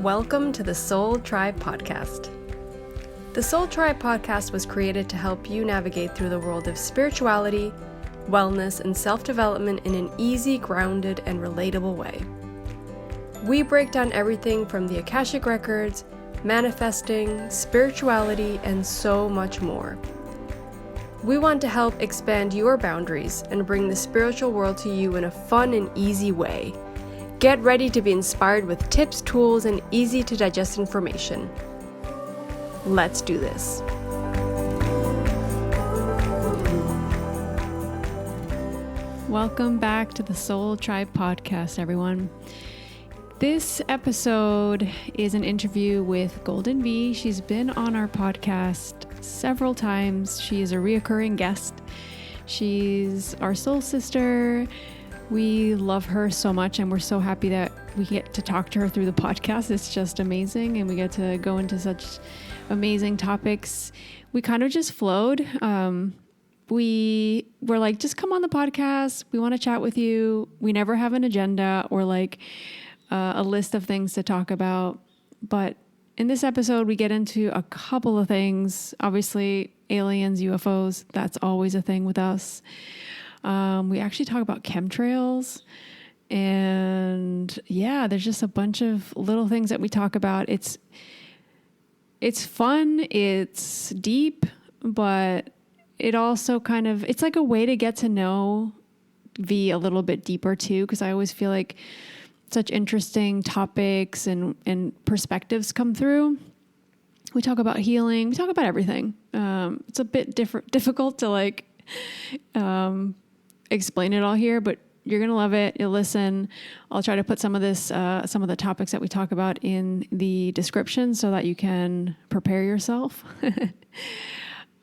Welcome to the Soul Tribe Podcast. The Soul Tribe Podcast was created to help you navigate through the world of spirituality, wellness, and self-development in an easy, grounded, and relatable way. We break down everything from the Akashic Records, manifesting, spirituality, and so much more. We want to help expand your boundaries and bring the spiritual world to you in a fun and easy way. Get ready to be inspired with tips, tools, and easy to digest information. Let's do this. Welcome back to the Soul Tribe Podcast, everyone. This episode is an interview with Golden Vee. She's been on our podcast several times. She is a reoccurring guest. She's our soul sister. We love her so much, and we're so happy that we get to talk to her through the podcast. It's just amazing, and we get to go into such amazing topics. We kind of just flowed. We were like, just come on the podcast. We want to chat with you. We never have an agenda or like a list of things to talk about. But in this episode, we get into a couple of things. Obviously, aliens, UFOs, that's always a thing with us. We actually talk about chemtrails, and yeah, there's just a bunch of little things that we talk about. It's fun, it's deep, but it also it's like a way to get to know V a little bit deeper too, because I always feel like such interesting topics and perspectives come through. We talk about healing, we talk about everything. It's a bit difficult to explain it all here, but you're going to love it. You'll listen. I'll try to put some of the topics that we talk about in the description so that you can prepare yourself.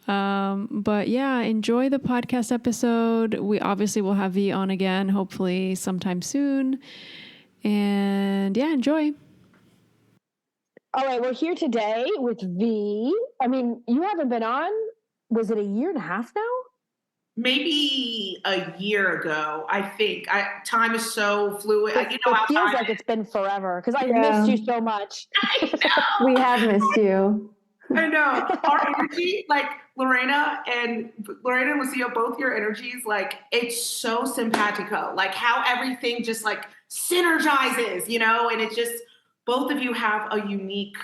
But yeah, enjoy the podcast episode. We obviously will have V on again, hopefully sometime soon. And yeah, enjoy. All right, we're here today with V. I mean, you haven't been on, was it a year and a half now? Maybe a year ago, I think. Time is so fluid. It feels like it's been forever because I missed you so much. I know. We have missed you. I know. Our energy, like Lorena and Lucia, both your energies, like it's so simpatico. Like how everything just like synergizes, and it's just both of you have a unique,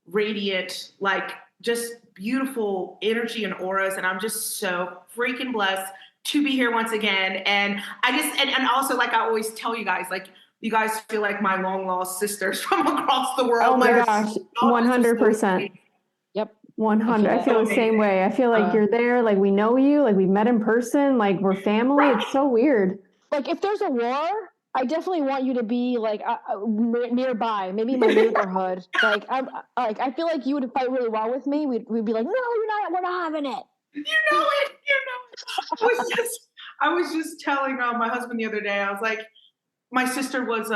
radiant, like just beautiful energy and auras, and I'm just so freaking blessed to be here once again. And I just and also, like I always tell you guys, like you guys feel like my long lost sisters from across the world. Oh my gosh, 100%. Yep, 100. I feel the same way. I feel like you're there, like we know you, like we met in person, like we're family. It's so weird. Like if there's a war, I definitely want you to be like nearby, maybe in my neighborhood. I feel like you would fight really well with me. We'd be like, no, you're not. We're not having it. You know it. I was just telling my husband the other day. I was like, my sister was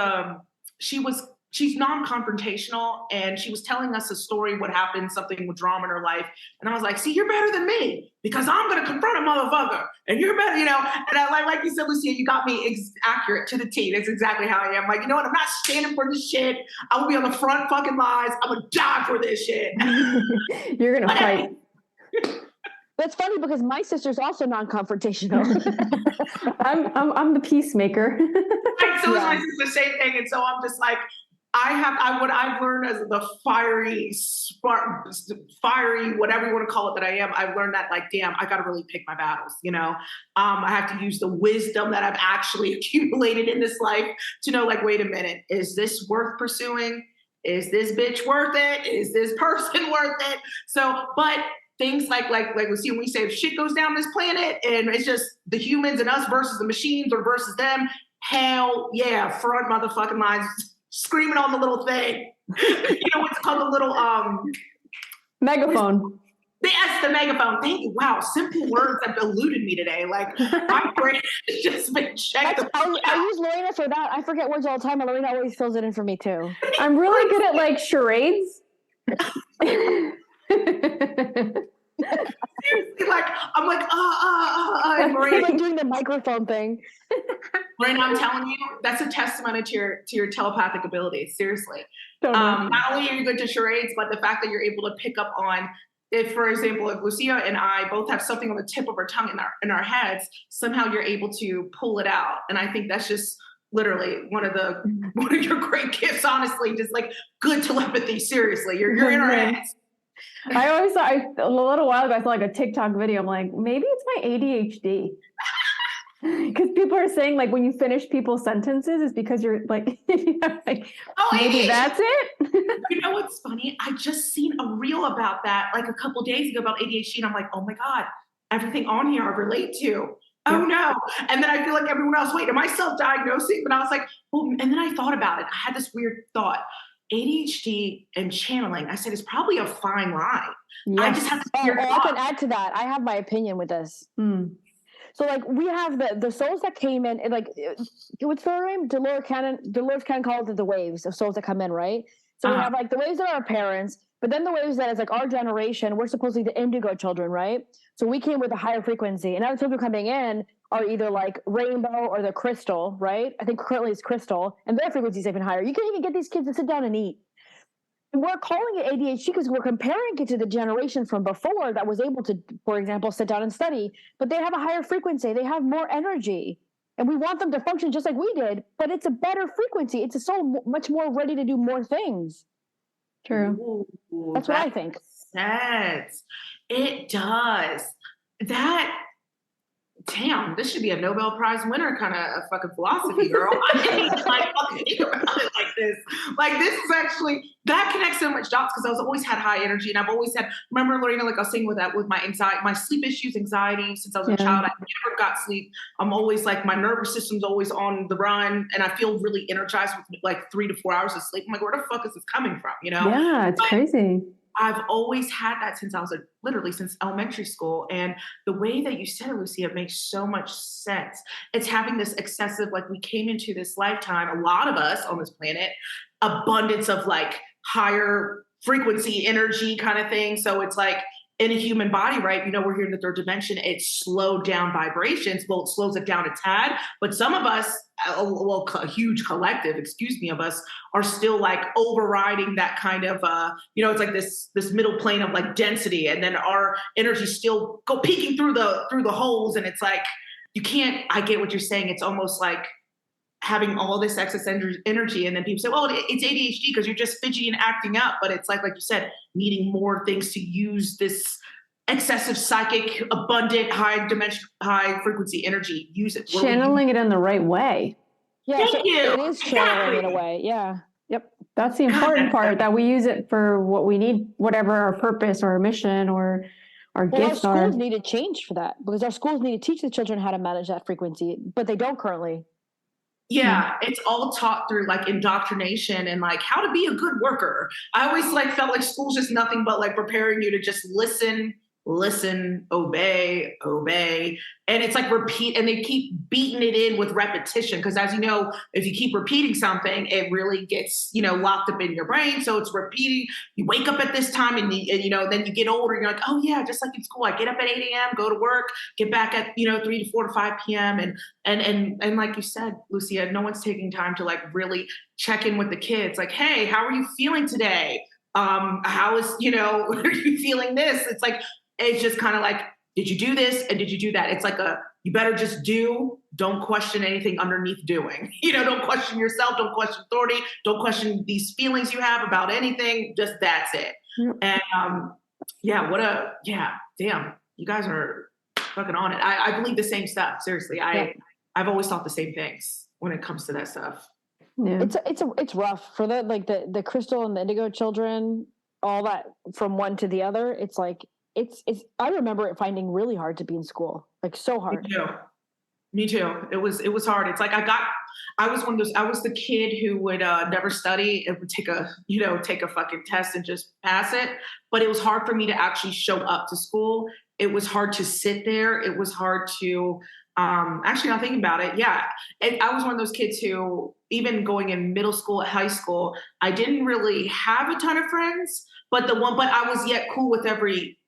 she's non-confrontational, and she was telling us a story, what happened, something with drama in her life. And I was like, see, you're better than me because I'm going to confront a motherfucker and you're better, And I like you said, Lucia, you got me accurate to the T. That's exactly how I am. Like, you know what? I'm not standing for this shit. I will be on the front fucking lines. I'm going to die for this shit. You're going to fight. That's funny because my sister's also non-confrontational. I'm the peacemaker. Right, so is my sister, same thing. And so I'm just like, what I've learned as the fiery, whatever you want to call it that I am, I've learned that, like, damn, I got to really pick my battles, I have to use the wisdom that I've actually accumulated in this life to know, like, wait a minute, is this worth pursuing? Is this bitch worth it? Is this person worth it? So, but things like we see when we say if shit goes down this planet and it's just the humans and us versus the machines or versus them, hell yeah, front motherfucking lines, screaming on the little thing. What's called the little megaphone. Yes, the megaphone. Thank you. Wow, simple words have eluded me today. Like my brain has just been checked. I use Lorena for that. I forget words all the time, and Lorena always fills it in for me too. I'm really good at like charades. Seriously, like I'm like and Maria, I'm like doing the microphone thing. Lorraine, I'm telling you, that's a testimony to your telepathic abilities. Seriously. Totally. Not only are you good to charades, but the fact that you're able to pick up on, if, for example, if Lucia and I both have something on the tip of our tongue in our heads, somehow you're able to pull it out. And I think that's just literally one of your great gifts, honestly, just like good telepathy. Seriously, you're in our heads. I always thought, a little while ago, I saw like a TikTok video. I'm like, maybe it's my ADHD. Because people are saying like when you finish people's sentences, it's because you're like, maybe ADHD. That's it. You know what's funny? I just seen a reel about that like a couple days ago about ADHD, and I'm like, oh my God, everything on here I relate to. Oh no. And then I feel like everyone else, wait, am I self-diagnosing? But I was like, well, and then I thought about it. I had this weird thought. ADHD and channeling, I said, it's probably a fine line. Yes. I just have to I can add to that. I have my opinion with this. So like we have the souls that came in, and like what's their name? Dolores Cannon called it the waves of souls that come in, right? So we have like the waves that are our parents, but then the waves that is like our generation, we're supposedly the indigo children, right? So we came with a higher frequency, and now the children coming in are either like rainbow or the crystal, right? I think currently it's crystal, and their frequency is even higher. You can't even get these kids to sit down and eat. And we're calling it ADHD because we're comparing it to the generation from before that was able to, for example, sit down and study, but they have a higher frequency. They have more energy, and we want them to function just like we did, but it's a better frequency. It's a soul much more ready to do more things. True. Ooh, That's what I think. Sense. It does. Damn, this should be a Nobel Prize winner kind of a fucking philosophy, girl. I didn't even like fucking think about it like this. Like this is actually, that connects so much dots because I've always had high energy, and I've always had, remember Lorena, like I was saying with my anxiety, my sleep issues, anxiety since I was a child, I never got sleep. I'm always like, my nervous system's always on the run, and I feel really energized with like 3 to 4 hours of sleep. I'm like, where the fuck is this coming from? You know? Yeah, it's crazy. I've always had that since I was literally since elementary school. And the way that you said it, Lucy, it makes so much sense. It's having this excessive, like we came into this lifetime, a lot of us on this planet, abundance of like higher frequency energy kind of thing. So it's like in a human body, right? You know, we're here in the third dimension. It's slowed down vibrations. Well, it slows it down a tad, but some of us, a huge collective, of us are still like overriding that kind of, it's like this middle plane of like density. And then our energy still peeking through the holes. And it's like, I get what you're saying. It's almost like having all this excess energy. And then people say, well, it's ADHD because you're just fidgety and acting up. But it's like you said, needing more things to use this excessive psychic, abundant, high dimension, high frequency energy. Use it. Channeling it in the right way. Yeah, Thank you. It is channeling in a way. Yeah. Yep. That's the important part, that we use it for what we need, whatever our purpose or our mission or our gifts are. Our schools need to change for that, because our schools need to teach the children how to manage that frequency, but they don't currently. Yeah, it's all taught through like indoctrination and like how to be a good worker. I always like felt like school's just nothing but like preparing you to just listen, obey. And it's like repeat, and they keep beating it in with repetition. Because as you know, if you keep repeating something, it really gets, locked up in your brain. So it's repeating. You wake up at this time and then you get older and you're like, oh yeah, just like in school, I get up at 8 a.m., go to work, get back at, 3 to 4 to 5 p.m. And like you said, Lucia, no one's taking time to like really check in with the kids. Like, hey, how are you feeling today? How is, are you feeling this? It's like, it's just kind of like, did you do this? And did you do that? It's like you better just do, don't question anything underneath doing. Don't question yourself, don't question authority, don't question these feelings you have about anything. Just that's it. And damn, you guys are fucking on it. I believe the same stuff. Seriously. I've always thought the same things when it comes to that stuff. Yeah. It's rough for the crystal and the indigo children, all that from one to the other. It's like, I remember it finding really hard to be in school, like so hard. Me too. It was hard. It's like I was one of those, I was the kid who would never study. It would take a fucking test and just pass it. But it was hard for me to actually show up to school. It was hard to sit there. It was hard to, actually not thinking about it. Yeah. I was one of those kids who, even going in middle school, high school, I didn't really have a ton of friends, but I was yet cool with every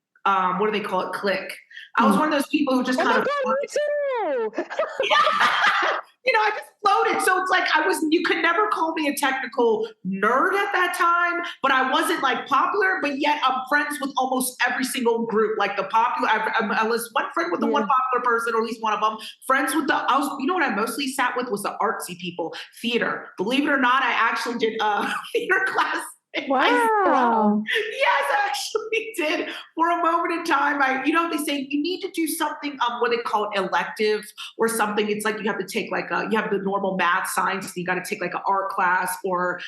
what do they call it? Clique. I was one of those people who just kind of. God, me too. You know, I just floated. So it's like you could never call me a technical nerd at that time, but I wasn't like popular, but yet I'm friends with almost every single group. Like the popular, I was one friend with the one popular person, or at least one of them. Friends with you know what I mostly sat with was the artsy people, theater. Believe it or not, I actually did a theater class. Wow. Yes, I actually did. For a moment in time, they say you need to do something, what they call it, elective or something. It's like you have to take you have the normal math, science, and you got to take like an art class or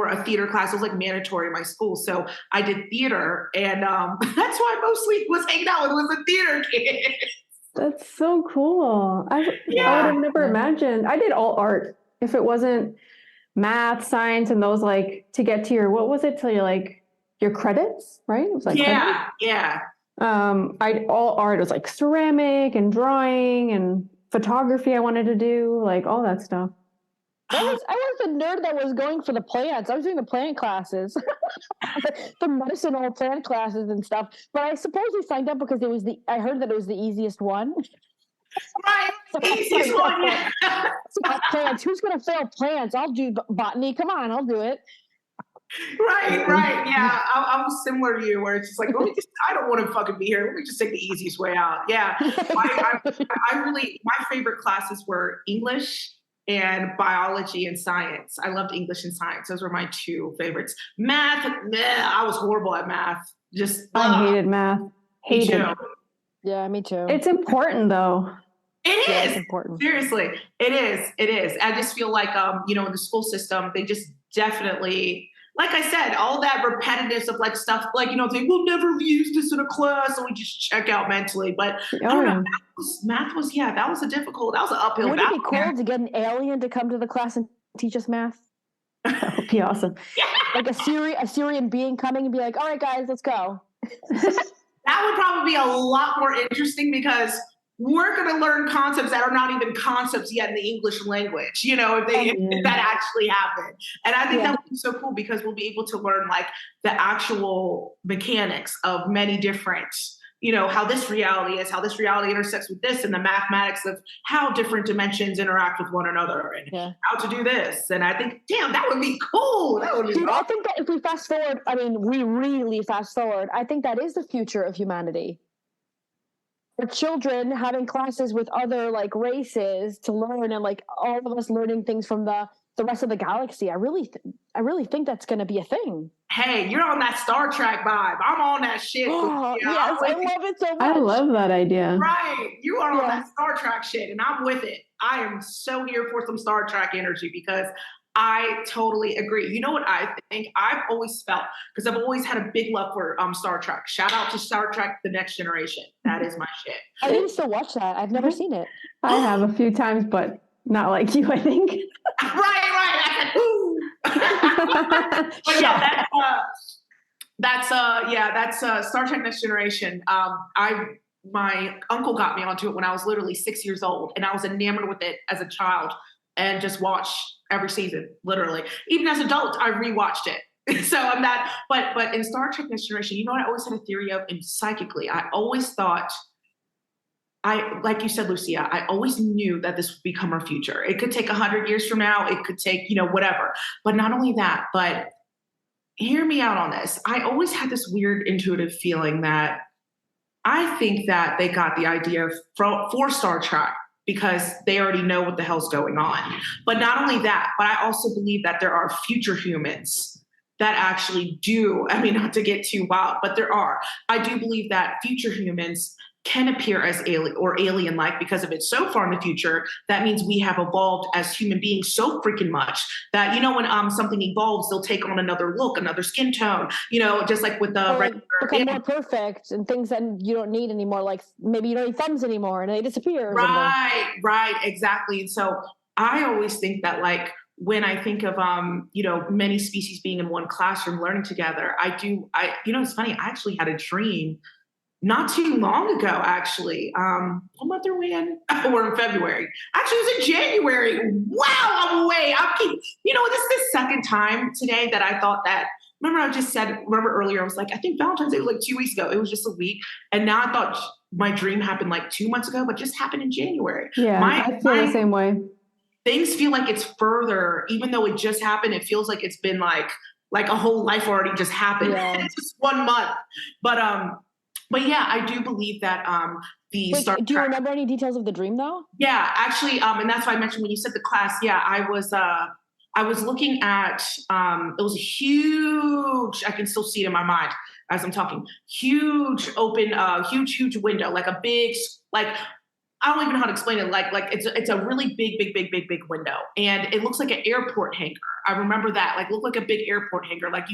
a theater class. It was like mandatory in my school. So I did theater, and that's who I mostly was hanging out with, was a theater kid. That's so cool. I would have never imagined. I did all art. If it wasn't math, science, and those like to get to your, what was it, till you're like your credits, right? It was like credits. I all art. It was like ceramic and drawing and photography. I wanted to do like all that stuff. I was the nerd that was going for the plants. I was doing the plant classes, the medicinal plant classes and stuff. But I supposedly signed up because I heard that it was the easiest one. Right, easiest one. Yeah. Plants. Who's going to fail plants? I'll do botany. Come on, I'll do it. Right. Yeah, I was similar to you, where it's just like, I don't want to fucking be here. Let me just take the easiest way out. Yeah, I really, my favorite classes were English and biology and science. I loved English and science. Those were my two favorites. Math, I was horrible at math. I hated math. Hated it. Yeah, me too. It's important though. It is. It's important. Seriously, it is. I just feel like, in the school system, they just definitely, like I said, all that repetitive of like stuff, like, they will never use this in a class, so we just check out mentally. But I don't know, math was that was that was an uphill battle. Wouldn't it be cool to get an alien to come to the class and teach us math? That would be awesome. Like a Syrian being coming and be like, all right, guys, let's go. That would probably be a lot more interesting, because we're going to learn concepts that are not even concepts yet in the English language, if that actually happened. And I think that would be so cool, because we'll be able to learn like the actual mechanics of many different, how this reality is, how this reality intersects with this, and the mathematics of how different dimensions interact with one another, and how to do this. And I think, damn, that would be cool. That would be Dude, I think that if we fast forward, we really fast forward, I think that is the future of humanity. For children having classes with other like races to learn, and like all of us learning things from the rest of the galaxy. I really think that's going to be a thing. Hey, you're on that Star Trek vibe. I'm on that shit. Oh, yes, I love it so much. I love that idea. Right. You are on that Star Trek shit, and I'm with it. I am so here for some Star Trek energy, because I totally agree. You know what I think? I've always felt, because I've always had a big love for Star Trek. Shout out to Star Trek: The Next Generation. That is my shit. I need to still watch that. I've never seen it. I have a few times, but not like you, I think. Right. I said, ooh. But yeah, that's Star Trek: Next Generation. My uncle got me onto it when I was literally 6 years old, and I was enamored with it as a child, and just watched every season, literally. Even as an adult, I rewatched it. So I'm not, but in Star Trek: Next Generation, you know what I always had a theory of, and psychically, I always thought, like you said, Lucia, I always knew that this would become our future. It could take 100 years from now. It could take, whatever. But not only that, but hear me out on this. I always had this weird intuitive feeling that I think that they got the idea for Star Trek because they already know what the hell's going on. But not only that, but I also believe that there are future humans that actually do, not to get too wild, but there are. I do believe that future humans can appear as alien-like, because if it's so far in the future, that means we have evolved as human beings so freaking much that, when something evolves, they'll take on another look, another skin tone, just like with the regular. Become more perfect, and things that you don't need anymore, like maybe you don't need thumbs anymore and they disappear. Right, exactly. And so I always think that, like, when I think of, many species being in one classroom learning together, it's funny, I actually had a dream not too long ago, actually. What month are we in? We're in February. Actually, it was in January. Wow, I'm away. This is the second time today that I thought that remember earlier, I was like, I think Valentine's Day was like 2 weeks ago. It was just a week. And now I thought my dream happened like 2 months ago, but just happened in January. Yeah, I feel the same way. Things feel like it's further, even though it just happened. It feels like it's been like a whole life already just happened. Yeah. It's just 1 month. But yeah, I do believe that Wait, do you remember any details of the dream though? Yeah, actually, and that's why I mentioned when you said the class. Yeah, I was looking at it was a huge. I can still see it in my mind as I'm talking. Huge open, huge window, like a big, like I don't even know how to explain it. Like it's a really big window, and it looks like an airport hangar. I remember that. Like, looked like a big airport hangar. Like,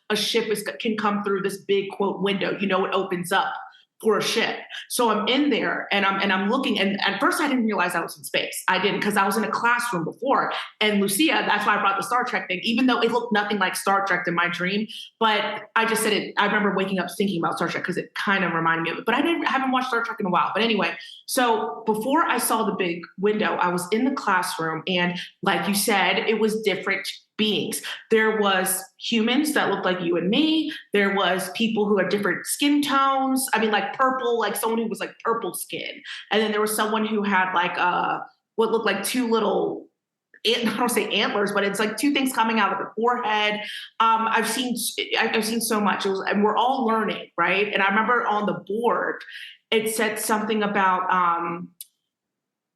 a ship can come through this big quote window. It opens up for a ship. So I'm in there and I'm looking, and at first I didn't realize I was in space. I didn't, because I was in a classroom before. And Lucia, that's why I brought the Star Trek thing, even though it looked nothing like Star Trek in my dream. But I just said it. I remember waking up thinking about Star Trek because it kind of reminded me of it. But I haven't watched Star Trek in a while. But anyway, so before I saw the big window, I was in the classroom, and like you said, it was different beings. There was humans that looked like you and me. There was people who had different skin tones. I mean, like purple, like someone who was like purple skin. And then there was someone who had like what looked like two little, I don't want to say antlers, but it's like two things coming out of the forehead. I've seen so much. And we're all learning, right? And I remember on the board, it said something about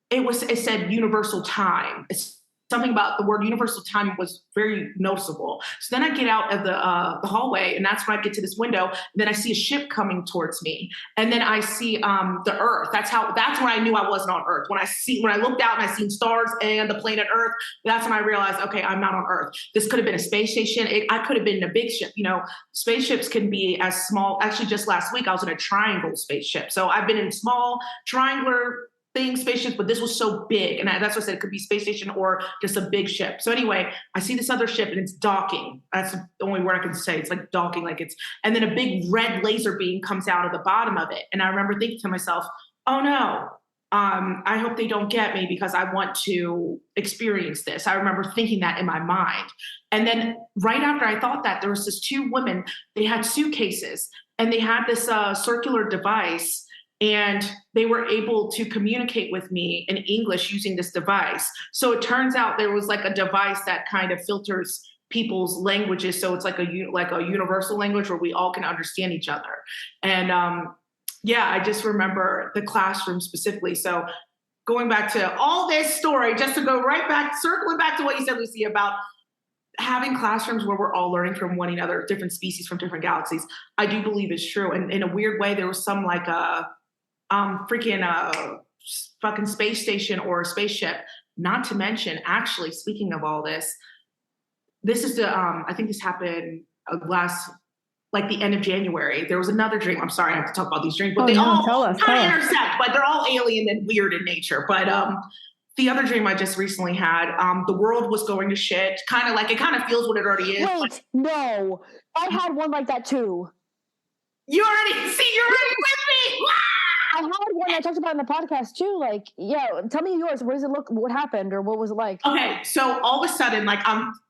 it said universal time. Something about the word universal time was very noticeable. So then I get out of the hallway, and that's when I get to this window. And then I see a ship coming towards me, and then I see the Earth. That's when I knew I wasn't on Earth. When I looked out and I seen stars and the planet Earth, that's when I realized, okay, I'm not on Earth. This could have been a space station. I could have been in a big ship. Spaceships can be as small. Actually, just last week I was in a triangle spaceship. So I've been in small triangular spaceships, but this was so big, and that's what I said, it could be space station or just a big ship. So anyway, I see this other ship, and it's docking. That's the only word I can say. It's like docking, and then a big red laser beam comes out of the bottom of it. And I remember thinking to myself, oh no, I hope they don't get me, because I want to experience this. I remember thinking that in my mind. And then right after I thought that, there was this two women, they had suitcases, and they had this circular device, and they were able to communicate with me in English using this device. So it turns out there was like a device that kind of filters people's languages. So it's like a universal language where we all can understand each other. And I just remember the classroom specifically. So going back to all this story, just to go right back, circling back to what you said, Lucy, about having classrooms where we're all learning from one another, different species from different galaxies, I do believe is true. And in a weird way, there was some like fucking space station or a spaceship. Not to mention, actually, speaking of all this is I think this happened like the end of January. There was another dream. I'm sorry, I have to talk about these dreams, but tell us. Intersect, but they're all alien and weird in nature. But the other dream I just recently had, the world was going to shit. It kind of feels what it already is. Wait, no. I had one like that too. You're already with me. I had one I talked about in the podcast too. Like, yeah, tell me yours. What does it look? What happened, or what was it like? Okay, so all of a sudden,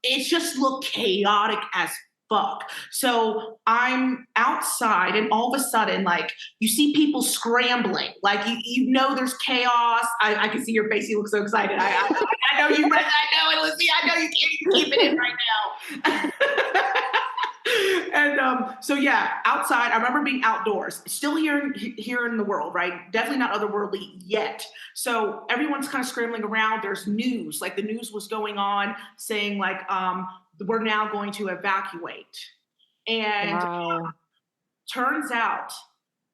it just looked chaotic as fuck. So I'm outside, and all of a sudden, you see people scrambling. There's chaos. I can see your face. You look so excited. I know you read. I know it, Lizzie. I know you can't even keep it in right now. And outside, I remember being outdoors, still here in the world, right? Definitely not otherworldly yet. So everyone's kind of scrambling around. There's news, the news was going on saying we're now going to evacuate. And turns out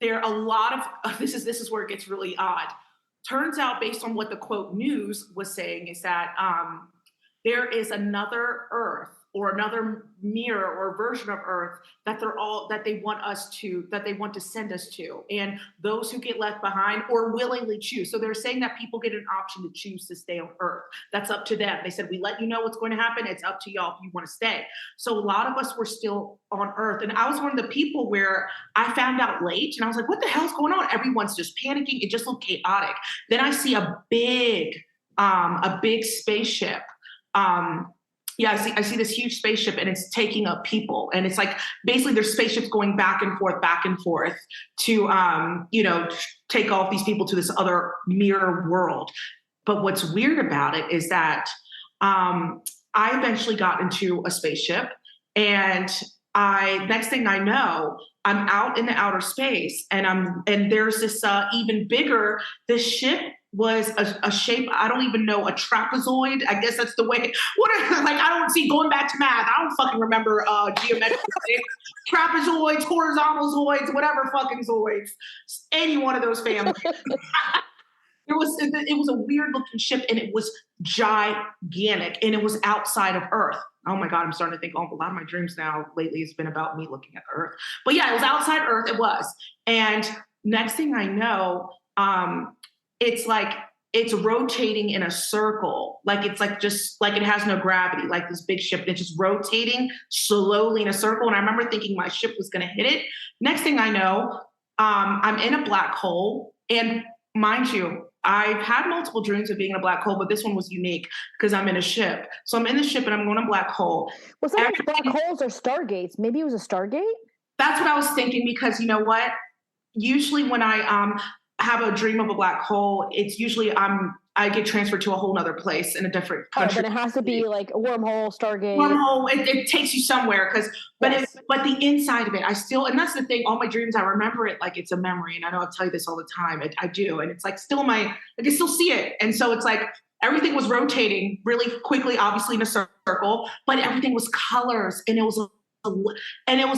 there are a lot of, this is where it gets really odd. Turns out, based on what the quote news was saying, is that there is another Earth, or another mirror or version of Earth that they want to send us to. And those who get left behind or willingly choose. So they're saying that people get an option to choose to stay on Earth. That's up to them. They said, we let you know what's going to happen. It's up to y'all if you want to stay. So a lot of us were still on Earth. And I was one of the people where I found out late, and I was like, what the hell's going on? Everyone's just panicking. It just looked chaotic. Then I see a big spaceship yeah, I see this huge spaceship and it's taking up people. And it's like, basically there's spaceships going back and forth to, take off these people to this other mirror world. But what's weird about it is that I eventually got into a spaceship, and next thing I know, I'm out in the outer space, and there's this even bigger. This ship was a shape, I don't even know, a trapezoid. I guess that's the way. I don't see, going back to math, I don't fucking remember geometric trapezoids, horizontal zoids, whatever fucking zoids. Any one of those families. It was a weird looking ship, and it was gigantic, and it was outside of Earth. Oh my God, I'm starting to think, a lot of my dreams now lately has been about me looking at the Earth. But yeah, it was outside Earth, it was. And next thing I know, it's like it's rotating in a circle. Like it's like just like it has no gravity, like this big ship, and it's just rotating slowly in a circle. And I remember thinking my ship was gonna hit it. Next thing I know, I'm in a black hole. And mind you, I've had multiple dreams of being in a black hole, but this one was unique because I'm in a ship. So I'm in the ship and I'm going to a black hole. Well, sometimes black holes are stargates. Maybe it was a stargate? That's what I was thinking, because you know what? Usually when I have a dream of a black hole, it's usually I get transferred to a whole nother place in a different country. But it has to be like a wormhole, stargate. Wormhole, it takes you somewhere, but the inside of it, and that's the thing, all my dreams, I remember it like it's a memory, and I know I tell you this all the time, I do, and it's like still I can still see it, and so it's like everything was rotating really quickly, obviously in a circle, but everything was colors, and it was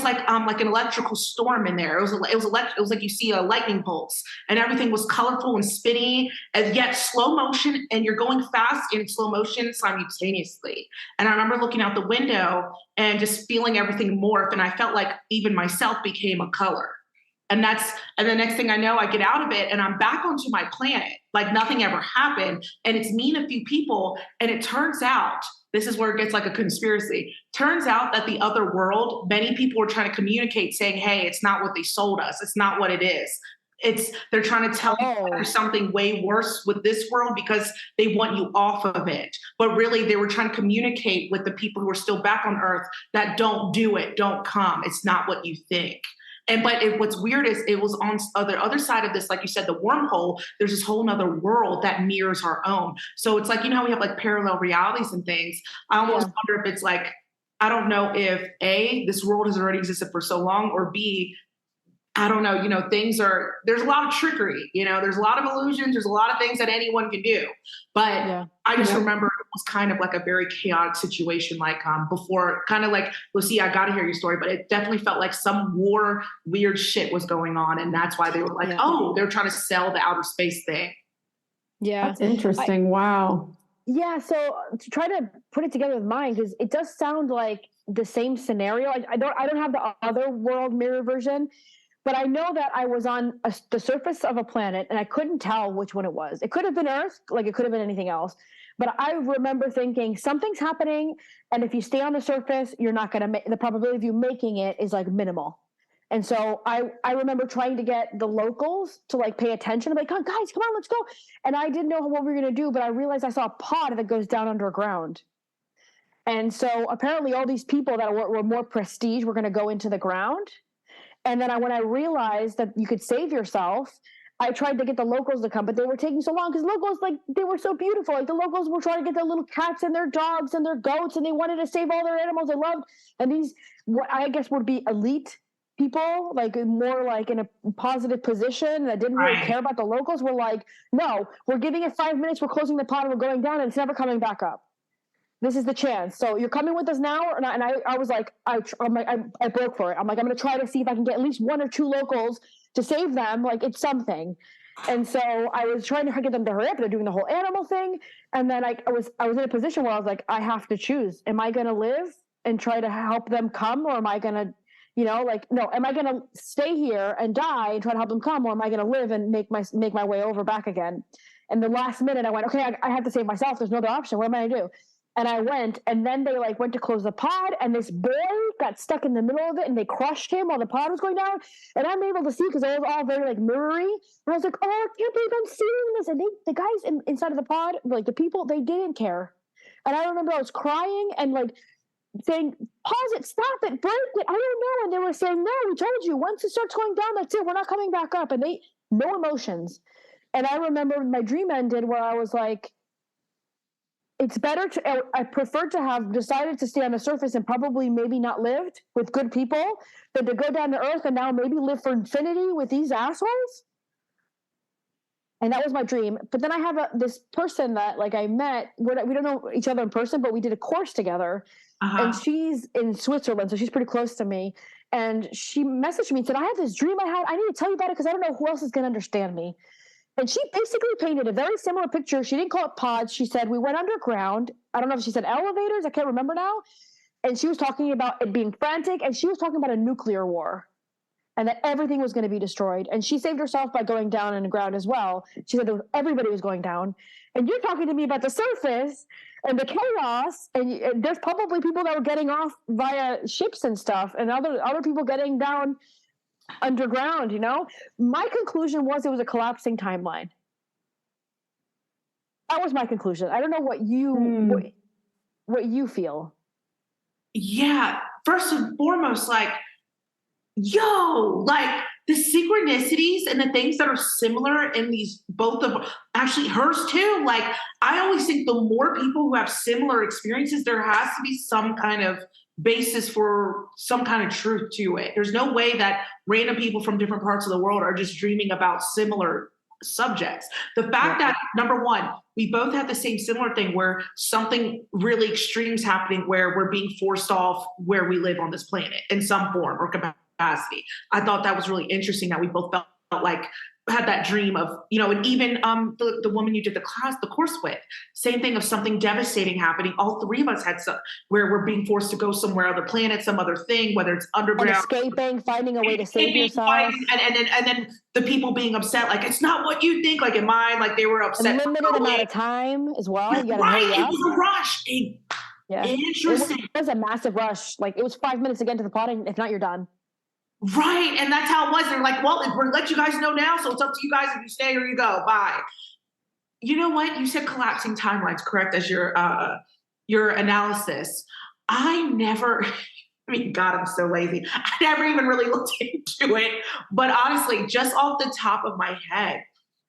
like an electrical storm in there. It was like you see a lightning pulse, and everything was colorful and spinny, and yet slow motion, and you're going fast in slow motion simultaneously. And I remember looking out the window and just feeling everything morph, and I felt like even myself became a color. And the next thing I know, I get out of it and I'm back onto my planet like nothing ever happened. And it's me and a few people, and it turns out, this is where it gets like a conspiracy. Turns out that the other world, many people were trying to communicate saying, hey, it's not what they sold us. It's not what it is. They're trying to tell you there's something way worse with this world because they want you off of it. But really they were trying to communicate with the people who are still back on Earth that don't do it, don't come. It's not what you think. What's weird is it was on the other side of this, like you said, the wormhole, there's this whole nother world that mirrors our own. So it's like, you know how we have like parallel realities and things. I almost wonder if it's like, I don't know if A, this world has already existed for so long, or B, I don't know, there's a lot of trickery, there's a lot of illusions, there's a lot of things that anyone can do. But I just remember it was kind of like a very chaotic situation, like before, kind of like, Lucy, I got to hear your story, but it definitely felt like some war, weird shit was going on. And that's why they were like, they're trying to sell the outer space thing. Yeah. That's interesting. Wow. Yeah. So to try to put it together with mine, because it does sound like the same scenario. I don't have the other world mirror version. But I know that I was on the surface of a planet, and I couldn't tell which one it was. It could have been Earth, like it could have been anything else. But I remember thinking something's happening, and if you stay on the surface, you're not going to make the probability of you making it is like minimal. And so I remember trying to get the locals to like pay attention. I'm like, oh, guys, come on, let's go. And I didn't know what we were going to do, but I realized I saw a pod that goes down underground. And so apparently all these people that were more prestige were going to go into the ground. And then when I realized that you could save yourself, I tried to get the locals to come, but they were taking so long because locals, like, they were so beautiful. Like, the locals were trying to get their little cats and their dogs and their goats, and they wanted to save all their animals they loved. And these, what I guess would be elite people, like more like in a positive position that didn't really care about the locals, were like, no, we're giving it 5 minutes, we're closing the pod, and we're going down, and it's never coming back up. This is the chance. So you're coming with us now or not? And I was like, I broke for it. I'm like, I'm going to try to see if I can get at least one or two locals to save them. Like, it's something. And so I was trying to get them to hurry up. They're doing the whole animal thing. And then I was in a position where I was like, I have to choose. Am I going to live and try to help them come? Or am I going to, no, am I going to stay here and die and try to help them come? Or am I going to live and make my way over back again? And the last minute I went, okay, I have to save myself. There's no other option. What am I going to do? And I went, and then they went to close the pod, and this boy got stuck in the middle of it, and they crushed him while the pod was going down. And I'm able to see because it was all very mirrory. And I was like, oh, I can't believe I'm seeing this. And the guys inside of the pod, like the people, they didn't care. And I remember I was crying and like saying, pause it, stop it, break it. I don't know. And they were saying, no, we told you, once it starts going down, that's it. We're not coming back up. And no emotions. And I remember my dream ended where I was like, it's better I prefer to have decided to stay on the surface and probably maybe not lived with good people than to go down to earth and now maybe live for infinity with these assholes. And that was my dream. But then I have this person that like I met, we don't know each other in person, but we did a course together. And she's in Switzerland, so she's pretty close to me. And she messaged me and said, I had this dream I need to tell you about it because I don't know who else is going to understand me. And she basically painted a very similar picture. She didn't call it pods. She said, we went underground. I don't know if she said elevators. I can't remember now. And she was talking about it being frantic. And she was talking about a nuclear war and that everything was going to be destroyed. And she saved herself by going down in the ground as well. She said everybody was going down. And you're talking to me about the surface and the chaos. And there's probably people that were getting off via ships and stuff and other people getting down underground, you know. My conclusion was it was a collapsing timeline. That was my conclusion. I don't know what you feel. Yeah, first and foremost, like, like the synchronicities and the things that are similar in these both of actually hers too. Like, I always think the more people who have similar experiences, there has to be some kind of basis for some kind of truth to it. There's no way that random people from different parts of the world are just dreaming about similar subjects. The fact that, number one, we both had the same similar thing where something really extreme is happening, where we're being forced off where we live on this planet in some form or capacity. I thought that was really interesting that we both felt like had that dream of, you know, and even the woman you did the course with, same thing of something devastating happening. All three of us had some where we're being forced to go somewhere other planet, some other thing, whether it's underground, and escaping, finding a way to save yourself, and then the people being upset, like it's not what you think. Like in mine, like they were upset. A limited amount of time as well. You gotta hurry up. It was a rush. Yeah, interesting. It was a massive rush. Like it was 5 minutes to get to the pot, and if not, you're done. Right. And that's how it was. They're like, well, we're let you guys know now. So it's up to you guys if you stay or you go. Bye. You know what? You said collapsing timelines, correct, as your analysis. I mean, God, I'm so lazy. I never even really looked into it. But honestly, just off the top of my head,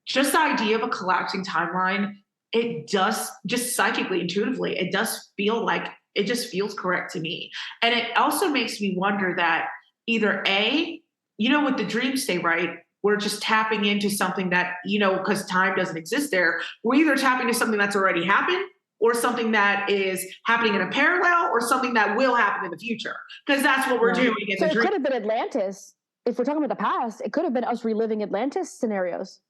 just the idea of a collapsing timeline, it does just psychically, intuitively, it does feel like it just feels correct to me. And it also makes me wonder that either A, you know, with the dream state, right? We're just tapping into something that, you know, because time doesn't exist there. We're either tapping into something that's already happened or something that is happening in a parallel or something that will happen in the future. Because that's what we're doing in the dream. So it could have been Atlantis. If we're talking about the past, it could have been us reliving Atlantis scenarios.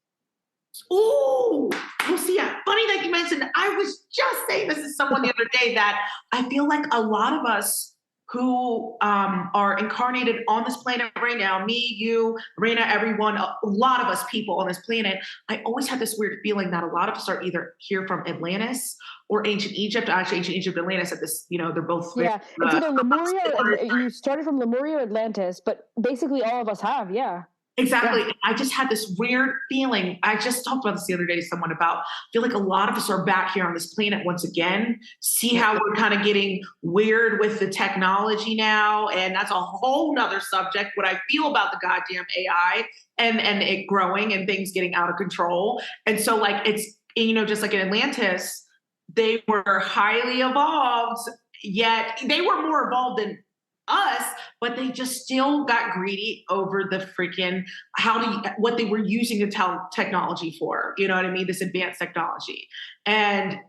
Ooh, we'll see. Funny that you mentioned, I was just saying this to someone the other day that I feel like a lot of us who are incarnated on this planet right now, me, you, Raina, everyone, a lot of us people on this planet, I always had this weird feeling that a lot of us are either here from Atlantis or ancient Egypt. Actually, ancient Egypt, Atlantis at this, you know, they're both. Yeah, it's either Lemuria, you started from Lemuria or Atlantis, but basically all of us have, yeah. Exactly. Yeah. I just had this weird feeling. I just talked about this the other day to someone about, I feel like a lot of us are back here on this planet once again. See how we're kind of getting weird with the technology now. And that's a whole nother subject, what I feel about the goddamn AI and it growing and things getting out of control. And so like, it's, you know, just like in Atlantis, they were highly evolved, yet they were more evolved than us, but they just still got greedy over the freaking what they were using the technology for. You know what I mean? This advanced technology, and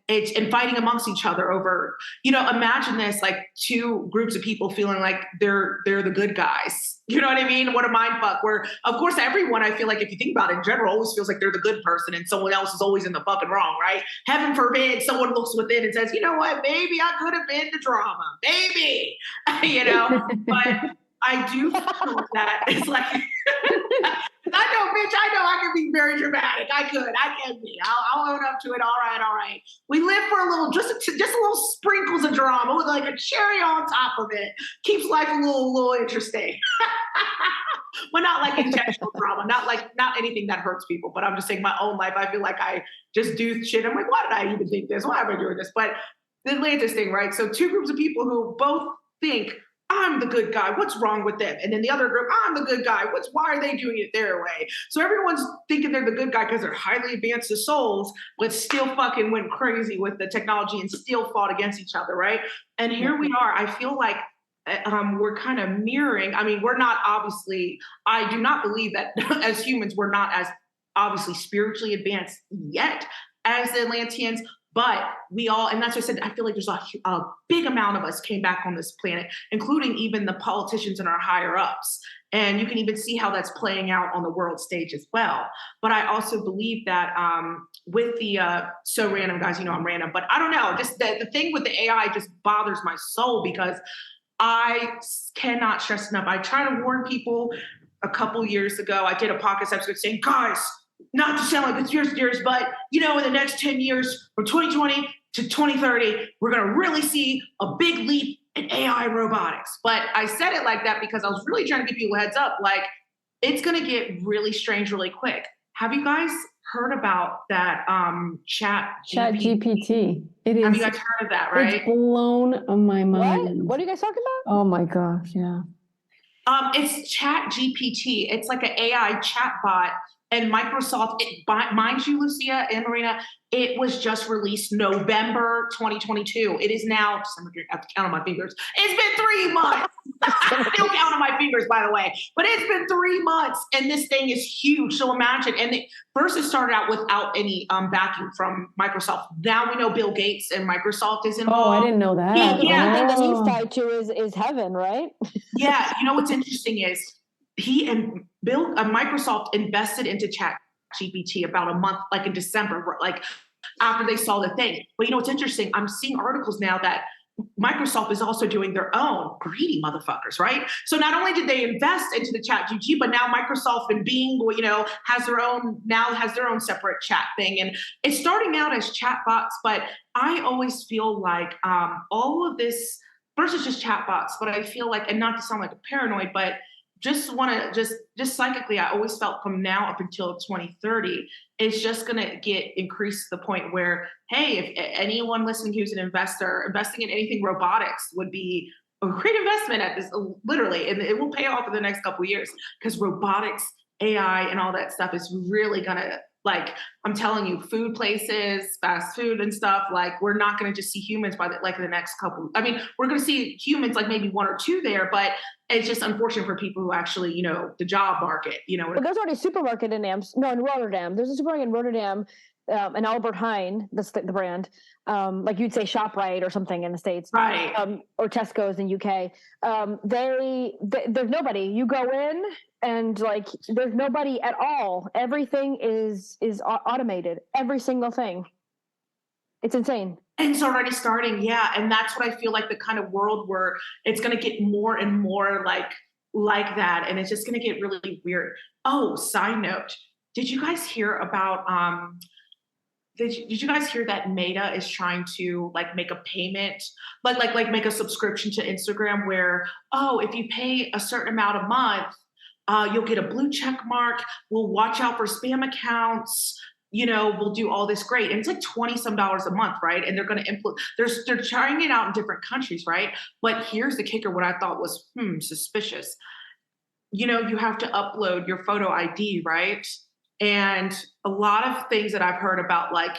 fighting amongst each other over. You know, imagine this: like two groups of people feeling like they're the good guys. You know what I mean? What a mind fuck. Where of course everyone, I feel like if you think about it in general, always feels like they're the good person and someone else is always in the fucking wrong, right? Heaven forbid someone looks within and says, you know what, maybe I could have been the drama, maybe, you know. But I do feel that it's like, I know I can be very dramatic. I can be. I'll own up to it. All right. We live for a little, just a little sprinkles of drama with like a cherry on top of it. Keeps life a little interesting. Well, not like intentional drama, not anything that hurts people, but I'm just saying my own life. I feel like I just do shit. I'm like, why did I even think this? Why am I doing this? But the Atlantis thing, right? So two groups of people who both think I'm the good guy. What's wrong with them? And then the other group, I'm the good guy. Why are they doing it their way? So everyone's thinking they're the good guy because they're highly advanced as souls, but still fucking went crazy with the technology and still fought against each other, right? And here we are. I feel like we're kind of mirroring. I mean, we're not obviously, I do not believe that as humans, we're not as obviously spiritually advanced yet as the Atlanteans. But we all, and that's what I said, I feel like there's a big amount of us came back on this planet, including even the politicians and our higher ups. And you can even see how that's playing out on the world stage as well. But I also believe that with the, so random guys, you know I'm random, but I don't know, just the thing with the AI just bothers my soul because I cannot stress enough. I try to warn people a couple years ago. I did a podcast episode saying, guys, not to sound like conspiracy theories, but in the next 10 years from 2020 to 2030, we're going to really see a big leap in AI robotics. But I said it like that because I was really trying to give people a heads up. Like, it's going to get really strange really quick. Have you guys heard about that chat GPT? It is. Have you guys heard of that, right? It's blown my mind. What are you guys talking about? Oh my gosh, yeah. It's chat GPT. It's like an AI chatbot. And Microsoft, mind you, Lucia and Marina, it was just released November 2022. It is now, I have to count on my fingers. It's been 3 months. I'm still counting my fingers, by the way. But it's been 3 months, and this thing is huge. So imagine, and first it started out without any backing from Microsoft. Now we know Bill Gates and Microsoft is involved. Oh, I didn't know that. Yeah, the thing that he's tied to is heaven, right? Yeah, what's interesting is he and Microsoft invested into ChatGPT about a month, like in December, like after they saw the thing. But what's interesting? I'm seeing articles now that Microsoft is also doing their own greedy motherfuckers, right? So not only did they invest into the ChatGPT, but now Microsoft and Bing, has their own separate chat thing. And it's starting out as chatbots, but I always feel like all of this, first it's just chatbots, but I feel like, and not to sound like a paranoid, but just psychically, I always felt from now up until 2030, it's just going to increase to the point where, hey, if anyone listening who's an investor, investing in anything robotics would be a great investment at this, literally, and it will pay off in the next couple of years because robotics, AI, and all that stuff is really going to, like, I'm telling you, food places, fast food and stuff, like, we're not going to just see humans by the next couple. I mean, we're going to see humans, like maybe one or two there, but it's just unfortunate for people who actually, the job market, But there's already a supermarket in Rotterdam. There's a supermarket in Rotterdam, and Albert Heijn, that's the brand, like you'd say ShopRite or something in the States, right? Or Tesco's in UK. There's nobody. You go in and like there's nobody at all. Everything is automated. Every single thing. It's insane. And it's already starting, yeah. And that's what I feel like, the kind of world where it's going to get more and more like that, and it's just going to get really weird. Oh, side note, did you guys hear about? Did you guys hear that Meta is trying to like make a payment, like make a subscription to Instagram where, if you pay a certain amount a month, you'll get a blue check mark. We'll watch out for spam accounts. We'll do all this great. And it's like $20 some a month, right? And they're going to implement, they're trying it out in different countries, right? But here's the kicker, what I thought was, suspicious. You have to upload your photo ID, right? And a lot of things that I've heard about, like,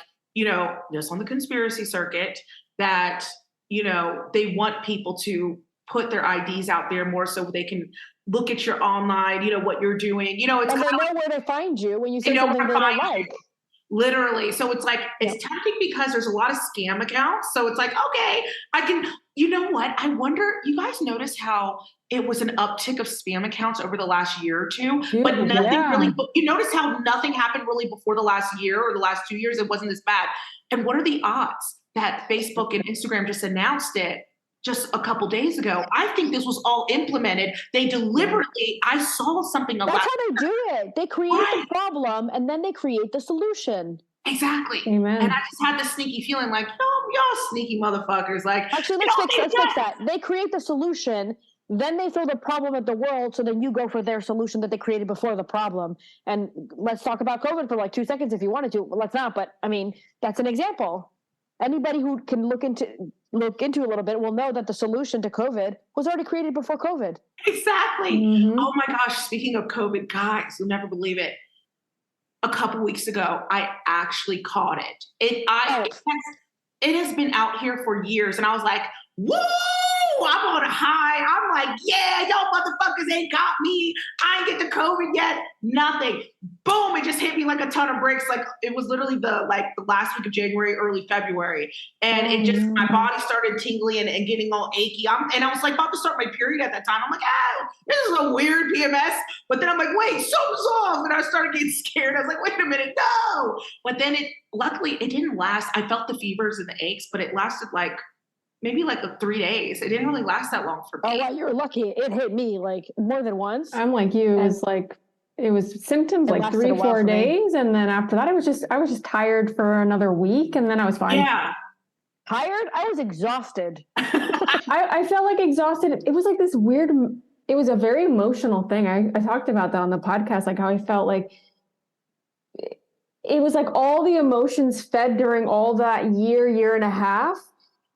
just on the conspiracy circuit, that, they want people to put their IDs out there more so they can look at your online, what you're doing. It's and they know where to find you when you say something they don't like. Literally. So it's like, it's tempting because there's a lot of scam accounts. So it's like, okay, I can, what? I wonder, you guys notice how it was an uptick of spam accounts over the last year or two, but nothing really, you notice how nothing happened really before the last year or the last 2 years. It wasn't this bad. And what are the odds that Facebook and Instagram just announced it just a couple days ago? I think this was all implemented. They deliberately, I saw something. That's how they do it. They create the problem and then they create the solution. Exactly. Amen. And I just had this sneaky feeling like, y'all sneaky motherfuckers. Like, actually, let's fix that. They create the solution, then they throw the problem at the world, so then you go for their solution that they created before the problem. And let's talk about COVID for like 2 seconds if you wanted to. Let's not, but I mean, that's an example. Anybody who can look into look into a little bit will know that the solution to COVID was already created before COVID. Exactly. Mm-hmm. Oh my gosh. Speaking of COVID, guys, you'll never believe it. A couple weeks ago, I actually caught it. It has been out here for years. And I was like, woo, I'm on a high. I'm like, yeah, y'all motherfuckers ain't got me. I ain't get the COVID yet. Nothing. Boom. It just hit me like a ton of bricks. Like it was literally the last week of January, early February. And it just, my body started tingling and getting all achy. And I was like about to start my period at that time. I'm like, this is a weird PMS. But then I'm like, wait, something's off. And I started getting scared. I was like, wait a minute, no. But then luckily it didn't last. I felt the fevers and the aches, but it lasted maybe 3 days. It didn't really last that long for me. Oh, well, you're lucky. It hit me more than once. I'm like you. It was symptoms 3-4 days. And then after that, I was just tired for another week. And then I was fine. Yeah. Tired? I was exhausted. I felt like exhausted. It was like this weird, it was a very emotional thing. I talked about that on the podcast, like how I felt like it was like all the emotions fed during all that year and a half.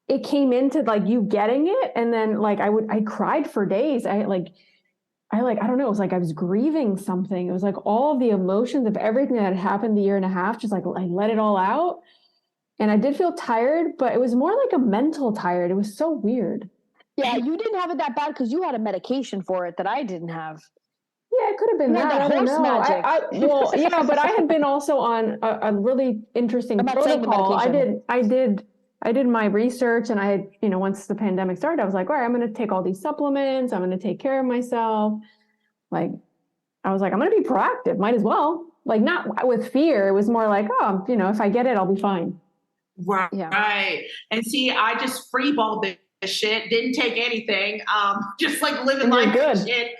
It came into you getting it. And then I cried for days. I don't know. It was like I was grieving something. It was like all of the emotions of everything that had happened the year and a half, just I let it all out. And I did feel tired, but it was more like a mental tired. It was so weird. Yeah, you didn't have it that bad because you had a medication for it that I didn't have. Yeah, it could have been that. I don't know. Well, yeah, but I had been also on a really interesting protocol. I did my research, and I had, once the pandemic started, I was like, all right, I'm going to take all these supplements. I'm going to take care of myself. I was like, I'm going to be proactive. Might as well. Not with fear. It was more like, oh, if I get it, I'll be fine. Right. Yeah. Right. And see, I just freeballed this shit. Didn't take anything. Just living life and shit.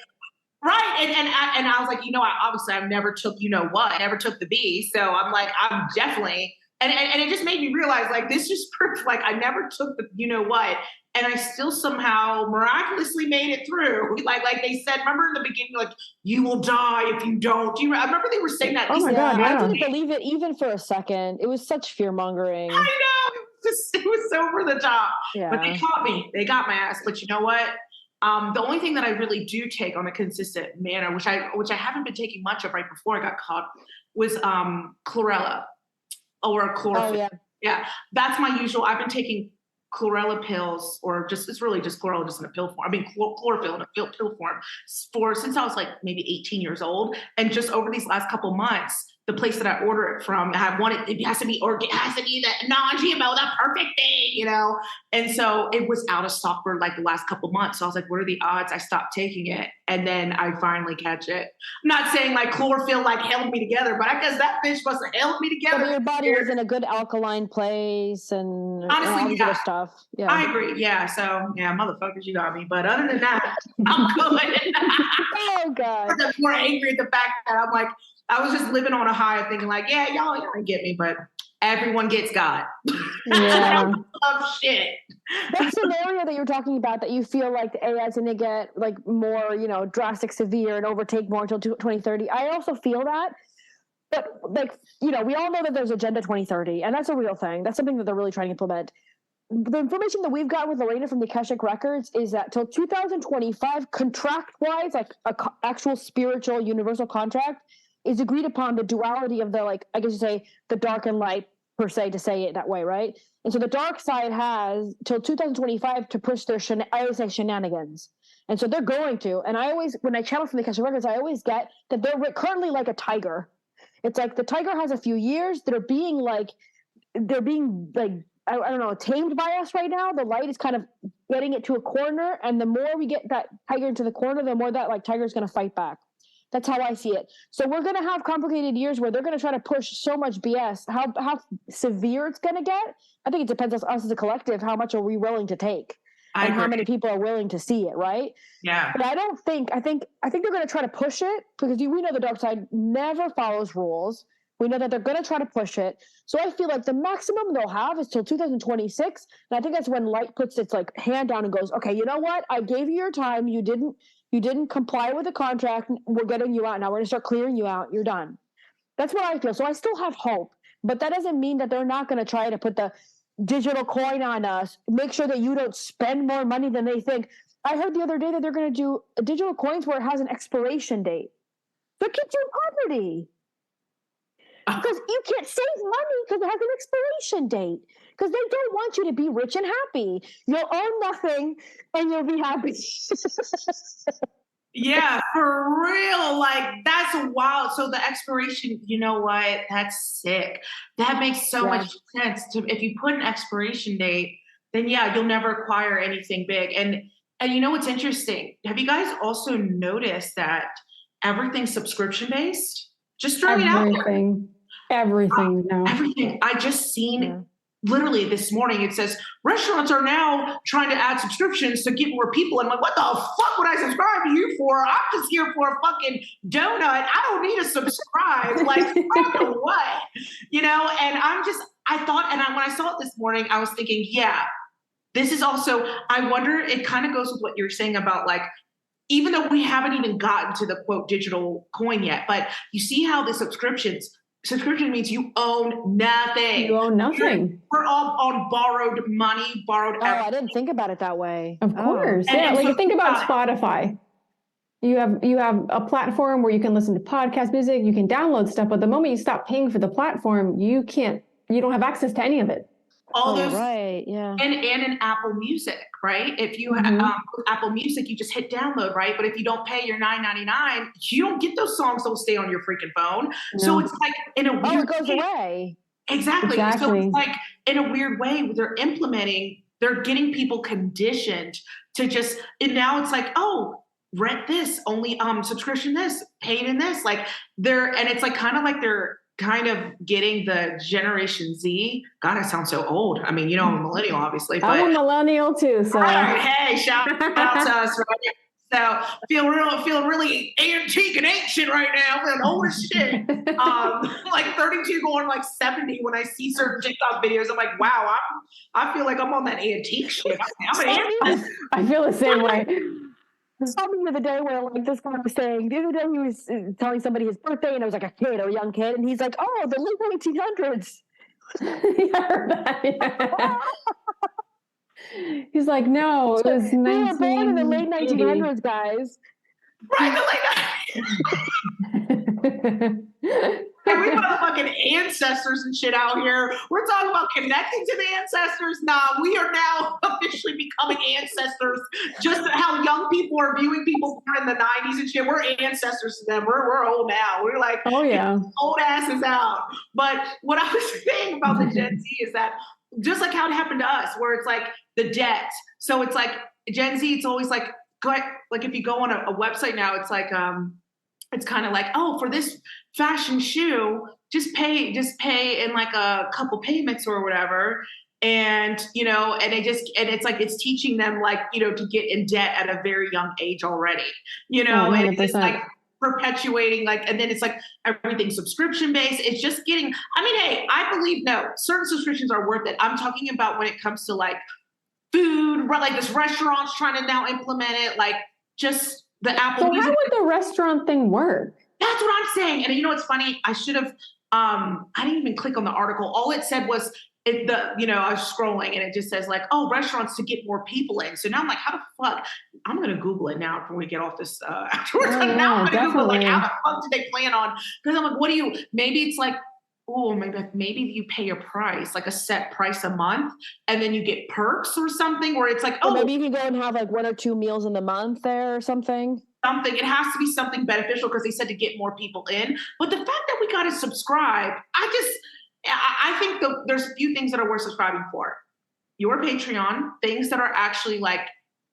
Right. And I was like, obviously I've never took, I never took the V. So I'm like, I'm definitely. And it just made me realize, this just proves, I never took the what, and I still somehow miraculously made it through. Like they said, remember in the beginning, you will die if you don't. I remember they were saying that. Oh my God, yeah. I didn't believe it even for a second. It was such fear mongering. I know. It was so over the top. Yeah. But they caught me. They got my ass. But you know what? The only thing that I really do take on a consistent manner, which I haven't been taking much of right before I got caught, was chlorella. Or chlorophyll. Oh, yeah. That's my usual. I've been taking chlorella pills, or it's really just chlorella just in a pill form. I mean, chlorophyll in a pill form since I was maybe 18 years old. And just over these last couple months, the place that I order it from, it has to be organic, it has to be the non-GMO, the perfect thing, And so it was out of stock for the last couple months. So I was like, what are the odds I stopped taking it? And then I finally catch it. I'm not saying chlorophyll held me together, but I guess that bitch must have held me together. So your body was in a good alkaline place and honestly, all this other stuff. Yeah. I agree. Yeah. So yeah, motherfuckers, you got me. But other than that, I'm good. Oh God. I'm more angry at the fact that I'm I was just living on a high thinking yeah, y'all get me, but everyone gets God. Yeah. I love shit. That scenario that you're talking about, that you feel like the AI is going to get more, drastic, severe and overtake more until 2030. I also feel that. But we all know that there's Agenda 2030, and that's a real thing. That's something that they're really trying to implement. The information that we've got with Lorena from the Akashic Records is that till 2025, contract-wise, a actual spiritual universal contract, is agreed upon the duality of the, I guess you say, the dark and light, per se, to say it that way, right? And so the dark side has till 2025 to push their, I always say, shenanigans. And so they're going to, and when I channel from the Akashic Records, I always get that they're currently like a tiger. It's the tiger has a few years. They're being I don't know, tamed by us right now. The light is kind of getting it to a corner. And the more we get that tiger into the corner, the more that tiger is going to fight back. That's how I see it. So we're going to have complicated years where they're going to try to push so much BS. How severe it's going to get, I think it depends on us as a collective. How much are we willing to take, and how many people are willing to see it, right? Yeah. But I think they're going to try to push it because we know the dark side never follows rules. We know that they're going to try to push it. So I feel like the maximum they'll have is till 2026. And I think that's when light puts its hand down and goes, okay, you know what? I gave you your time. You didn't comply with the contract. We're getting you out now. We're going to start clearing you out. You're done. That's what I feel. So I still have hope, but that doesn't mean that they're not going to try to put the digital coin on us. Make sure that you don't spend more money than they think. I heard the other day that they're going to do digital coins where it has an expiration date. So it keeps you in poverty. Because you can't save money because it has an expiration date. Because they don't want you to be rich and happy. You'll own nothing and you'll be happy. Yeah, for real. Like, that's wild. So the expiration, you know what? That's sick. That makes so much sense. If you put an expiration date, then yeah, you'll never acquire anything big. And you know what's interesting? Have you guys also noticed that everything's subscription based? Just throw it out there. Everything now. Everything. I just seen literally this morning, it says restaurants are now trying to add subscriptions to get more people. And I'm like, what the fuck would I subscribe to you for? I'm just here for a fucking donut. I don't need to subscribe. Like, what? You know, and I thought, and when I saw it this morning, I was thinking, yeah, this is also, I wonder, it kind of goes with what you're saying about like, even though we haven't even gotten to the quote digital coin yet, but you see how the subscription means you own nothing. You own nothing. We're all on borrowed money, everything. I didn't think about it that way. Of course. Yeah, like think about Spotify. You have a platform where you can listen to podcast music, you can download stuff, but the moment you stop paying for the platform, you don't have access to any of it. All those, right, yeah. And in Apple Music, right? If you have Apple Music, you just hit download, right? But if you don't pay your $9.99, you don't get those songs. They'll stay on your freaking phone. No. So it's like in a weird it goes away. Exactly. So it's like in a weird way, they're getting people conditioned to just, and now it's like, oh, rent this, only subscription this, paid in this. Like and it's like kind of like they're kind of getting the Generation Z. God, I sound so old. I mean, you know, I'm a millennial, obviously. But, I'm a millennial too. So hey, shout out to us, right? So feeling really antique and ancient right now. Feeling old as shit. Like 32 going like 70 when I see certain TikTok videos. I'm like, wow, I feel like I'm on that antique shit. I feel the same way. Saw me the other day where like this guy was saying, the other day he was telling somebody his birthday and it was like a kid or a young kid and he's like, oh, the late 1800s. Yeah, I heard that. Yeah. He's like, no, it was 19... We were born in the late 1900s, guys. Right, the late Hey, we got fucking ancestors and shit out here. We're talking about connecting to the ancestors. Nah, we are now officially becoming ancestors. Just how young people are viewing people born in the 90s and shit. We're ancestors to them. We're old now. We're like, oh yeah, old asses out. But what I was saying about the Gen Z is that just like how it happened to us, where it's like the debt. So it's like Gen Z, it's always like if you go on a website now, it's like, it's kind of like, oh, for this fashion shoe, just pay in like a couple payments or whatever. And, you know, and it's like, it's teaching them like, you know, to get in debt at a very young age already, you know, and it's like perpetuating like, and then it's like everything subscription based. It's just getting, I mean, hey, I believe certain subscriptions are worth it. I'm talking about when it comes to like food, like this restaurant's trying to now implement it, like just the Apple Music. So how would the restaurant thing work? That's what I'm saying. And you know what's funny? I should have, I didn't even click on the article. All it said was, I was scrolling and it just says like, oh, restaurants to get more people in. So now I'm like, how the fuck? I'm going to Google it now before we get off this afterwards. Now I'm going to Google like, how the fuck did they plan on? Because I'm like, maybe it's like, oh, maybe you pay a price, like a set price a month, and then you get perks or something, or it's like, or maybe you can go and have like 1 or 2 meals in the month there or something. It has to be something beneficial because they said to get more people in. But the fact that we got to subscribe, I think there's a few things that are worth subscribing for. Your Patreon, things that are actually like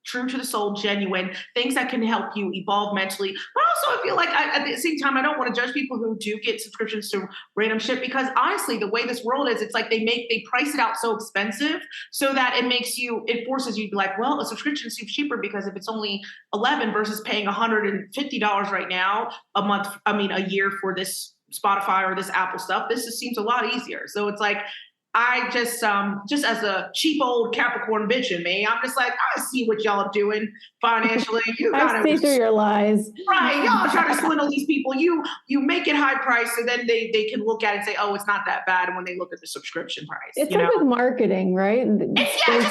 true to the soul, genuine, things that can help you evolve mentally. But also I feel like at the same time, I don't want to judge people who do get subscriptions to random shit because honestly, the way this world is, it's like they price it out so expensive so that it forces you to be like, well, a subscription seems cheaper because if it's only $11 versus paying $150 right now a year for this Spotify or this Apple stuff, this just seems a lot easier. So it's like, I just as a cheap old Capricorn bitch in me, I'm just like, I see what y'all are doing financially. You I gotta see through your lies. right. Y'all trying to swindle these people. You make it high price, so then they can look at it and say, oh, it's not that bad. And when they look at the subscription price, It's like with marketing, right? They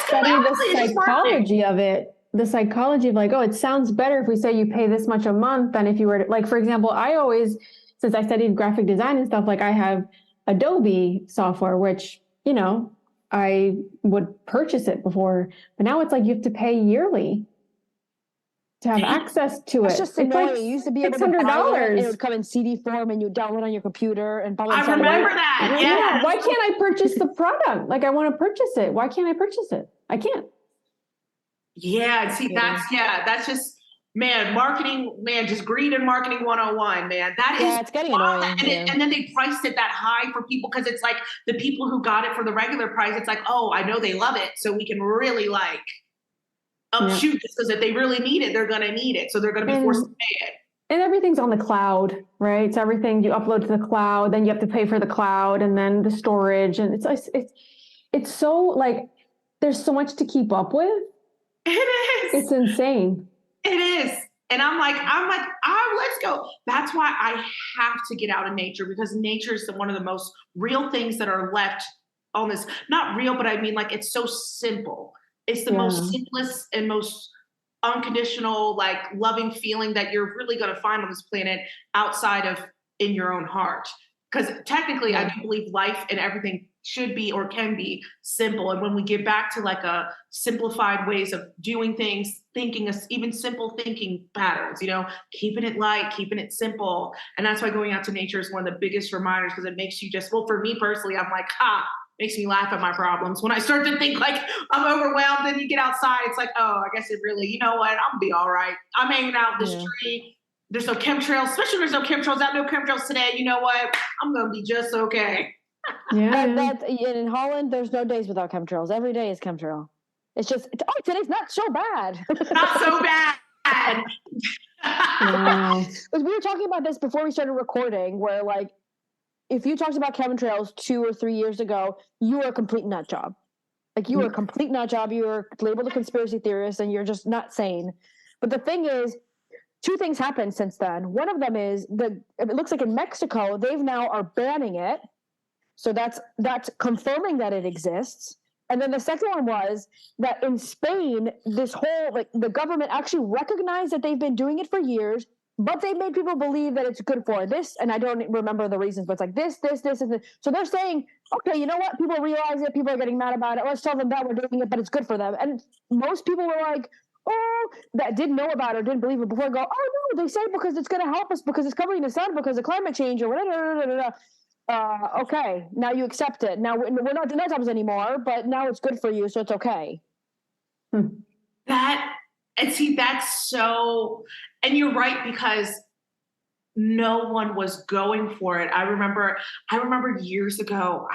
study the psychology of it. The psychology of like, oh, it sounds better if we say you pay this much a month than if you were to, like, for example, I always, since I studied graphic design and stuff, like I have Adobe software, which, you know, I would purchase it before, but now it's like you have to pay yearly to have access to it. It's just annoying. Like you used to be able to buy it, and it would come in CD form, and you download on your computer. And I remember that. Yeah. Why can't I purchase the product? Like I want to purchase it. Why can't I purchase it? I can't. Yeah. See, that's just. Man, marketing, just greed and marketing 101, man. It's getting annoying. And then they priced it that high for people because it's like the people who got it for the regular price, it's like, oh, I know they love it. So we can really like upshoot this because if they really need it, they're going to need it. So they're going to be forced to pay it. And everything's on the cloud, right? So everything you upload to the cloud, then you have to pay for the cloud and then the storage. And it's so like, there's so much to keep up with. It is. It's insane. It is. And I'm like, oh, let's go. That's why I have to get out in nature because nature is one of the most real things that are left on this. Not real, but I mean, like, it's so simple. It's the most simplest and most unconditional, like loving feeling that you're really going to find on this planet outside of in your own heart. Because technically, I do believe life and everything should be or can be simple. And when we get back to like a simplified ways of doing things, thinking, even simple thinking patterns, keeping it light, keeping it simple. And that's why going out to nature is one of the biggest reminders because it makes you just, well, for me personally, I'm like, makes me laugh at my problems. When I start to think like I'm overwhelmed and you get outside, it's like, oh, I guess it really, you know what? I'm gonna be all right. I'm hanging out with this tree. There's no chemtrails, especially when there's no chemtrails. No chemtrails today. You know what? I'm going to be just okay. In Holland, there's no days without chemtrails. Every day is chemtrail. It's just, today's not so bad. Not so bad. Because we were talking about this before we started recording, where like, if you talked about chemtrails 2 or 3 years ago, you were a complete nut job. Like you were a complete nut job. You were labeled a conspiracy theorist and you're just not sane. But the thing is, 2 things happened since then. One of them is it looks like in Mexico, they've now are banning it. So that's confirming that it exists. And then the second one was that in Spain, this whole, like the government actually recognized that they've been doing it for years, but they made people believe that it's good for this. And I don't remember the reasons, but it's like this, and this. So they're saying, okay, you know what? People realize it. People are getting mad about it. Let's tell them that we're doing it, but it's good for them. And most people were like, that didn't know about it or didn't believe it before go, oh no, they say because it's going to help us because it's covering the sun because of climate change or whatever. Okay, now you accept it. Now we're not nut jobs anymore, but now it's good for you, so it's okay. That's so, and you're right because no one was going for it. I remember years ago,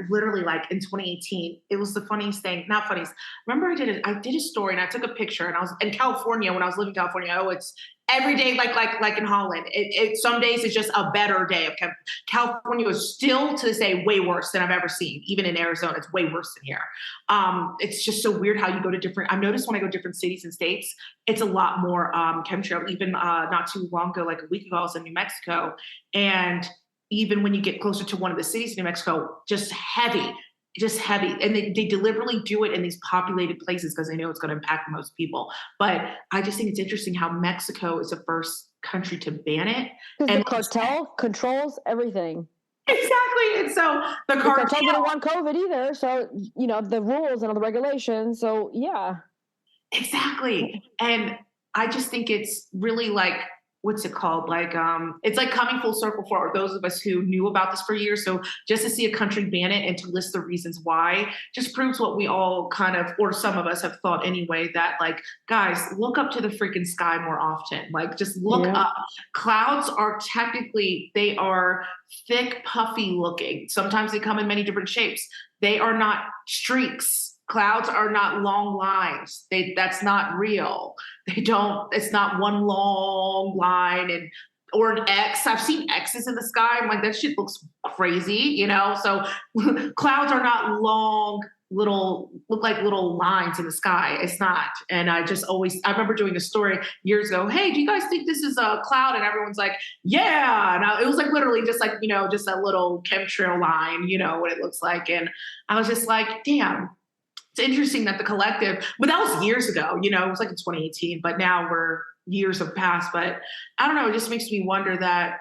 literally like in 2018, it was the funniest thing, not funniest. Remember I did a story and I took a picture and I was in California when I was living in California. Oh, it's every day, like in Holland. It some days it's just a better day of California is still to this day way worse than I've ever seen. Even in Arizona, it's way worse than here. It's just so weird how you go to different. I've noticed when I go to different cities and states, it's a lot more chemtrail. Even not too long ago, like a week ago, I was in New Mexico, and even when you get closer to one of the cities in New Mexico, just heavy. And they deliberately do it in these populated places because they know it's going to impact most people. But I just think it's interesting how Mexico is the first country to ban it. And the cartel controls everything. Exactly. And so the cartel didn't want COVID either. So, the rules and all the regulations. So, yeah. Exactly. And I just think it's really like, what's it called? Like, it's like coming full circle for those of us who knew about this for years. So just to see a country ban it and to list the reasons why just proves what we all kind of, or some of us have thought anyway, that like, guys, look up to the freaking sky more often. Like just look up. Clouds are they are thick, puffy looking. Sometimes they come in many different shapes. They are not streaks. Clouds are not long lines. That's not real. It's not one long line and or an X. I've seen X's in the sky. I'm like, that shit looks crazy, you know? So clouds are not long, look like little lines in the sky. It's not. And I remember doing a story years ago. Hey, do you guys think this is a cloud? And everyone's like, yeah. And it was like literally just like, you know, just a little chemtrail line, you know, what it looks like. And I was just like, damn, it's interesting that the collective, but that was years ago, you know, it was like in 2018, but now years have passed. But I don't know, it just makes me wonder that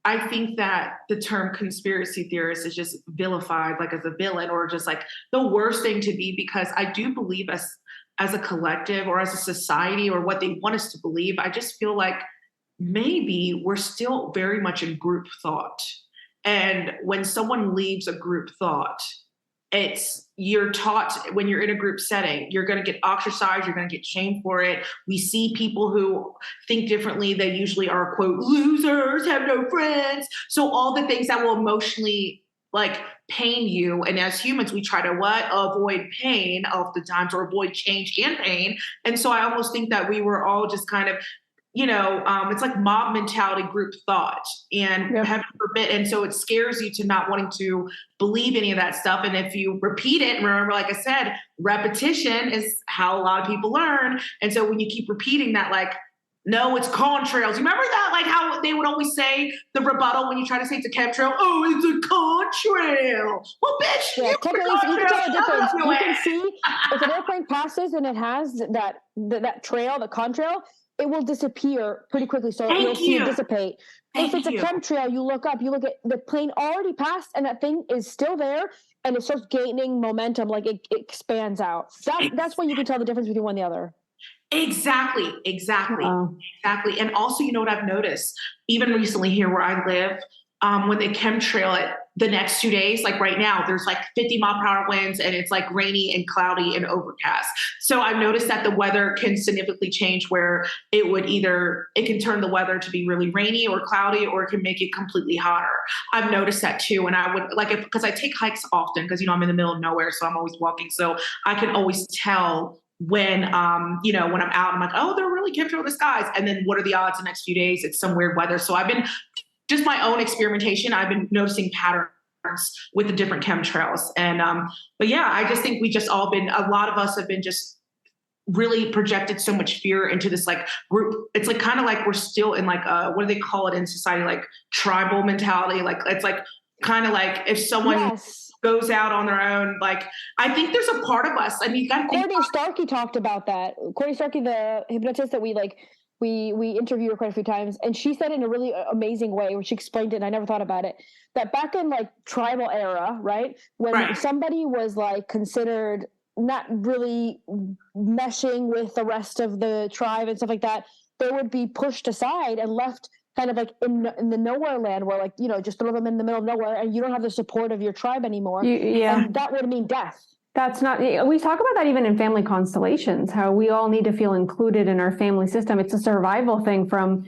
I think that the term conspiracy theorist is just vilified, like as a villain or just like the worst thing to be, because I do believe as a collective or as a society or what they want us to believe, I just feel like maybe we're still very much in group thought. And when someone leaves a group thought, you're taught when you're in a group setting, you're going to get ostracized, you're going to get shamed for it. We see people who think differently. They usually are, quote, losers, have no friends. So all the things that will emotionally like pain you. And as humans, we try to avoid pain oftentimes, or avoid change and pain. And so I almost think that we were all just kind of, you know, it's like mob mentality, group thought, and heaven forbid. And so it scares you to not wanting to believe any of that stuff. And if you repeat it, and remember, like I said, repetition is how a lot of people learn. And so when you keep repeating that, like, no, it's contrails. You remember that? Like how they would always say the rebuttal when you try to say it's a chemtrail. Oh, it's a contrail. Well, bitch, yeah, you can tell the difference. You can see if an airplane passes and it has that trail, the contrail, it will disappear pretty quickly. So you'll see it dissipate. If it's a chemtrail, you look at the plane already passed and that thing is still there and it starts gaining momentum, like it expands out. That's when you can tell the difference between one and the other. Exactly. And also, you know what I've noticed, even recently here where I live, when they chemtrail it the next 2 days, like right now, there's like 50 mile per hour winds and it's like rainy and cloudy and overcast. So I've noticed that the weather can significantly change where it can turn the weather to be really rainy or cloudy, or it can make it completely hotter. I've noticed that too. And I would because I take hikes often because, you know, I'm in the middle of nowhere, so I'm always walking. So I can always tell when, you know, when I'm out, I'm like, oh, they're really chemtrail the skies. And then what are the odds the next few days? It's some weird weather. So I've been just my own experimentation. I've been noticing patterns with the different chemtrails. And, but yeah, I just think a lot of us have been just really projected so much fear into this like group. It's like kind of like we're still in like, what do they call it in society? Like tribal mentality. Like, it's like kind of like if someone goes out on their own, like I think there's a part of us. I mean, you gotta think Courtney Starkey talked about that. Courtney Starkey, the hypnotist that we interviewed her quite a few times, and she said in a really amazing way, where she explained it, and I never thought about it, that back in like tribal era, right, when somebody was like considered not really meshing with the rest of the tribe and stuff like that, they would be pushed aside and left kind of like in the nowhere land, where like, you know, just throw them in the middle of nowhere and you don't have the support of your tribe anymore. And that would mean death. That's not, we talk about that even in family constellations, how we all need to feel included in our family system. It's a survival thing from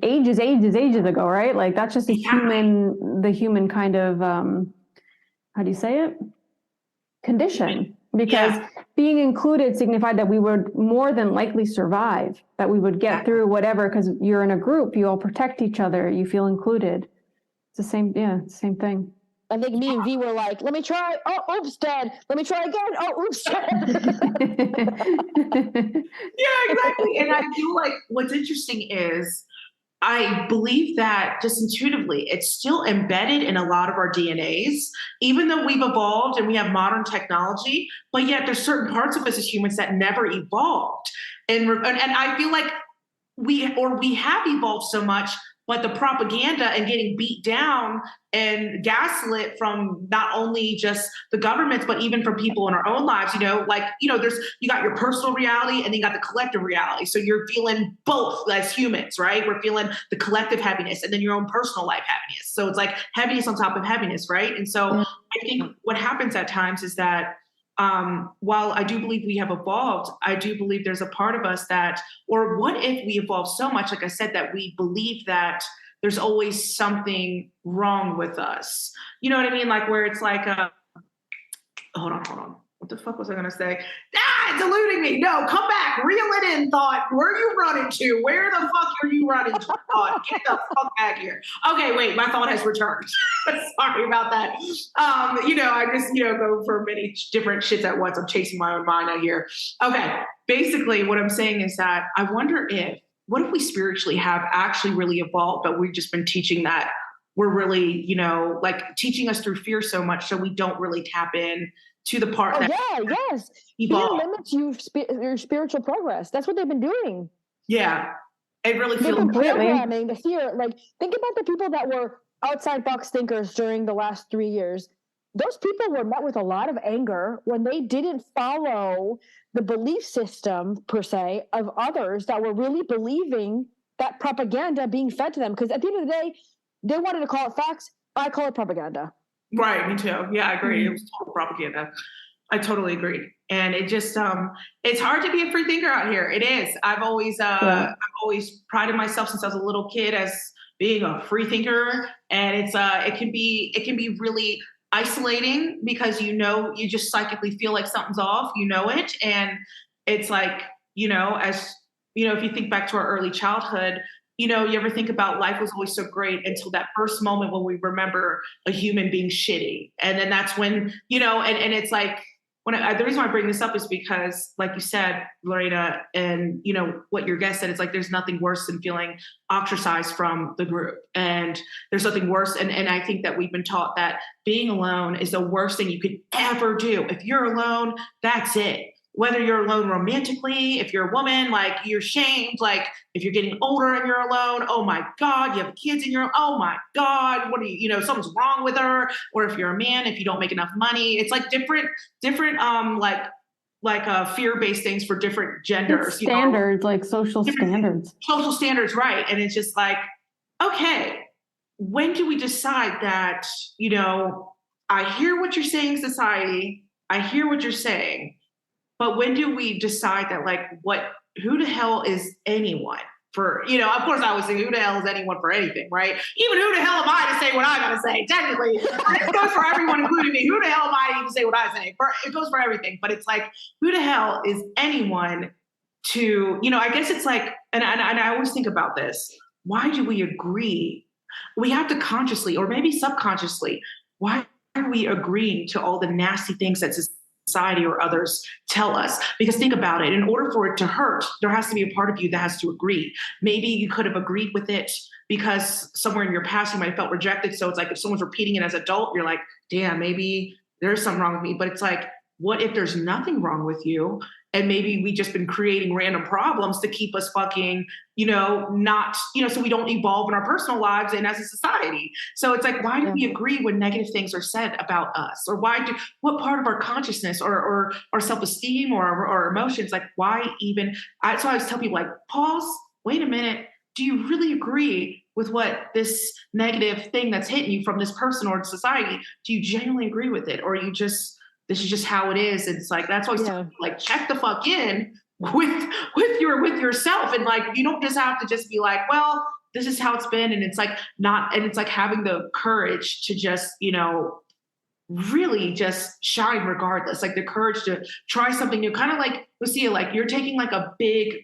ages ago, right? Like that's just the human kind of, how do you say it? Condition. Because being included signified that we would more than likely survive, that we would get through whatever, because you're in a group, you all protect each other, you feel included. It's the same thing. I think me and V were like, let me try. Oh, oops, dead. Let me try again. Oh, oops, dead. Yeah, exactly. And I feel like what's interesting is I believe that just intuitively, it's still embedded in a lot of our DNAs, even though we've evolved and we have modern technology, but yet there's certain parts of us as humans that never evolved. And I feel like we have evolved so much, but the propaganda and getting beat down and gaslit from not only just the governments, but even from people in our own lives, you know, like, you know, you got your personal reality and then you got the collective reality. So you're feeling both as humans, right? We're feeling the collective heaviness and then your own personal life heaviness. So it's like heaviness on top of heaviness, right? And so I think what happens at times is that while I do believe we have evolved, I do believe there's a part of us that, or what if we evolve so much, like I said, that we believe that there's always something wrong with us. You know what I mean? Like where it's like, hold on. what the fuck was I going to say? It's eluding me. No, come back. Reel it in, thought. Where are you running to? Where the fuck are you running to, thought? Get the fuck back here. Okay, wait, my thought has returned. Sorry about that. I just, go for many different shits at once. I'm chasing my own mind out here. Okay, basically what I'm saying is that I wonder what if we spiritually have actually really evolved, but we've just been teaching that we're really, teaching us through fear so much so we don't really tap in to the part that yes. evolved. Fear limits your spiritual progress. That's what they've been doing. Yeah. It really They've feels been programming the fear. Like, think about the people that were outside box thinkers during the last 3 years. Those people were met with a lot of anger when they didn't follow the belief system, per se, of others that were really believing that propaganda being fed to them. Because at the end of the day, they wanted to call it facts. I call it propaganda. Right, me too. Yeah, I agree. It was total propaganda. I totally agree. And it just, it's hard to be a free thinker out here. It is. I've always prided myself since I was a little kid as being a free thinker. And it can be really isolating because, you just psychically feel like something's off, it. And it's like, if you think back to our early childhood, you ever think about life was always so great until that first moment when we remember a human being shitty. And then that's when, and it's like, the reason why I bring this up is because, like you said, Lorena, and what your guest said, it's like there's nothing worse than feeling ostracized from the group. And there's nothing worse. And I think that we've been taught that being alone is the worst thing you could ever do. If you're alone, that's it. Whether you're alone romantically, if you're a woman, like you're shamed, like if you're getting older and you're alone, oh my God, you have kids and oh my God, what are you, something's wrong with her. Or if you're a man, if you don't make enough money, it's like different, fear-based things for different genders. It's standards, like social standards. Social standards, right. And it's just like, okay, when do we decide that, I hear what you're saying, society, I hear what you're saying, but when do we decide that, who the hell is anyone for, of course I always say, who the hell is anyone for anything, right? Even who the hell am I to say what I gotta say? Technically, it goes for everyone, including me. Who the hell am I to even say what I say? It goes for everything, but it's like, who the hell is anyone to, I guess it's like, and I always think about this. Why do we agree? We have to consciously, or maybe subconsciously, why are we agreeing to all the nasty things that society or others tell us? Because think about it, in order for it to hurt, there has to be a part of you that has to agree. Maybe you could have agreed with it because somewhere in your past you might have felt rejected. So it's like if someone's repeating it as an adult, you're like, damn, maybe there's something wrong with me. But it's like, what if there's nothing wrong with you? And maybe we just been creating random problems to keep us fucking, not, so we don't evolve in our personal lives and as a society. So it's like, why do we agree when negative things are said about us? Or what part of our consciousness or our self-esteem or our emotions, like why even, so I always tell people like, pause, wait a minute. Do you really agree with what this negative thing that's hitting you from this person or society? Do you genuinely agree with it? Or this is just how it is. And it's like, that's why I was like, check the fuck in with yourself. And like, you don't just have to just be like, well, this is how it's been. And it's like and it's like having the courage to just, really just shine regardless, like the courage to try something new. Kind of like, Lucia, like you're taking like a big,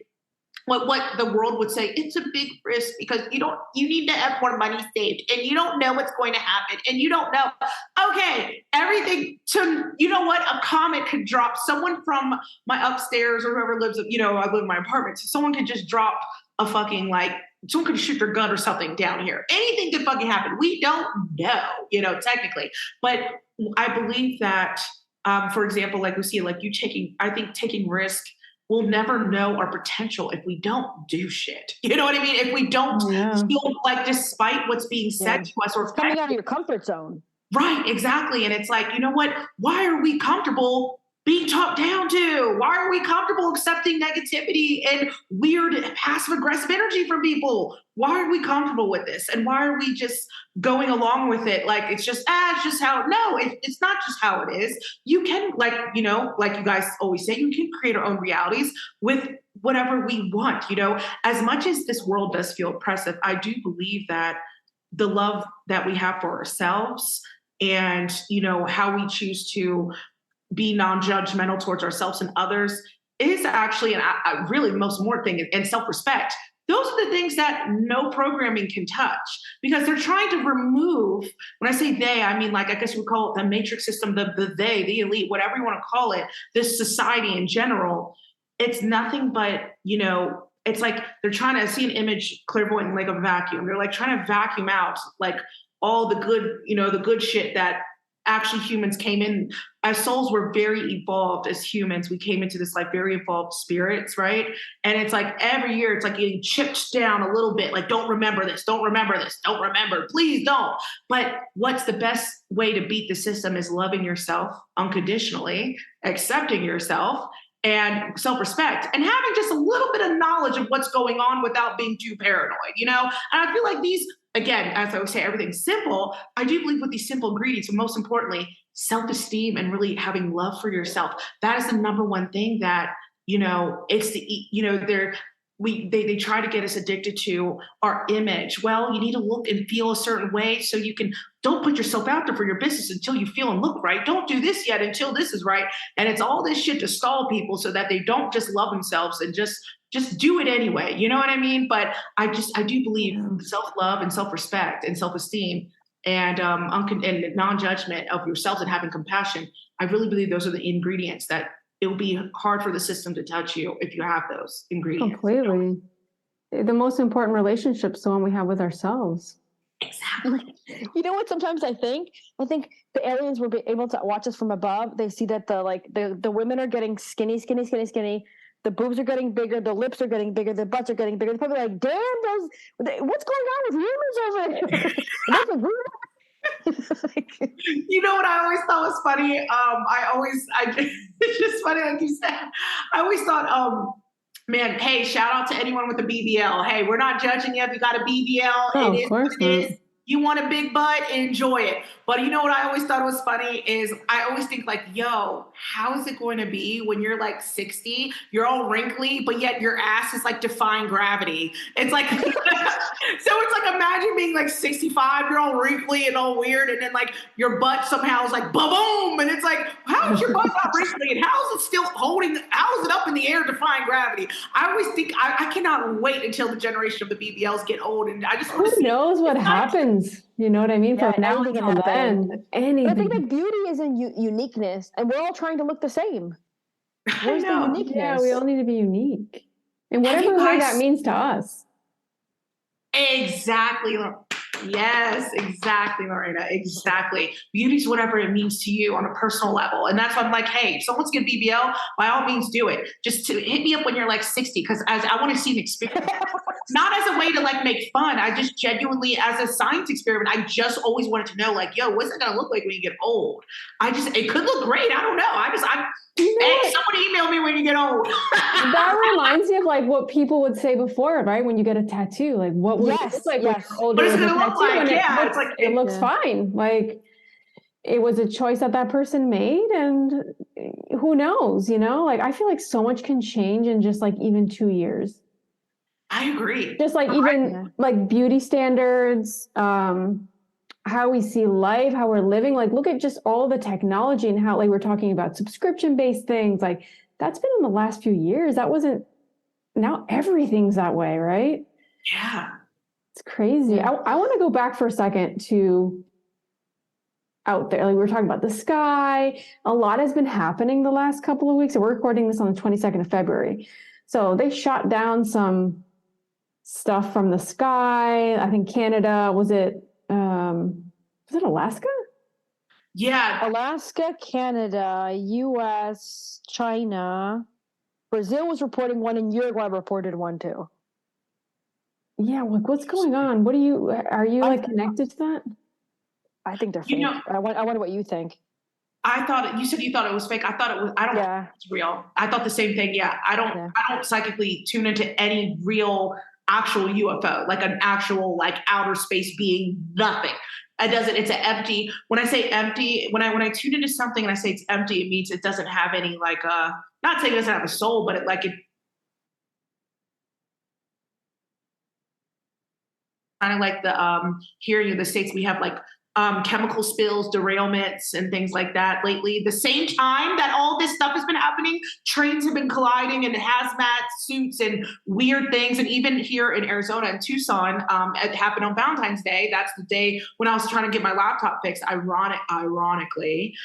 what the world would say, it's a big risk because you need to have more money saved and you don't know what's going to happen and you don't know. Okay, everything a comet could drop. Someone from my upstairs or whoever lives, I live in my apartment. So someone could just drop a fucking someone could shoot their gun or something down here. Anything could fucking happen. We don't know, technically. But I believe that, for example, like Lucia, like taking risk, we'll never know our potential if we don't do shit. You know what I mean? If we don't feel like, despite what's being said to us, or coming out of your comfort zone. Right, exactly. And it's like, you know what? Why are we comfortable being talked down to? Why are we comfortable accepting negativity and weird passive aggressive energy from people? Why are we comfortable with this? And why are we just going along with it? Like, it's just how, no, it's not just how it is. You can, like you guys always say, you can create our own realities with whatever we want, as much as this world does feel oppressive. I do believe that the love that we have for ourselves and, how we choose to be non-judgmental towards ourselves and others is actually, and I really the most important thing, and self-respect. Those are the things that no programming can touch, because they're trying to remove, when I say they, I mean, like, I guess we call it the matrix system, the they, the elite, whatever you want to call it, this society in general. It's nothing but, it's like they're trying to see an image clairvoyant, like a vacuum. They're like trying to vacuum out like all the good, the good shit that actually humans came in as souls. Were very evolved as humans. We came into this like very evolved spirits, right? And it's like every year it's like getting chipped down a little bit, like, don't remember this, don't remember this, don't remember, please don't. But what's the best way to beat the system is loving yourself unconditionally, accepting yourself, and self-respect, and having just a little bit of knowledge of what's going on without being too paranoid, And I feel like these, again, as I would say, everything's simple. I do believe with these simple ingredients, and most importantly, self-esteem and really having love for yourself. That is the number one thing that, it's they try to get us addicted to our image. Well, you need to look and feel a certain way so you can, don't put yourself out there for your business until you feel and look right. Don't do this yet until this is right. And it's all this shit to stall people so that they don't just love themselves and just do it anyway. You know what I mean? But I do believe self-love and self-respect and self-esteem and non-judgment of yourself and having compassion. I really believe those are the ingredients that it will be hard for the system to touch you if you have those ingredients. Completely. The most important relationship's the one we have with ourselves. Exactly. You know what? Sometimes I think the aliens will be able to watch us from above. They see that the women are getting skinny. The boobs are getting bigger. The lips are getting bigger. The butts are getting bigger. They're probably like, damn, what's going on with humans over here? You know what I always thought was funny? It's just funny, like you said. I always thought, man, hey, shout out to anyone with a BBL. Hey, we're not judging you if you got a BBL. Oh, it is what it is. You want a big butt, enjoy it. But you know what I always thought was funny is I always think like, yo, how is it going to be when you're like 60, you're all wrinkly, but yet your ass is like defying gravity. It's like, so it's like, imagine being like 65, you're all wrinkly and all weird. And then like your butt somehow is like, boom. And it's like, how is your butt not wrinkly? And how is it still how is it up in the air defying gravity? I always think, I cannot wait until the generation of the BBLs get old. And I just want to see. Who knows what happens? You know what I mean? From now until then, anything. I think that beauty is in uniqueness, and we're all trying to look the same. Where's the uniqueness? Yeah, we all need to be unique, in whatever way that means to us. Exactly. Yes, exactly, Lorena. Exactly. Beauty is whatever it means to you on a personal level. And that's why I'm like, hey, if someone's getting BBL, by all means do it. Just to hit me up when you're like 60, because I want to see an experience. Not as a way to like make fun. I just genuinely, as a science experiment, I just always wanted to know, like, yo, what's it going to look like when you get old? It could look great. I don't know. Hey, someone email me when you get old. That reminds me of like what people would say before, right? When you get a tattoo, like what would it look like when you're older? What is it going to look like? Yeah, it looks fine. Like it was a choice that person made, and who knows? Like I feel like so much can change in just like even 2 years. I agree. Just like even like beauty standards, how we see life, how we're living, like look at just all the technology and how like we're talking about subscription-based things, like that's been in the last few years. That wasn't, now everything's that way, right? Yeah. It's crazy. I want to go back for a second to out there. Like we were talking about the sky. A lot has been happening the last couple of weeks. And we're recording this on the 22nd of February. So they shot down some stuff from the sky. I think Canada, was it Alaska? Yeah. Alaska, Canada, US, China. Brazil was reporting one and Uruguay reported one too. Yeah, like what's going on? Are you like connected to that? I think they're fake. I wonder what you think. I thought you said you thought it was fake. I thought it was. I don't know if it's real. I thought the same thing. Yeah, I don't psychically tune into any real actual UFO, like an actual like outer space being. Nothing. It doesn't. It's an empty. When I say empty, when I tune into something and I say it's empty, it means it doesn't have any like not saying it doesn't have a soul, but it kind of like the here in the States we have like chemical spills, derailments, and things like that lately. The same time that all this stuff has been happening, trains have been colliding and hazmat suits and weird things. And even here in Arizona and Tucson, it happened on Valentine's Day. That's the day when I was trying to get my laptop fixed. Ironically,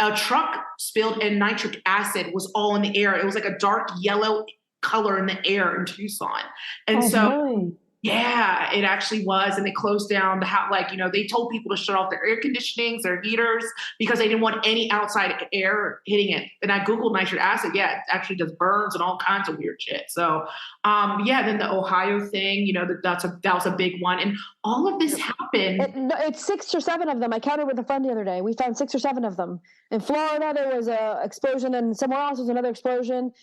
a truck spilled and nitric acid was all in the air. It was like a dark yellow color in the air in Tucson. And really? Yeah, it actually was. And they closed down the house. Like, they told people to shut off their air conditionings, their heaters, because they didn't want any outside air hitting it. And I Googled nitric acid. Yeah, it actually does burns and all kinds of weird shit. So, then the Ohio thing, that was a big one. And all of this happened. It's 6 or 7 of them. I counted with a friend the other day. We found 6 or 7 of them. In Florida, there was a explosion, and somewhere else was another explosion.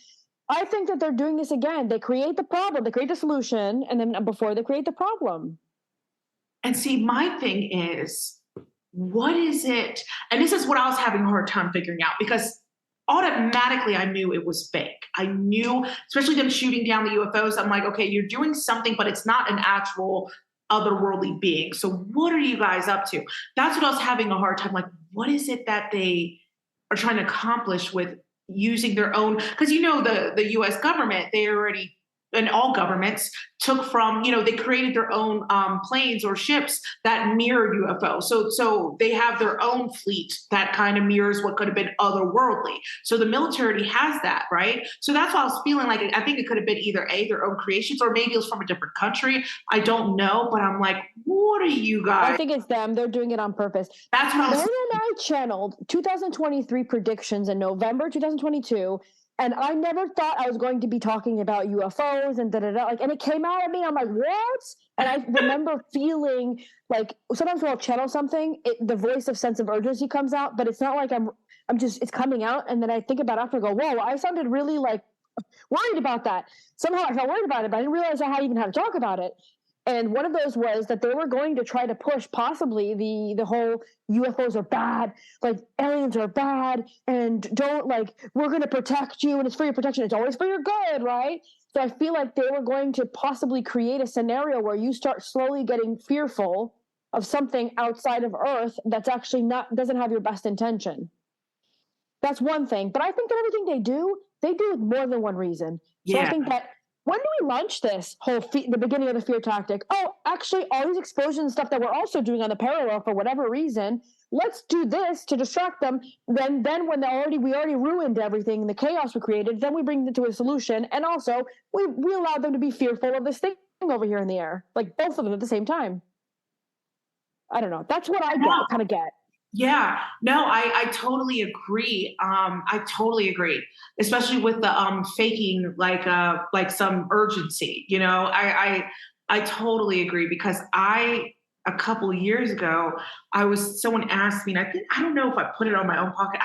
I think that they're doing this again. They create the problem, they create the solution, and then before they create the problem. And see, my thing is, what is it? And this is what I was having a hard time figuring out, because automatically I knew it was fake. I knew, especially them shooting down the UFOs. I'm like, okay, you're doing something, but it's not an actual otherworldly being. So what are you guys up to? That's what I was having a hard time. Like, what is it that they are trying to accomplish with using their own, because the US government, they already, and all governments took from, they created their own planes or ships that mirror UFO. So they have their own fleet that kind of mirrors what could have been otherworldly. So the military has that, right? So that's why I was feeling like, I think it could have been either their own creations, or maybe it was from a different country. I don't know, but I'm like, what are you guys? I think it's them. They're doing it on purpose. That's what I was. Then I channeled 2023 predictions in November 2022. And I never thought I was going to be talking about UFOs and and it came out at me. I'm like, what? And I remember feeling like sometimes when I'll channel something, the voice of sense of urgency comes out, but it's not like it's coming out. And then I think about it after, I go, whoa, I sounded really like worried about that. Somehow I felt worried about it, but I didn't realize I even had to talk about it. And one of those was that they were going to try to push possibly the whole UFOs are bad, like aliens are bad, and we're going to protect you, and it's for your protection. It's always for your good, right? So I feel like they were going to possibly create a scenario where you start slowly getting fearful of something outside of Earth that's actually doesn't have your best intention. That's one thing. But I think that everything they do with more than one reason. So I think that when do we launch this whole the beginning of the fear tactic? Oh, actually, all these explosions stuff that we're also doing on the parallel for whatever reason, let's do this to distract them. Then when we already ruined everything, the chaos we created, then we bring it to a solution. And also, we allow them to be fearful of this thing over here in the air, like both of them at the same time. I don't know. That's what I kind of get. Yeah, no, I totally agree. I totally agree, especially with the faking like some urgency. I totally agree, because a couple of years ago, someone asked me, and I don't know if I put it on my own pocket.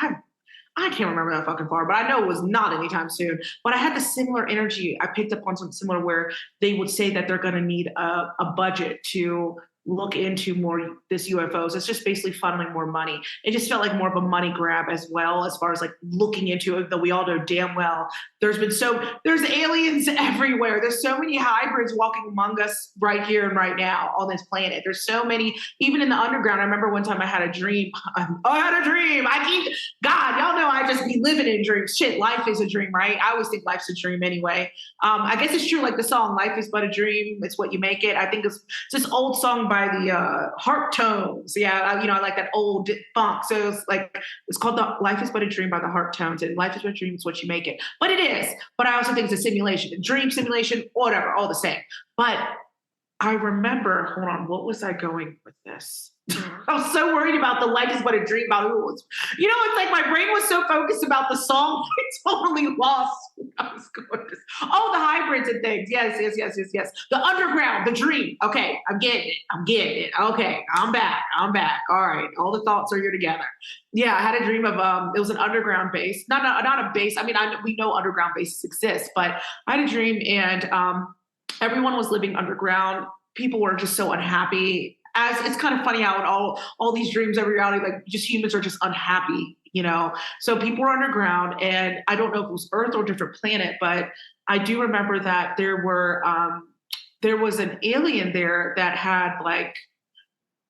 I can't remember that fucking far, but I know it was not anytime soon. But I had the similar energy. I picked up on something similar where they would say that they're going to need a budget to look into more this UFOs. It's just basically funneling more money. It just felt like more of a money grab as well, as far as like looking into it, though we all know damn well there's aliens everywhere. There's so many hybrids walking among us right here and right now on this planet. There's so many, even in the underground. I remember one time I had a dream. God, y'all know I just be living in dreams. Shit, life is a dream, right? I always think life's a dream anyway. I guess it's true, like the song, Life is But a Dream. It's what you make it. I think it's this old song by the Heart Tones. Yeah, I like that old funk. So it's called Life is But a Dream by the Heart Tones, and life is but a dream, it's what you make it. But it is. But I also think it's a simulation, a dream simulation, whatever, all the same. But I remember, hold on, what was I going with this? I was so worried about the life is but a dream about who it was. It's like my brain was so focused about the song, I totally lost what I was going to. Oh, the hybrids and things. Yes. The underground, the dream. Okay, I'm getting it. Okay, I'm back. All right, all the thoughts are here together. Yeah, I had a dream of it was an underground base. Not a base. I mean, we know underground bases exist, but I had a dream, and everyone was living underground. People were just so unhappy. As it's kind of funny how all these dreams, every reality, like just humans are just unhappy, So people were underground, and I don't know if it was Earth or a different planet, but I do remember that there was an alien there that had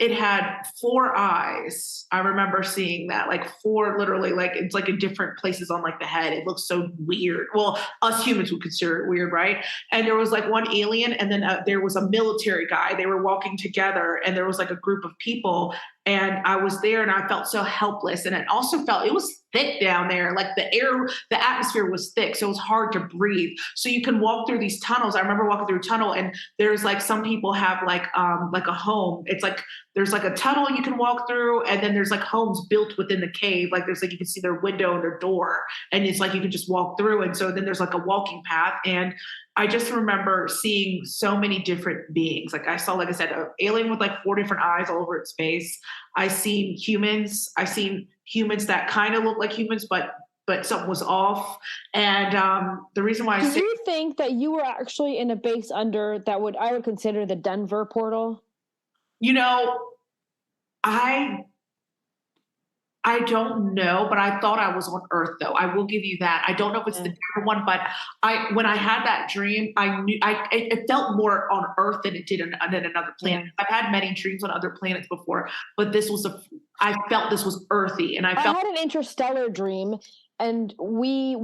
it had 4 eyes. I remember seeing that, like 4, literally, like it's like in different places on like the head. It looks so weird. Well, us humans would consider it weird, right? And there was like one alien, and then there was a military guy. They were walking together, and there was like a group of people, and I was there, and I felt so helpless. And it also felt, it was thick down there. Like the atmosphere was thick, so it was hard to breathe. So you can walk through these tunnels. I remember walking through a tunnel, and there's like, some people have like a home. It's like, there's like a tunnel you can walk through, and then there's like homes built within the cave. Like there's like, you can see their window and their door, and it's like you can just walk through. And so then there's like a walking path. And I just remember seeing so many different beings. Like I saw, like I said, an alien with like 4 different eyes all over its face. I seen humans that kind of look like humans, but something was off. And the reason why do you think that you were actually in a base under that I would consider the Denver portal? You know, I don't know, but I thought I was on Earth, though. I will give you that. I don't know if it's the Denver one, but when I had that dream, I knew it felt more on Earth than it did on another planet. I've had many dreams on other planets before, but I felt this was earthy, and I had an interstellar dream, and we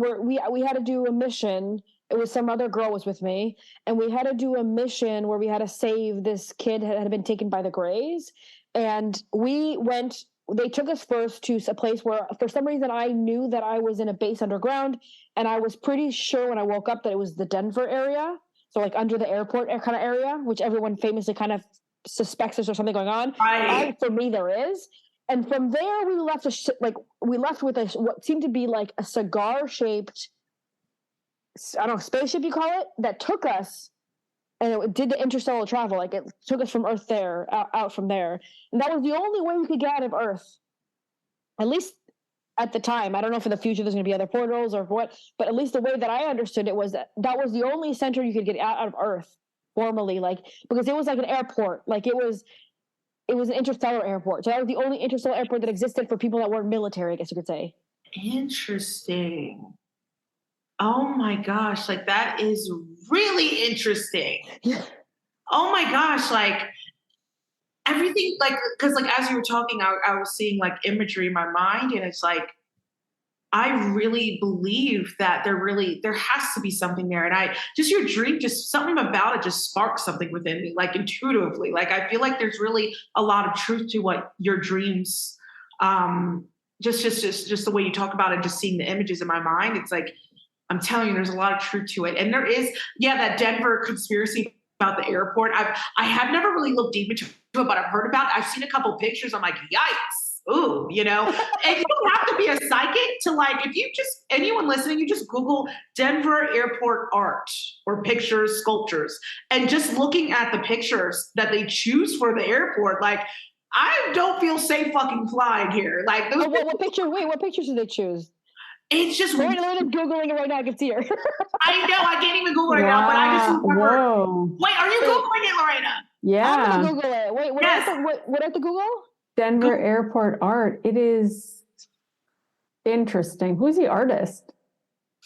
had to do a mission. It was some other girl was with me, and we had to do a mission where we had to save this kid that had been taken by the Greys. And they took us first to a place where, for some reason, I knew that I was in a base underground, and I was pretty sure when I woke up that it was the Denver area. So like under the airport kind of area, which everyone famously kind of suspects there's something going on. Right. For me, there is. And from there, we left with what seemed to be like a cigar-shaped, I don't know, spaceship you call it, that took us, and it did the interstellar travel. Like it took us from Earth out from there. And that was the only way we could get out of Earth. At least at the time. I don't know if in the future there's going to be other portals or what, but at least the way that I understood it was that was the only center you could get out of Earth formally, like, because it was like an airport. Like it was an interstellar airport. So that was the only interstellar airport that existed for people that weren't military, I guess you could say. Interesting. Oh my gosh, like that is really interesting. Yeah. Oh my gosh, like everything, like, because like as you were talking, I was seeing like imagery in my mind, and it's like, I really believe that there has to be something there. And your dream, just something about it just sparks something within me, like intuitively. Like I feel like there's really a lot of truth to what your dreams, just the way you talk about it, just seeing the images in my mind. It's like, I'm telling you, there's a lot of truth to it. And there is, that Denver conspiracy about the airport. I have never really looked deep into it, but I've heard about it. I've seen a couple of pictures. I'm like, yikes. Ooh, and you don't have to be a psychic to, like, if you just, anyone listening, you just Google Denver airport art or pictures, sculptures, and just looking at the pictures that they choose for the airport, like, I don't feel safe fucking flying here. Like, those what pictures did they choose? It's just Lorena Googling it right now. I can see her. I know. I can't even Google it right now, but I just remember. Whoa. Wait, are you Googling it, Lorena? Yeah. I'm going to Google it. Wait, what do I have to Google? Denver airport art. It is interesting. Who's the artist?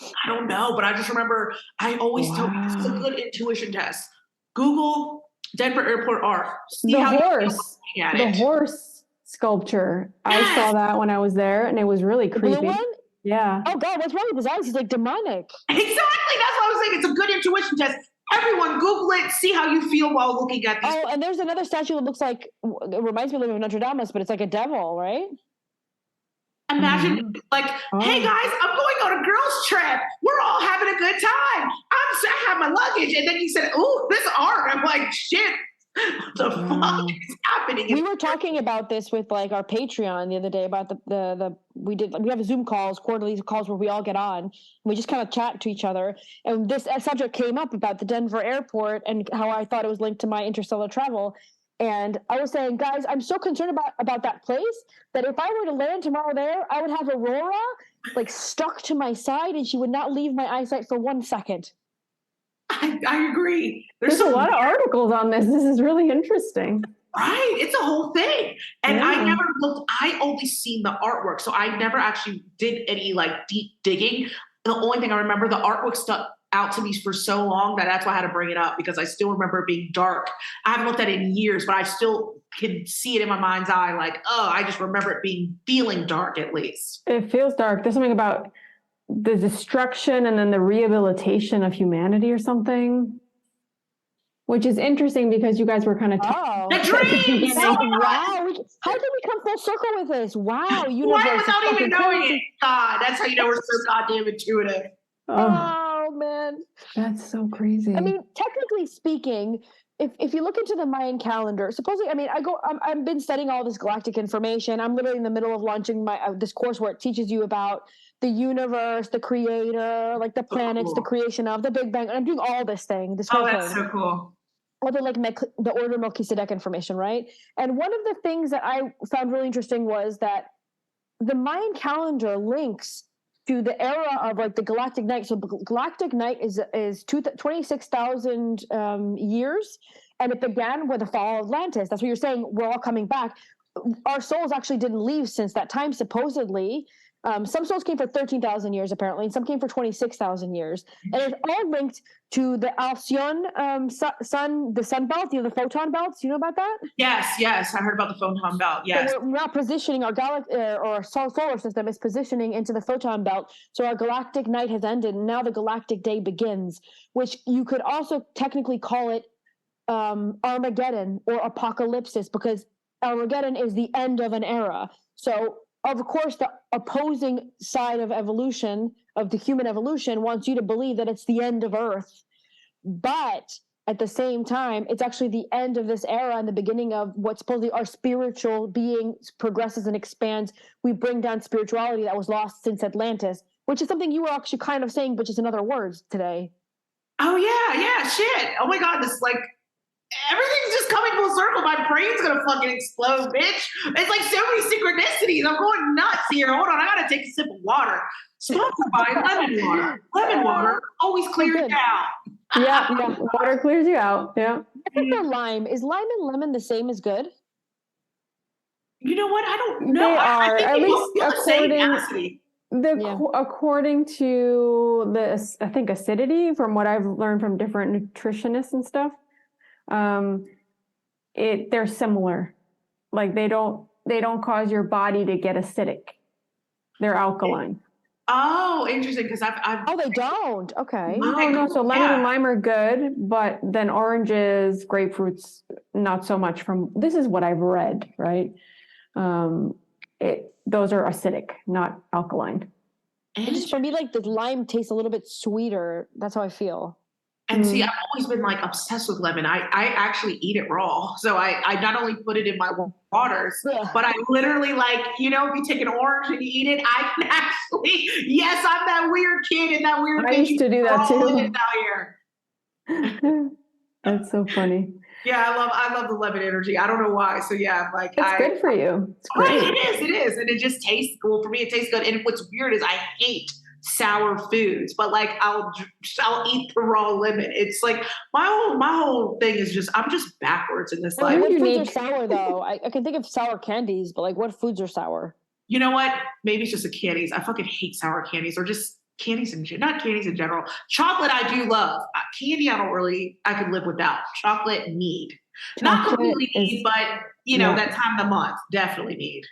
I don't know, but I just remember I always tell you it's a good intuition test. Google Denver airport art. See the horse sculpture. Yes. I saw that when I was there, and it was really creepy. The blue one? Yeah. Oh God, what's wrong with his eyes? He's like demonic. Exactly. That's what I was saying. It's a good intuition test. Everyone, Google it. See how you feel while looking at these. Oh, and there's another statue that looks like, it reminds me of Notre Dame, but it's like a devil, right? Imagine, hey guys, I'm going on a girls' trip. We're all having a good time. I have my luggage, and then he said, "Ooh, this art." I'm like, shit. What the fuck is happening? We were talking about this with like our Patreon the other day about we have Zoom calls, quarterly calls where we all get on. And we just kind of chat to each other, and this subject came up about the Denver airport and how I thought it was linked to my interstellar travel. And I was saying, guys, I'm so concerned about that place that if I were to land tomorrow there, I would have Aurora like stuck to my side, and she would not leave my eyesight for 1 second. I agree. There's a lot of articles on this. This is really interesting. Right. It's a whole thing. And I only seen the artwork. So I never actually did any like deep digging. The only thing I remember, the artwork stuck out to me for so long that's why I had to bring it up, because I still remember it being dark I haven't looked at it in years, but I still can see it in my mind's eye. Like, I just remember it feeling dark at least. It feels dark. There's something about the destruction and then the rehabilitation of humanity or something, which is interesting because you guys were kind of the dreams. Wow, how did we come full circle with this? Wow, why without even knowing it? God, that's how you know we're so goddamn intuitive. Oh man, that's so crazy. I mean, technically speaking, if you look into the Mayan calendar, supposedly, I mean, I've been studying all this galactic information. I'm literally in the middle of launching this course where it teaches you about the universe, the creator, like the planets, the creation of the Big Bang. And I'm doing all this thing. That's so cool. All the order Melchizedek information, right? And one of the things that I found really interesting was that the Mayan calendar links to the era of like the galactic night. So galactic night is 26,000 years, and it began with the fall of Atlantis. That's what you're saying. We're all coming back. Our souls actually didn't leave since that time, supposedly. Some souls came for 13,000 years, apparently, and some came for 26,000 years. And it's all linked to the Alcyon the sun belt, the photon belts. You know about that? Yes. I heard about the photon belt. Yes. So we're now positioning our our solar system is positioning into the photon belt. So our galactic night has ended, and now the galactic day begins, which you could also technically call it Armageddon or apocalypsis, because Armageddon is the end of an era. So of course, the opposing side of evolution, of the human evolution, wants you to believe that it's the end of Earth. But at the same time, it's actually the end of this era and the beginning of what supposedly our spiritual being progresses and expands. We bring down spirituality that was lost since Atlantis, which is something you were actually kind of saying, but just in other words today. Oh, yeah, shit. Oh, my God, this everything's just coming full circle. My brain's gonna fucking explode, bitch. It's like so many synchronicities. I'm going nuts here. Hold on, I gotta take a sip of water. Sponsored by lemon water. Lemon water always clears you out. Yeah, water clears you out. Yeah. I think the lime is lime and lemon the same as good? You know what? I don't know. They are, I at least according to the, I think, acidity, from what I've learned from different nutritionists and stuff. They're similar. Like they don't cause your body to get acidic. They're alkaline. Oh, interesting. Because they don't. Okay. No. So lemon and lime are good, but then oranges, grapefruits, not so much. This is what I've read, right? Those are acidic, not alkaline. Just for me, like the lime tastes a little bit sweeter. That's how I feel. And see, I've always been obsessed with lemon. I actually eat it raw. So I not only put it in my waters, but I literally if you take an orange and you eat it, I can actually, yes, I'm that weird kid and that weird I used to do that too. Out here. That's so funny. Yeah, I love the lemon energy. I don't know why. So yeah, it's good for you. It's great. It is. And it just tastes cool. For me, it tastes good. And what's weird is I hate sour foods, but I'll eat the raw lemon. It's like my whole thing is just, I'm just backwards in this life. What foods are sour though? I can think of sour candies, but what foods are sour? You know what? Maybe it's just the candies. I fucking hate sour candies, or just candies not candies in general. Chocolate I do love. Candy I could live without. Chocolate need. Not completely need, but that time of the month definitely need.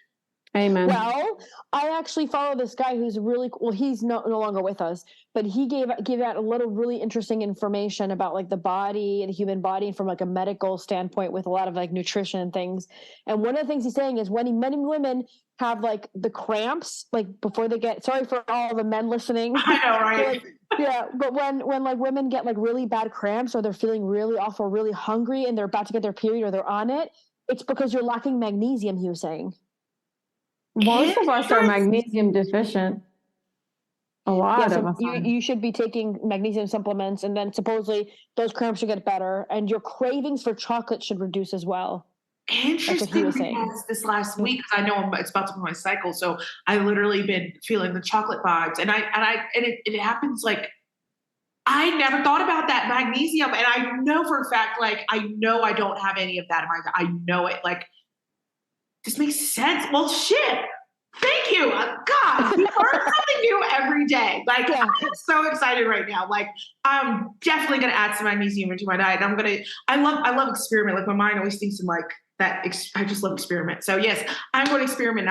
Amen. Well, I actually follow this guy who's really cool. He's no longer with us, but he gave out a little really interesting information about the body and the human body from a medical standpoint, with a lot of nutrition and things. And one of the things he's saying is when many women have the cramps, before they get, sorry for all the men listening. I know, right? But when women get really bad cramps, or they're feeling really awful, really hungry, and they're about to get their period or they're on it, it's because you're lacking magnesium, he was saying. Most of us are magnesium deficient. A lot of us. You should be taking magnesium supplements, and then supposedly those cramps should get better, and your cravings for chocolate should reduce as well. Interesting. Because this last week, because I know it's about to be my cycle, so I literally been feeling the chocolate vibes, and it happens I never thought about that magnesium, and I know for a fact, I know I don't have any of that in my. I know it. This makes sense. Well, shit. Thank you. God, we learn something new every day. Like, I'm so excited right now. Like, I'm definitely going to add some magnesium into my diet. I love experiment. Like, my mind always thinks in like that. I just love experiment. So yes, I'm going to experiment.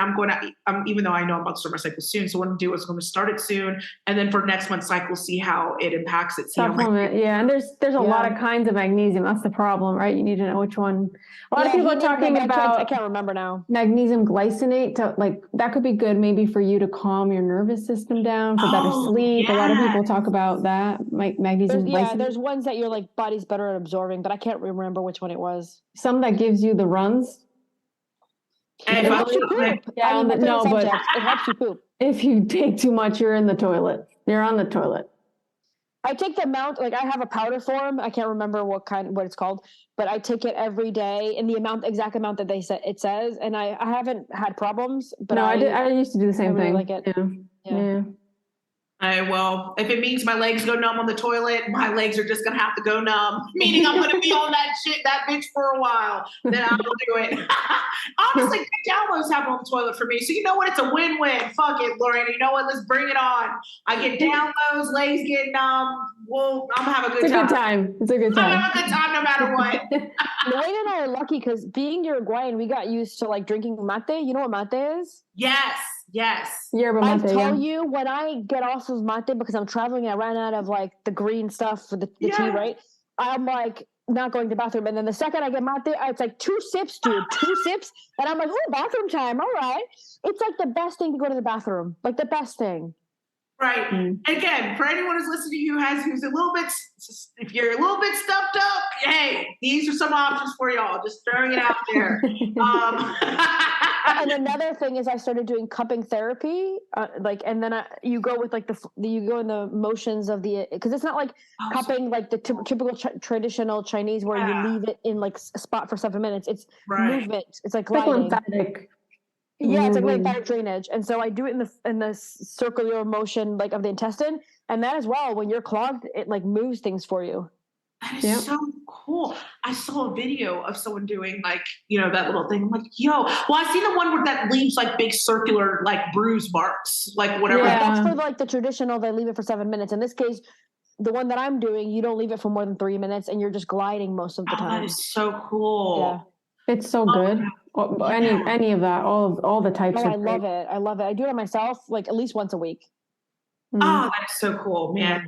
Even though I know I'm about to start my cycle soon. So what I'm going to do is I'm going to start it soon. And then for next month's cycle, see how it impacts it. Supplement. Yeah. And there's a lot of kinds of magnesium. That's the problem, right? You need to know which one. A lot of people are talking about, I can't remember now. Magnesium glycinate that could be good maybe for you to calm your nervous system down for better sleep. Yes. A lot of people talk about that. Magnesium glycinate. There's ones that your like body's better at absorbing, but I can't remember which one it was. Some that gives you the runs. And it helps you poop. Yeah, it helps you poop. If you take too much, you're in the toilet. You're on the toilet. I take the amount, like I have a powder form. I can't remember what it's called, but I take it every day in the exact amount that it says. And I haven't had problems, but I used to do the same thing. Really like it. Yeah. Well, if it means my legs go numb on the toilet, my legs are just going to have to go numb, meaning I'm going to be on that bitch for a while. Then I'll do it. Honestly, big downloads happen on the toilet for me. So you know what? It's a win-win. Fuck it, Lorena. You know what? Let's bring it on. I get downloads, legs get numb. Well, I'm going to have a good time. It's a good time. I'm going to have a good time no matter what. Lorena and I are lucky because being Uruguayan, we got used to like drinking mate. You know what mate is? Yes. Yerba mate, I tell you, when I get off of mate because I'm traveling and I ran out of like the green stuff for the tea, right? I'm like not going to the bathroom. And then the second I get mate, it's like 2 sips, dude, 2 sips. And I'm like, oh, bathroom time. All right. It's like the best thing to go to the bathroom. Like the best thing. Right. Again, for anyone who's listening to you who's a little bit, if you're a little bit stuffed up, hey, these are some options for y'all. Just throwing it out there. And another thing is I started doing cupping therapy, and then you go with like you go in the motions of because it's not like cupping like the typical traditional Chinese where you leave it in like a spot for 7 minutes. It's movement. It's like gliding. Lymphatic. Yeah, it's like lymphatic drainage, and so I do it in the circular motion like of the intestine, and that as well. When you're clogged, it like moves things for you. That is so cool. I saw a video of someone doing like, that little thing. I'm like, yo. Well, I seen the one that leaves like big circular like bruise marks, like whatever. Yeah, that's for like the traditional. They leave it for 7 minutes. In this case, the one that I'm doing, you don't leave it for more than 3 minutes, and you're just gliding most of the time. That is so cool. Yeah, it's so good. Any of that, all the types. I love it. I do it myself, like at least once a week. Oh, that is so cool, man.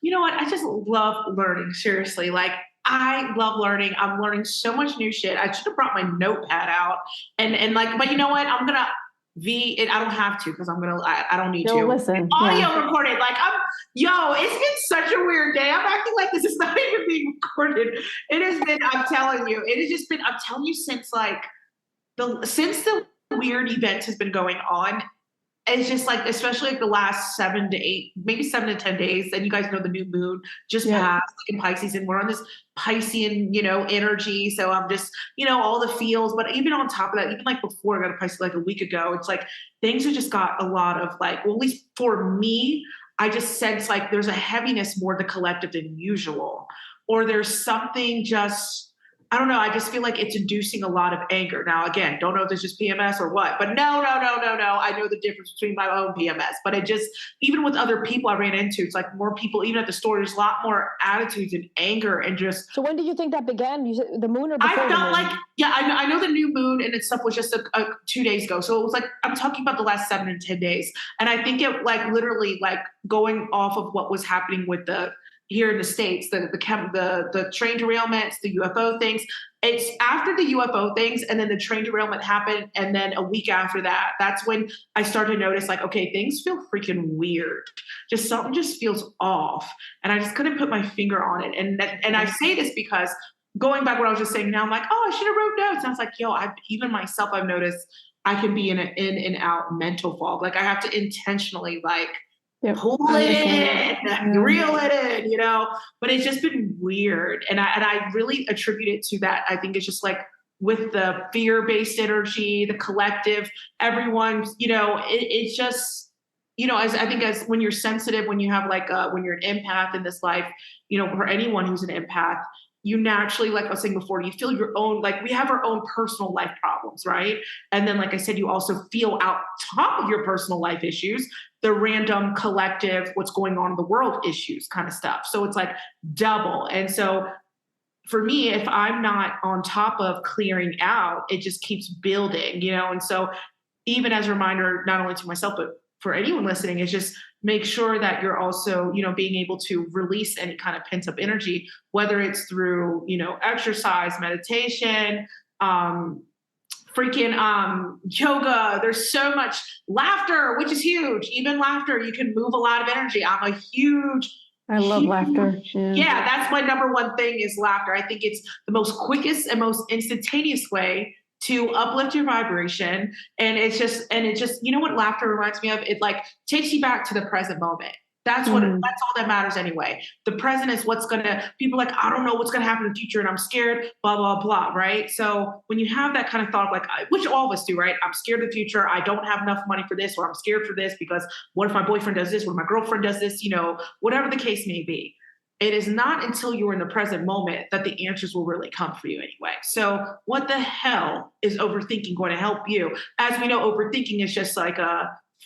You know what? I just love learning. Seriously. Like, I love learning. I'm learning so much new shit. I should have brought my notepad out and like, but you know what? I'm going to I don't have to because I don't need to. Listen. Audio recorded. Like, it's been such a weird day. I'm acting like this is not even being recorded. It has been, I'm telling you, since the weird event has been going on. It's just like, especially like the last 7 to 8, maybe 7 to 10 days. And you guys know the new moon just passed like in Pisces, and we're on this Piscean, energy. So I'm just, all the feels. But even on top of that, even like before I got a Pisces like a week ago, it's like things have just got a lot of like, well, at least for me, I just sense like there's a heaviness more the collective than usual, or there's something just. I don't know. I just feel like it's inducing a lot of anger. Now, again, don't know if it's just PMS or what, but no. I know the difference between my own PMS, but it just, even with other people I ran into, it's like more people, even at the store, there's a lot more attitudes and anger and just. So when did you think that began? You said the moon or before? I felt like, I know the new moon and stuff was just 2 days ago. So it was like, I'm talking about the last 7 and 10 days. And I think it like literally like going off of what was happening with here in the States, the train derailments, the UFO things. It's after the UFO things, and then the train derailment happened, and then a week after that, that's when I started to notice, like, okay, things feel freaking weird. Just something just feels off, and I just couldn't put my finger on it. And I say this because going back what I was just saying now, I'm like, oh, I should have wrote notes. And I was like, even myself, I've noticed I can be in an in and out mental fog. Like I have to intentionally like. Pull it in, reel it in, but it's just been weird. And I really attribute it to that. I think it's just like with the fear-based energy, the collective, everyone, it's just, as when you're sensitive, when you have like, when you're an empath in this life, for anyone who's an empath, you naturally, like I was saying before, you feel your own, like we have our own personal life problems, right? And then, like I said, you also feel out top of your personal life issues, the random collective, what's going on in the world issues kind of stuff. So it's like double. And so for me, if I'm not on top of clearing out, it just keeps building, And so even as a reminder, not only to myself, but for anyone listening, is just make sure that you're also, being able to release any kind of pent up energy, whether it's through, exercise, meditation, yoga. There's so much laughter, which is huge. Even laughter, you can move a lot of energy. I love laughter. Yeah, that's my number one thing is laughter. I think it's the most quickest and most instantaneous way to uplift your vibration. And it just, what laughter reminds me of? It like takes you back to the present moment. That's what, that's all that matters anyway. The present is what's people are like, I don't know what's going to happen in the future and I'm scared, blah, blah, blah. Right. So when you have that kind of thought, like, which all of us do, right? I'm scared of the future. I don't have enough money for this, or I'm scared for this because what if my boyfriend does this? What if my girlfriend does this? Whatever the case may be. It is not until you're in the present moment that the answers will really come for you anyway. So what the hell is overthinking going to help you? As we know, overthinking is just like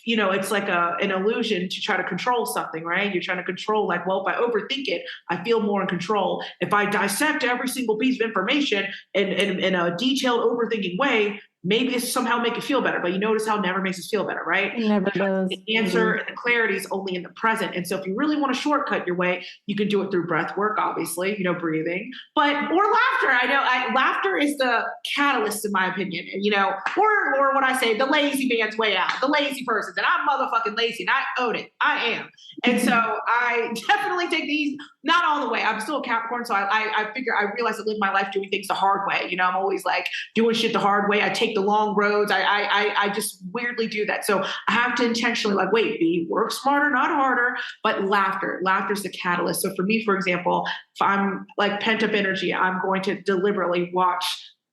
it's like an illusion to try to control something, right? You're trying to control, like, well, if I overthink it, I feel more in control. If I dissect every single piece of information in a detailed overthinking way, maybe this somehow make it feel better. But you notice how it never makes us feel better, right? It never does. The answer and the clarity is only in the present. And so if you really want to shortcut your way, you can do it through breath work, obviously, breathing, or laughter. I know laughter is the catalyst, in my opinion, or what I say, the lazy man's way out, the lazy person. And I'm motherfucking lazy and I own it. I am. And so I definitely take these, not all the way. I'm still a Capricorn. So I realize I live my life doing things the hard way. I'm always like doing shit the hard way. I take the long roads. I just weirdly do that. So I have to intentionally wait, work smarter, not harder, but laughter's the catalyst. So for me, for example, if I'm like pent up energy, I'm going to deliberately watch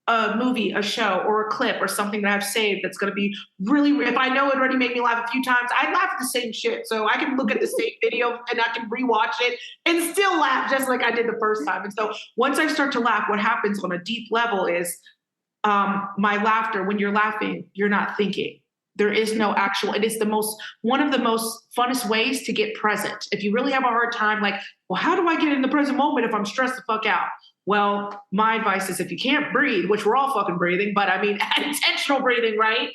a movie, a show, or a clip, or something that I've saved that's going to be really, if I know it already made me laugh a few times, I laugh at the same shit. So I can look at the same video and I can rewatch it and still laugh just like I did the first time. And so once I start to laugh, what happens on a deep level is my laughter, when you're laughing, you're not thinking. There is no actual, it is one of the most funnest ways to get present. If you really have a hard time, like, well, how do I get in the present moment if I'm stressed the fuck out? Well, my advice is if you can't breathe, which we're all fucking breathing, but I mean, intentional breathing, right?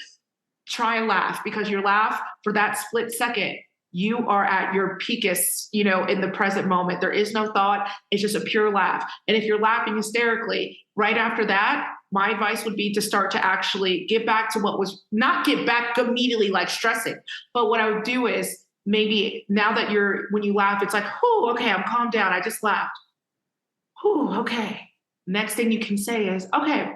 Try and laugh, because your laugh for that split second, you are at your peakest, in the present moment. There is no thought. It's just a pure laugh. And if you're laughing hysterically, right after that, my advice would be to start to actually get back to not get back immediately like stressing. But what I would do is maybe now that when you laugh, it's like, oh, okay, I'm calmed down. I just laughed. Oh, okay. Next thing you can say is, okay,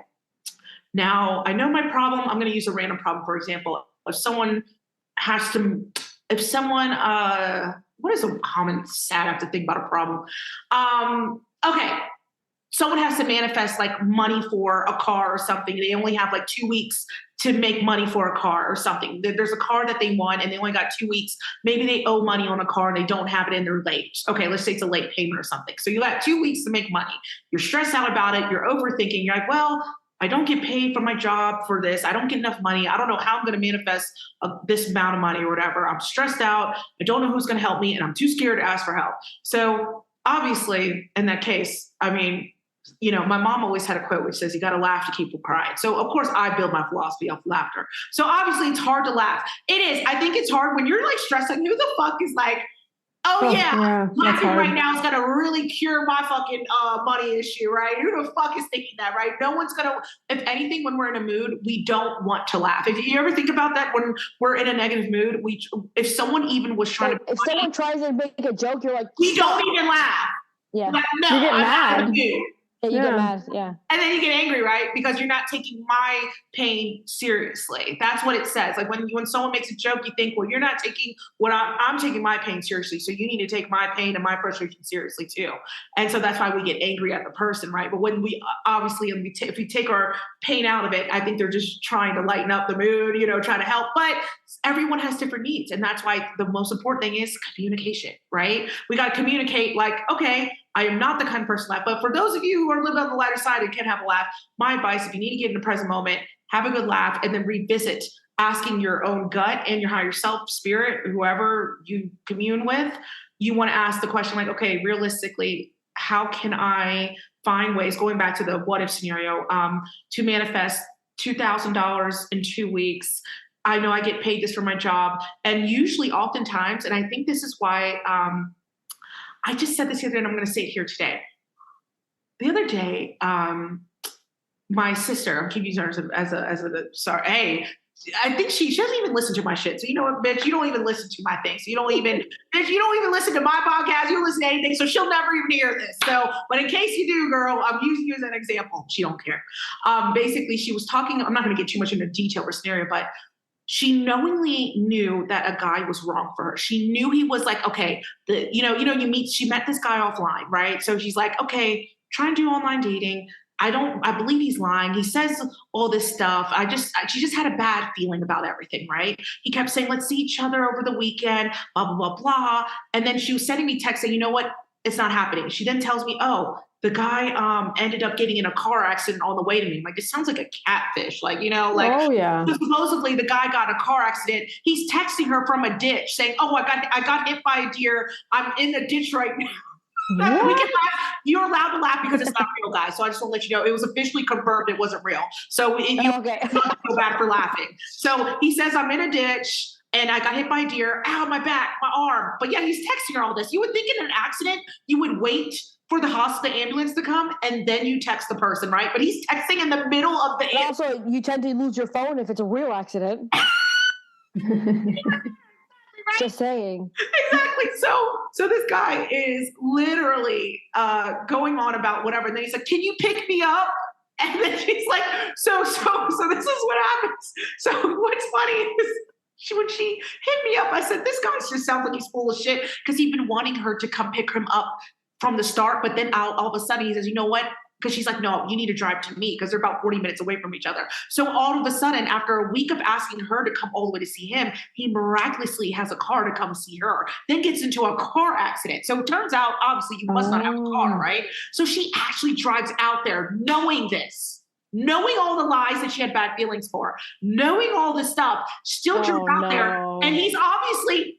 now I know my problem. I'm going to use a random problem, for example. If someone, what is a common sad, I have to think about a problem. Okay. Someone has to manifest like money for a car or something. They only have like 2 weeks to make money for a car or something. There's a car that they want and they only got 2 weeks. Maybe they owe money on a car and they don't have it and they're late. Okay, let's say it's a late payment or something. So you got 2 weeks to make money. You're stressed out about it. You're overthinking. You're like, well, I don't get paid for my job for this. I don't get enough money. I don't know how I'm going to manifest this amount of money or whatever. I'm stressed out. I don't know who's going to help me and I'm too scared to ask for help. So obviously in that case, I mean, my mom always had a quote which says, you got to laugh to keep from crying. So of course I build my philosophy off laughter. So obviously it's hard to laugh. It is. I think it's hard when you're like stressing. Who the fuck is like, laughing right now is going to really cure my fucking money issue, right? Who the fuck is thinking that, right? No one's going to, if anything, when we're in a mood, we don't want to laugh. If you ever think about that, when we're in a negative mood, if someone even was trying if someone tries to make a joke, you're like, we don't even laugh. Yeah. Like, no, you get mad. Yeah, you get mad, yeah. And then you get angry, right? Because you're not taking my pain seriously. That's what it says. Like when someone makes a joke, you think, well, you're not taking I'm taking my pain seriously. So you need to take my pain and my frustration seriously too. And so that's why we get angry at the person, right? But when we obviously, if we take our pain out of it, I think they're just trying to lighten up the mood, trying to help. But everyone has different needs. And that's why the most important thing is communication, right? We got to communicate like, okay, I am not the kind of person to laugh. But for those of you who are living on the lighter side and can have a laugh, my advice, if you need to get in the present moment, have a good laugh and then revisit asking your own gut and your higher self, spirit, whoever you commune with. You want to ask the question like, okay, realistically, how can I find ways, going back to the what if scenario, to manifest $2,000 in 2 weeks? I know I get paid this for my job. And usually oftentimes, and I think this is why, I just said this the other day and I'm going to say it here today. The other day, my sister, I'm keeping using her as a sorry, hey, I think she doesn't even listen to my shit. So you know what, bitch, you don't even listen to my things. So you don't even listen to my podcast. You don't listen to anything. So she'll never even hear this. So, but in case you do, girl, I'm using you as an example. She don't care. Basically she was talking, I'm not going to get too much into detail or scenario, but she knowingly knew that a guy was wrong for her. She knew he was like, okay, she met this guy offline, right? So she's like, okay, try and do online dating. I believe he's lying. He says all this stuff. She just had a bad feeling about everything, right? He kept saying, let's see each other over the weekend, blah, blah, blah, blah. And then she was sending me texts saying, you know what? It's not happening. She then tells me, oh, the guy ended up getting in a car accident on the way to me. I'm like, this sounds like a catfish. Like, oh yeah. Supposedly the guy got in a car accident. He's texting her from a ditch saying, oh, I got hit by a deer. I'm in the ditch right now. We can laugh. You're allowed to laugh because it's not real, guys. So I just want to let you know it was officially confirmed it wasn't real. So you don't feel bad for laughing. So he says, I'm in a ditch and I got hit by a deer. Ow, my back, my arm. But yeah, he's texting her all this. You would think in an accident, you would wait for the ambulance to come and then you text the person, right? But he's texting in the middle of the ambulance. Also, you tend to lose your phone if it's a real accident. Right? Just saying. Exactly. So this guy is literally going on about whatever. And then he's like, can you pick me up? And then she's like, so this is what happens. So what's funny is when she hit me up, I said, this guy just sounds like he's full of shit because he'd been wanting her to come pick him up from the start. But then all of a sudden he says, you know what? Because she's like, no, you need to drive to me because they're about 40 minutes away from each other. So all of a sudden, after a week of asking her to come all the way to see him, he miraculously has a car to come see her, then gets into a car accident. So it turns out, obviously, you must not have a car, right? So she actually drives out there knowing this, knowing all the lies that she had bad feelings for, knowing all this stuff, still drives out there. And he's obviously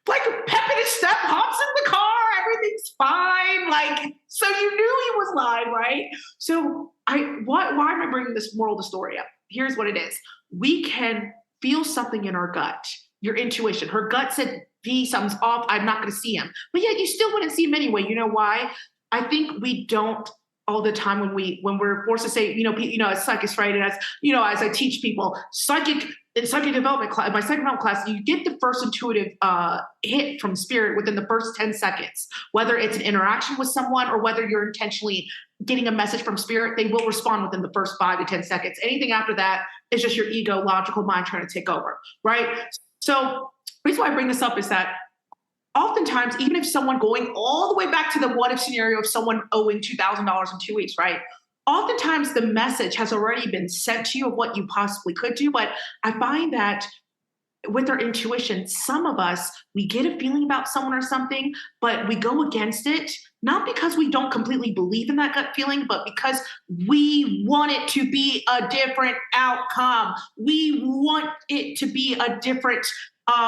like pepping his step, hops in the car, everything's fine. Like, so you knew he was lying, right? So why am I bringing this moral of the story up? Here's what it is. We can feel something in our gut, your intuition. Her gut said, V, something's off. I'm not going to see him. But yet you still wouldn't see him anyway. You know why? I think we don't all the time when we're forced to say, as psychics, right? And as I teach people, in psychic development class, my psychic development class, you get the first intuitive hit from spirit within the first 10 seconds, whether it's an interaction with someone or whether you're intentionally getting a message from spirit, they will respond within the first 5 to 10 seconds. Anything after that is just your ego, logical mind trying to take over, right? So the reason why I bring this up is that oftentimes, even if someone going all the way back to the what if scenario of someone owing $2,000 in 2 weeks, right? Oftentimes the message has already been sent to you of what you possibly could do. But I find that with our intuition, some of us, we get a feeling about someone or something, but we go against it, not because we don't completely believe in that gut feeling, but because we want it to be a different outcome. We want it to be a different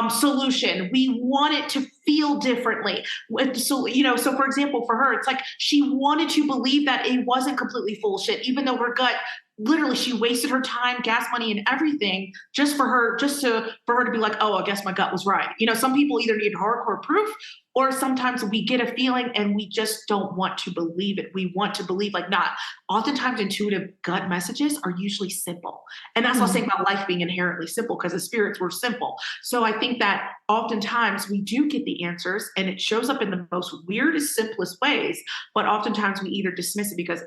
solution. We want it to feel differently. So for example, for her, it's like she wanted to believe that it wasn't completely full of shit, even though her gut, literally, she wasted her time, gas money, and everything just for her to be like, oh, I guess my gut was right. Some people either need hardcore proof, or sometimes we get a feeling and we just don't want to believe it. We want to believe not. Oftentimes intuitive gut messages are usually simple. And that's what I'm saying about life being inherently simple, because the spirits were simple. So I think that oftentimes we do get the answers and it shows up in the most weirdest, simplest ways. But oftentimes we either dismiss it because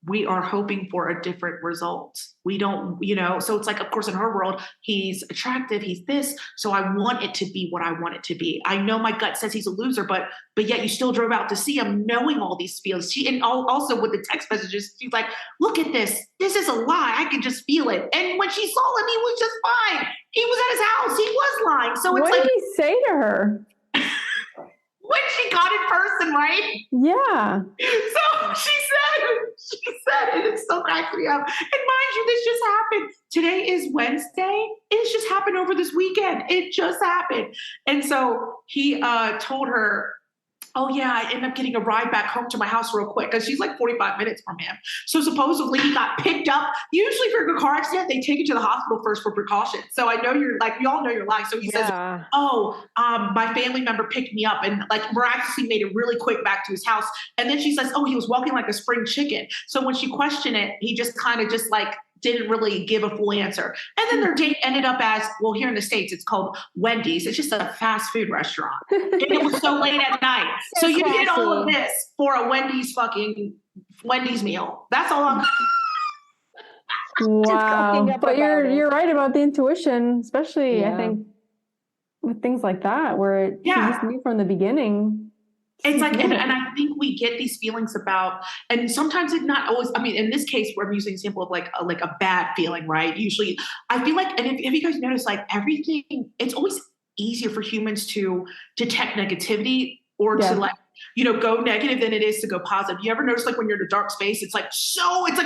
we are hoping for a different result. We don't, so it's like, of course, in her world, he's attractive, he's this. So I want it to be what I want it to be. I know my gut says he's a loser, but yet you still drove out to see him knowing all these feels. And also with the text messages, she's like, look at this. This is a lie. I can just feel it. And when she saw him, he was just fine. He was at his house. He was lying. So it's what did he say to her? when she got in person, right? Yeah. So she said, and it still cracks me up. And mind you, this just happened. Today is Wednesday. It's just happened over this weekend. It just happened. And so he told her, oh yeah, I ended up getting a ride back home to my house real quick because she's like 45 minutes from him. So supposedly he got picked up. Usually for a car accident, they take you to the hospital first for precaution. So I know you're like, we all know you're lying. So he says, oh, my family member picked me up and like miraculously made it really quick back to his house. And then she says, oh, he was walking like a spring chicken. So when she questioned it, he just kind of just like didn't really give a full answer. And then their date ended up as, well, here in the States, it's called Wendy's. It's just a fast food restaurant. And it was so late at night. So you did all of this for a Wendy's meal. That's all I'm Wow. But you're right about the intuition, especially I think with things like that, where you just knew from the beginning. It's like, and I think we get these feelings about, and sometimes it's not always, I mean, in this case, where I'm using an example of like a bad feeling, right? Usually I feel like, and if you guys notice, like everything, it's always easier for humans to detect negativity or to like, go negative than it is to go positive. You ever notice like when you're in a dark space, it's like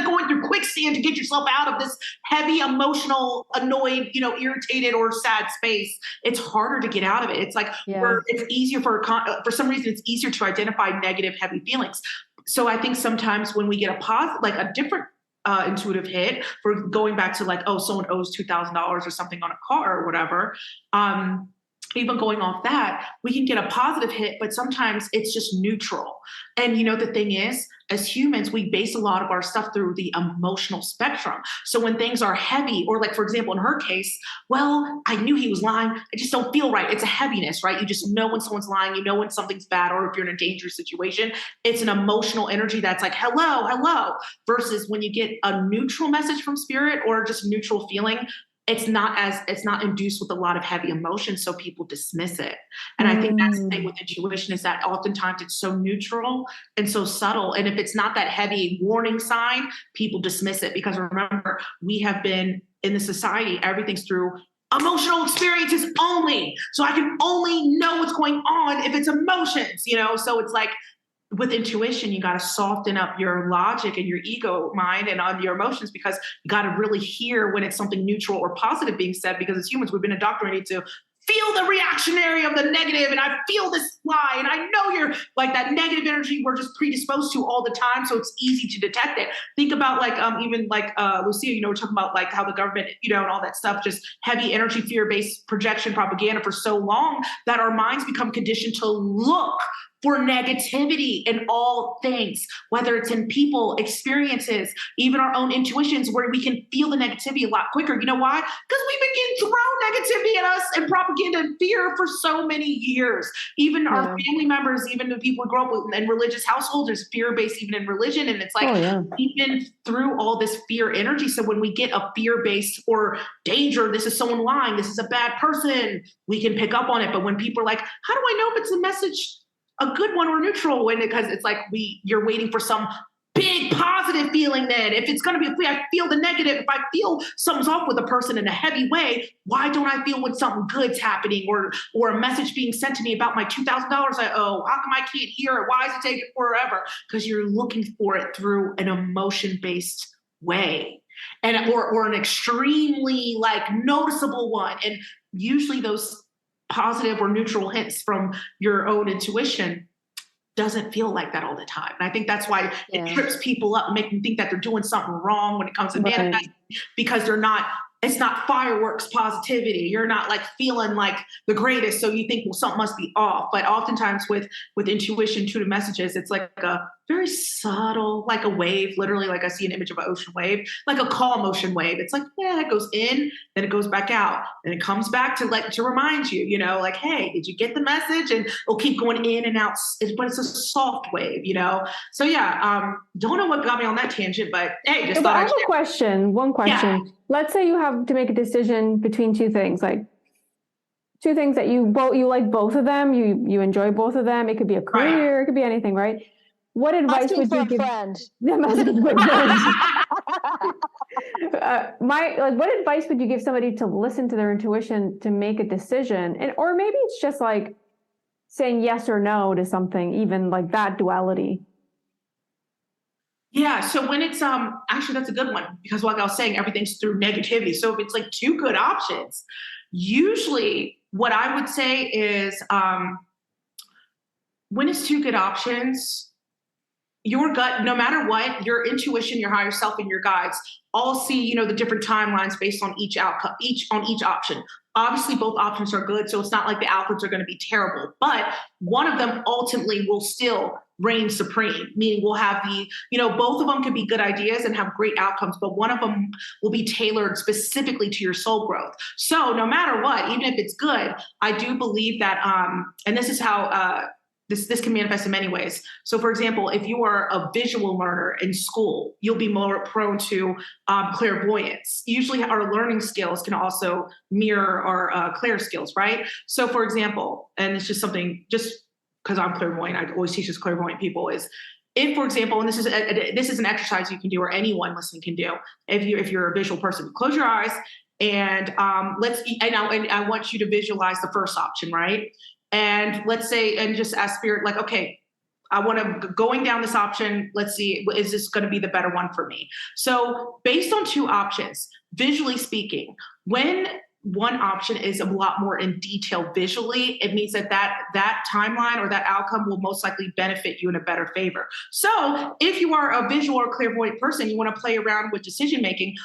going through quicksand to get yourself out of this heavy, emotional, annoyed, irritated or sad space. It's harder to get out of it. It's like it's easier for some reason, it's easier to identify negative, heavy feelings. So I think sometimes when we get a different intuitive hit for going back to like, oh, someone owes $2,000 or something on a car or whatever. Even going off that, we can get a positive hit, but sometimes it's just neutral. And the thing is, as humans, we base a lot of our stuff through the emotional spectrum. So when things are heavy, or like, for example, in her case, well, I knew he was lying. I just don't feel right. It's a heaviness, right? You just know when someone's lying, you know when something's bad, or if you're in a dangerous situation, it's an emotional energy that's like, hello, hello, versus when you get a neutral message from spirit or just neutral feeling, it's not induced with a lot of heavy emotion, so people dismiss it. And I think that's the thing with intuition, is that oftentimes it's so neutral and so subtle. And if it's not that heavy warning sign, people dismiss it, because remember, we have been in the society, everything's through emotional experiences only. So I can only know what's going on if it's emotions, so it's like, with intuition, you got to soften up your logic and your ego mind and on your emotions, because you got to really hear when it's something neutral or positive being said, because as humans, we've been indoctrinated to feel the reactionary of the negative, and I feel this lie, and I know you're like that negative energy we're just predisposed to all the time, so it's easy to detect it. Think about like even like Lucia, we're talking about like how the government, and all that stuff, just heavy energy, fear-based projection propaganda for so long that our minds become conditioned to look for negativity in all things, whether it's in people, experiences, even our own intuitions, where we can feel the negativity a lot quicker. You know why? Because we've been getting thrown negativity at us and propaganda and fear for so many years. Even our family members, even the people we grow up with in religious households, there's fear-based even in religion. And it's like, we've been through all this fear energy. So when we get a fear-based or danger, this is someone lying, this is a bad person, we can pick up on it. But when people are like, how do I know if it's a message, a good one or neutral? And because it's like you're waiting for some big positive feeling. Then if it's going to be, I feel the negative. If I feel something's off with a person in a heavy way, why don't I feel when something good's happening or a message being sent to me about my $2,000 I owe? How come I can't hear it? Why is it taking forever? Because you're looking for it through an emotion-based way, and or an extremely like noticeable one. And usually those positive or neutral hints from your own intuition doesn't feel like that all the time. And I think that's why it trips people up and make them think that they're doing something wrong when it comes to manifesting, because it's not fireworks positivity. You're not like feeling like the greatest. So you think, well, something must be off. But oftentimes with intuition, intuitive messages, it's like a very subtle, like a wave, literally, like I see an image of an ocean wave, like a calm ocean wave. It's like, it goes in, then it goes back out, and it comes back to remind you, like, hey, did you get the message? And it'll keep going in and out, but it's a soft wave, So don't know what got me on that tangent, but hey, just thought I have a question. One question. Yeah. Let's say you have to make a decision between two things, like two things that you like both of them, you enjoy both of them. It could be a career, it could be anything, right? What advice would you give? What advice would you give somebody to listen to their intuition to make a decision? Or maybe it's just like saying yes or no to something, even like that duality. Yeah. So when it's actually that's a good one, because like I was saying, everything's through negativity. So if it's like two good options, usually what I would say is when it's two good options, your gut, no matter what, your intuition, your higher self, and your guides all see, you know, the different timelines based on each outcome, each option. Obviously, both options are good, so it's not like the outcomes are going to be terrible, but one of them ultimately will still reign supreme, meaning we'll have the, you know, both of them could be good ideas and have great outcomes, but one of them will be tailored specifically to your soul growth. So no matter what, even if it's good, I do believe that, and this is how, this can manifest in many ways. So, for example, if you are a visual learner in school, you'll be more prone to clairvoyance. Usually, our learning skills can also mirror our clair skills, right? So, for example, and it's just something, just because I'm clairvoyant, I always teach this clairvoyant people is, if, for example, and this is an exercise you can do, or anyone listening can do, if you're a visual person, close your eyes and I want you to visualize the first option, right? And let's say, and just ask spirit, like, okay, I want to going down this option. Let's see, is this going to be the better one for me? So based on two options, visually speaking, when one option is a lot more in detail visually, it means that timeline or that outcome will most likely benefit you in a better favor. So if you are a visual or clairvoyant person, you want to play around with decision making,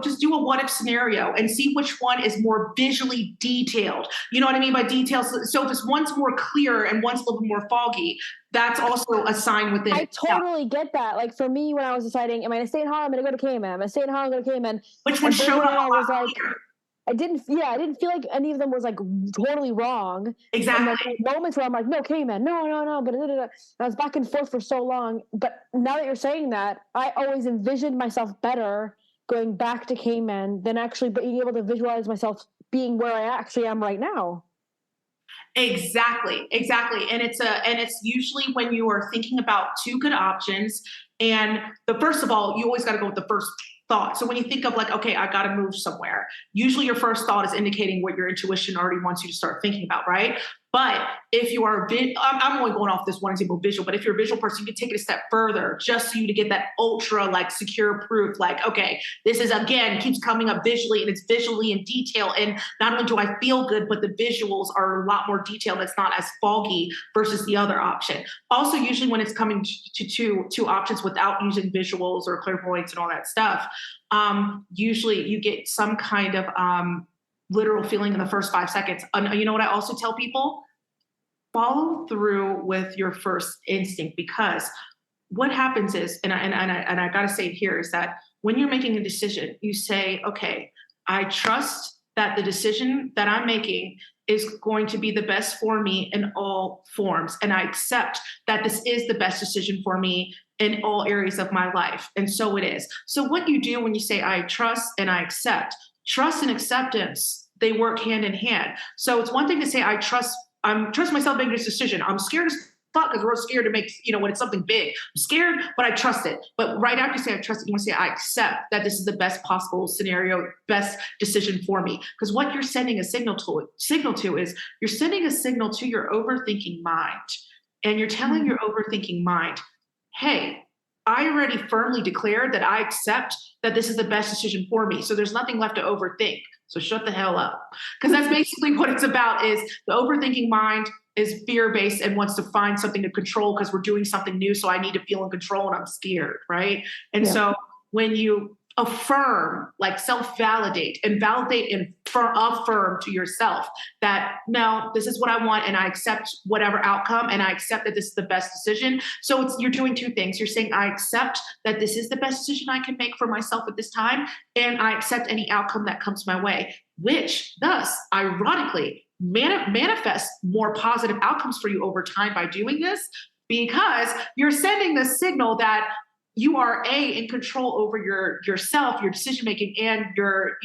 just do a what if scenario and see which one is more visually detailed. You know what I mean by details? So if one's more clear and one's a little bit more foggy, that's also a sign within I totally get that. Like for me, when I was deciding, am I going to stay in Holland? I'm going to go to Cayman. Am I staying in Holland? I'm going to Cayman. Which one showed up a lot clearer. I didn't feel like any of them was like totally wrong. Exactly. And there were moments where I'm like, no, Cayman, no, but and I was back and forth for so long. But now that you're saying that, I always envisioned myself better going back to Cayman than actually being able to visualize myself being where I actually am right now. Exactly. And it's usually when you are thinking about two good options, and first of all, you always got to go with the first thought. So when you think of like, okay, I got to move somewhere, usually your first thought is indicating what your intuition already wants you to start thinking about, right? But if you are, I'm only going off this one example, visual, but if you're a visual person, you can take it a step further just so you to get that ultra like secure proof, like, okay, this is again, keeps coming up visually and it's visually in detail. And not only do I feel good, but the visuals are a lot more detailed. It's not as foggy versus the other option. Also, usually when it's coming to two options without using visuals or clairvoyance and all that stuff, usually you get some kind of, literal feeling in the first 5 seconds. You know what I also tell people? Follow through with your first instinct, because what happens is, and I got to say it here, is that when you're making a decision, you say, okay, I trust that the decision that I'm making is going to be the best for me in all forms. And I accept that this is the best decision for me in all areas of my life. And so it is. So what you do when you say, I trust and I accept, trust and acceptance, they work hand in hand. So it's one thing to say, I trust myself making this decision. I'm scared as fuck because we're scared to make, when it's something big. I'm scared, but I trust it. But right after you say, I trust it, you want to say, I accept that this is the best possible scenario, best decision for me. Because what you're sending a signal to is you're sending a signal to your overthinking mind. And you're telling your overthinking mind, hey, I already firmly declared that I accept that this is the best decision for me. So there's nothing left to overthink. So shut the hell up. Because that's basically what it's about, is the overthinking mind is fear-based and wants to find something to control because we're doing something new. So I need to feel in control and I'm scared, right? And so when you affirm, like self-validate and validate and affirm to yourself that, no, this is what I want and I accept whatever outcome and I accept that this is the best decision. So you're doing two things. You're saying, I accept that this is the best decision I can make for myself at this time, and I accept any outcome that comes my way, which thus, ironically, manifests more positive outcomes for you over time by doing this, because you're sending the signal that you are in control over yourself, your decision making, and your,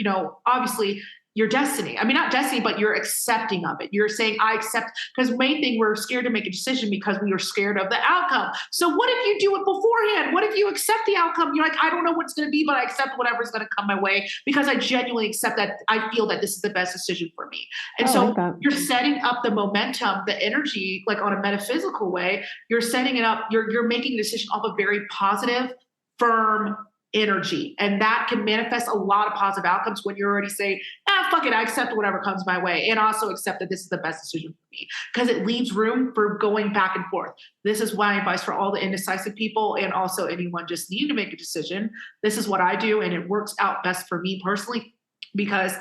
obviously your destiny. I mean, not destiny, but you're accepting of it. You're saying, I accept, because the main thing, we're scared to make a decision because we are scared of the outcome. So what if you do it beforehand? What if you accept the outcome? You're like, I don't know what it's going to be, but I accept whatever's going to come my way because I genuinely accept that I feel that this is the best decision for me. And so you're setting up the momentum, the energy, like on a metaphysical way, you're setting it up. You're making a decision off a very positive, firm energy. And that can manifest a lot of positive outcomes when you already say, fuck it, I accept whatever comes my way. And also accept that this is the best decision for me, because it leaves room for going back and forth. This is my advice for all the indecisive people and also anyone just needing to make a decision. This is what I do. And it works out best for me personally, because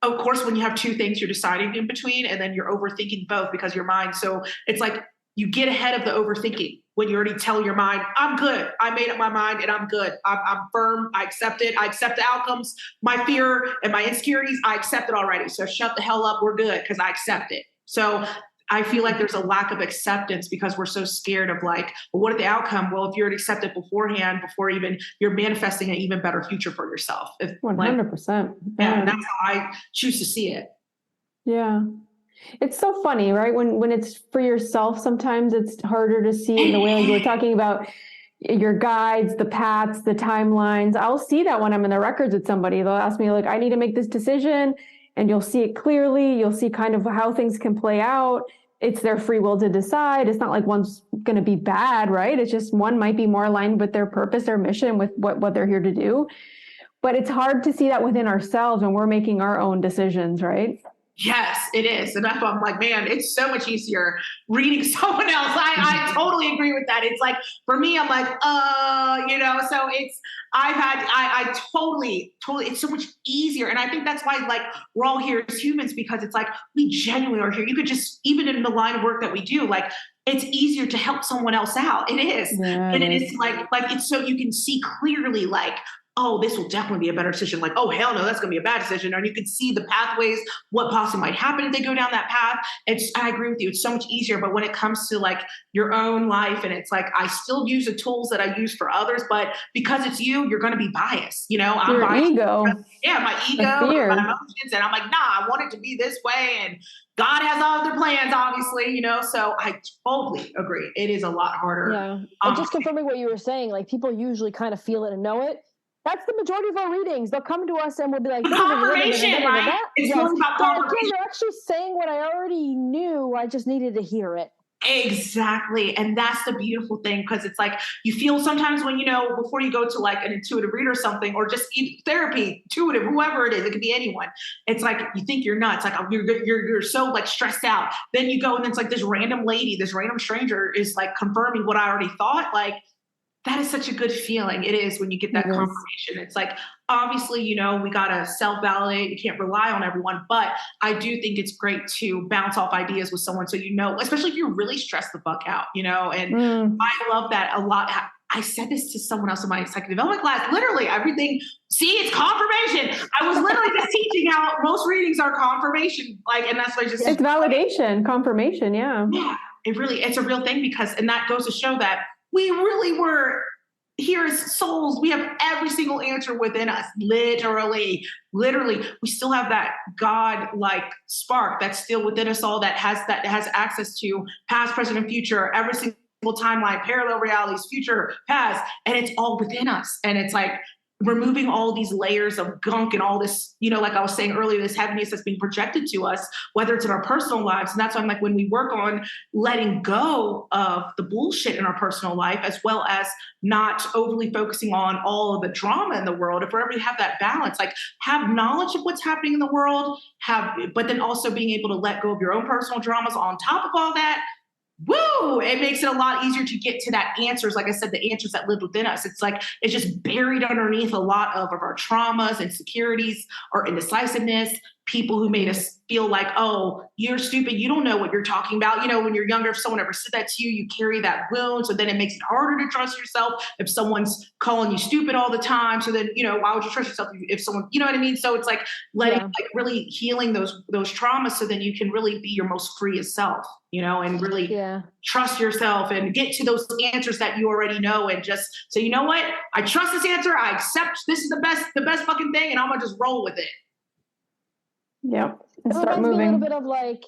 of course, when you have two things you're deciding in between, and then you're overthinking both because your mind. So it's like you get ahead of the overthinking when you already tell your mind, I'm good. I made up my mind and I'm good. I'm firm. I accept it. I accept the outcomes. My fear and my insecurities, I accept it already. So shut the hell up. We're good because I accept it. So I feel like there's a lack of acceptance because we're so scared of like, well, what is the outcome? Well, if you're accepted beforehand, before even you're manifesting an even better future for yourself. 100%. Yeah, and that's how I choose to see it. Yeah. It's so funny, right? When it's for yourself, sometimes it's harder to see it in the way like you were talking about your guides, the paths, the timelines. I'll see that when I'm in the records with somebody. They'll ask me like, I need to make this decision, and you'll see it clearly. You'll see kind of how things can play out. It's their free will to decide. It's not like one's going to be bad, right? It's just one might be more aligned with their purpose, their mission, with what they're here to do. But it's hard to see that within ourselves when we're making our own decisions, right? Yes, it is. And that's why I'm like, man, it's so much easier reading someone else. I totally agree with that. It's like, for me, I'm like, so it's, I totally, it's so much easier. And I think that's why, like, we're all here as humans, because it's like, we genuinely are here. You could just, even in the line of work that we do, like, it's easier to help someone else out. It is. Yeah, and it is like, it's so you can see clearly, like, oh, this will definitely be a better decision. Like, oh, hell no, that's going to be a bad decision. And you can see the pathways, what possibly might happen if they go down that path. I agree with you. It's so much easier. But when it comes to like your own life, and it's like, I still use the tools that I use for others, but because it's you're going to be biased. I'm biased. Ego. Yeah, my ego, my emotions. And I'm like, nah, I want it to be this way. And God has other plans, obviously, so I totally agree. It is a lot harder. Yeah. And just confirming what you were saying, like people usually kind of feel it and know it. That's the majority of our readings. They'll come to us and we'll be like, confirmation, right? It's really about confirmation. They're actually saying what I already knew. I just needed to hear it. Exactly. And that's the beautiful thing, because it's like you feel sometimes when, before you go to like an intuitive reader or something, or just therapy, intuitive, whoever it is, it could be anyone. It's like you think you're nuts. Like you're so like stressed out. Then you go and it's like this random lady, this random stranger is like confirming what I already thought. Like, that is such a good feeling. It is when you get that confirmation. It's like, obviously, we got to self-validate. You can't rely on everyone. But I do think it's great to bounce off ideas with someone. So, especially if you're really stressed the fuck out, and I love that a lot. I said this to someone else in my executive development class, literally everything. See, it's confirmation. I was literally just teaching how most readings are confirmation. Like, and that's why it's validation, confirmation. Yeah. Yeah, it's a real thing and that goes to show that we really were here as souls. We have every single answer within us. Literally, we still have that God-like spark that's still within us all, that has access to past, present, and future, every single timeline, parallel realities, future, past, and it's all within us. And it's like removing all these layers of gunk and all this, like I was saying earlier, this heaviness that's being projected to us, whether it's in our personal lives. And that's why I'm like, when we work on letting go of the bullshit in our personal life, as well as not overly focusing on all of the drama in the world, if we're ever have that balance, like have knowledge of what's happening in the world, but then also being able to let go of your own personal dramas on top of all that. Woo! It makes it a lot easier to get to that answers. Like I said, the answers that live within us. It's like, it's just buried underneath a lot of our traumas, insecurities, or indecisiveness, people who made us feel like, oh, you're stupid. You don't know what you're talking about. When you're younger, if someone ever said that to you, you carry that wound. So then it makes it harder to trust yourself if someone's calling you stupid all the time. So then, why would you trust yourself if someone, you know what I mean? So it's like like really healing those traumas, so then you can really be your most freest self, and really trust yourself and get to those answers that you already know. And just say, you know what? I trust this answer. I accept this is the best fucking thing. And I'm going to just roll with it. Yep. It Start reminds me a little moving. bit of like,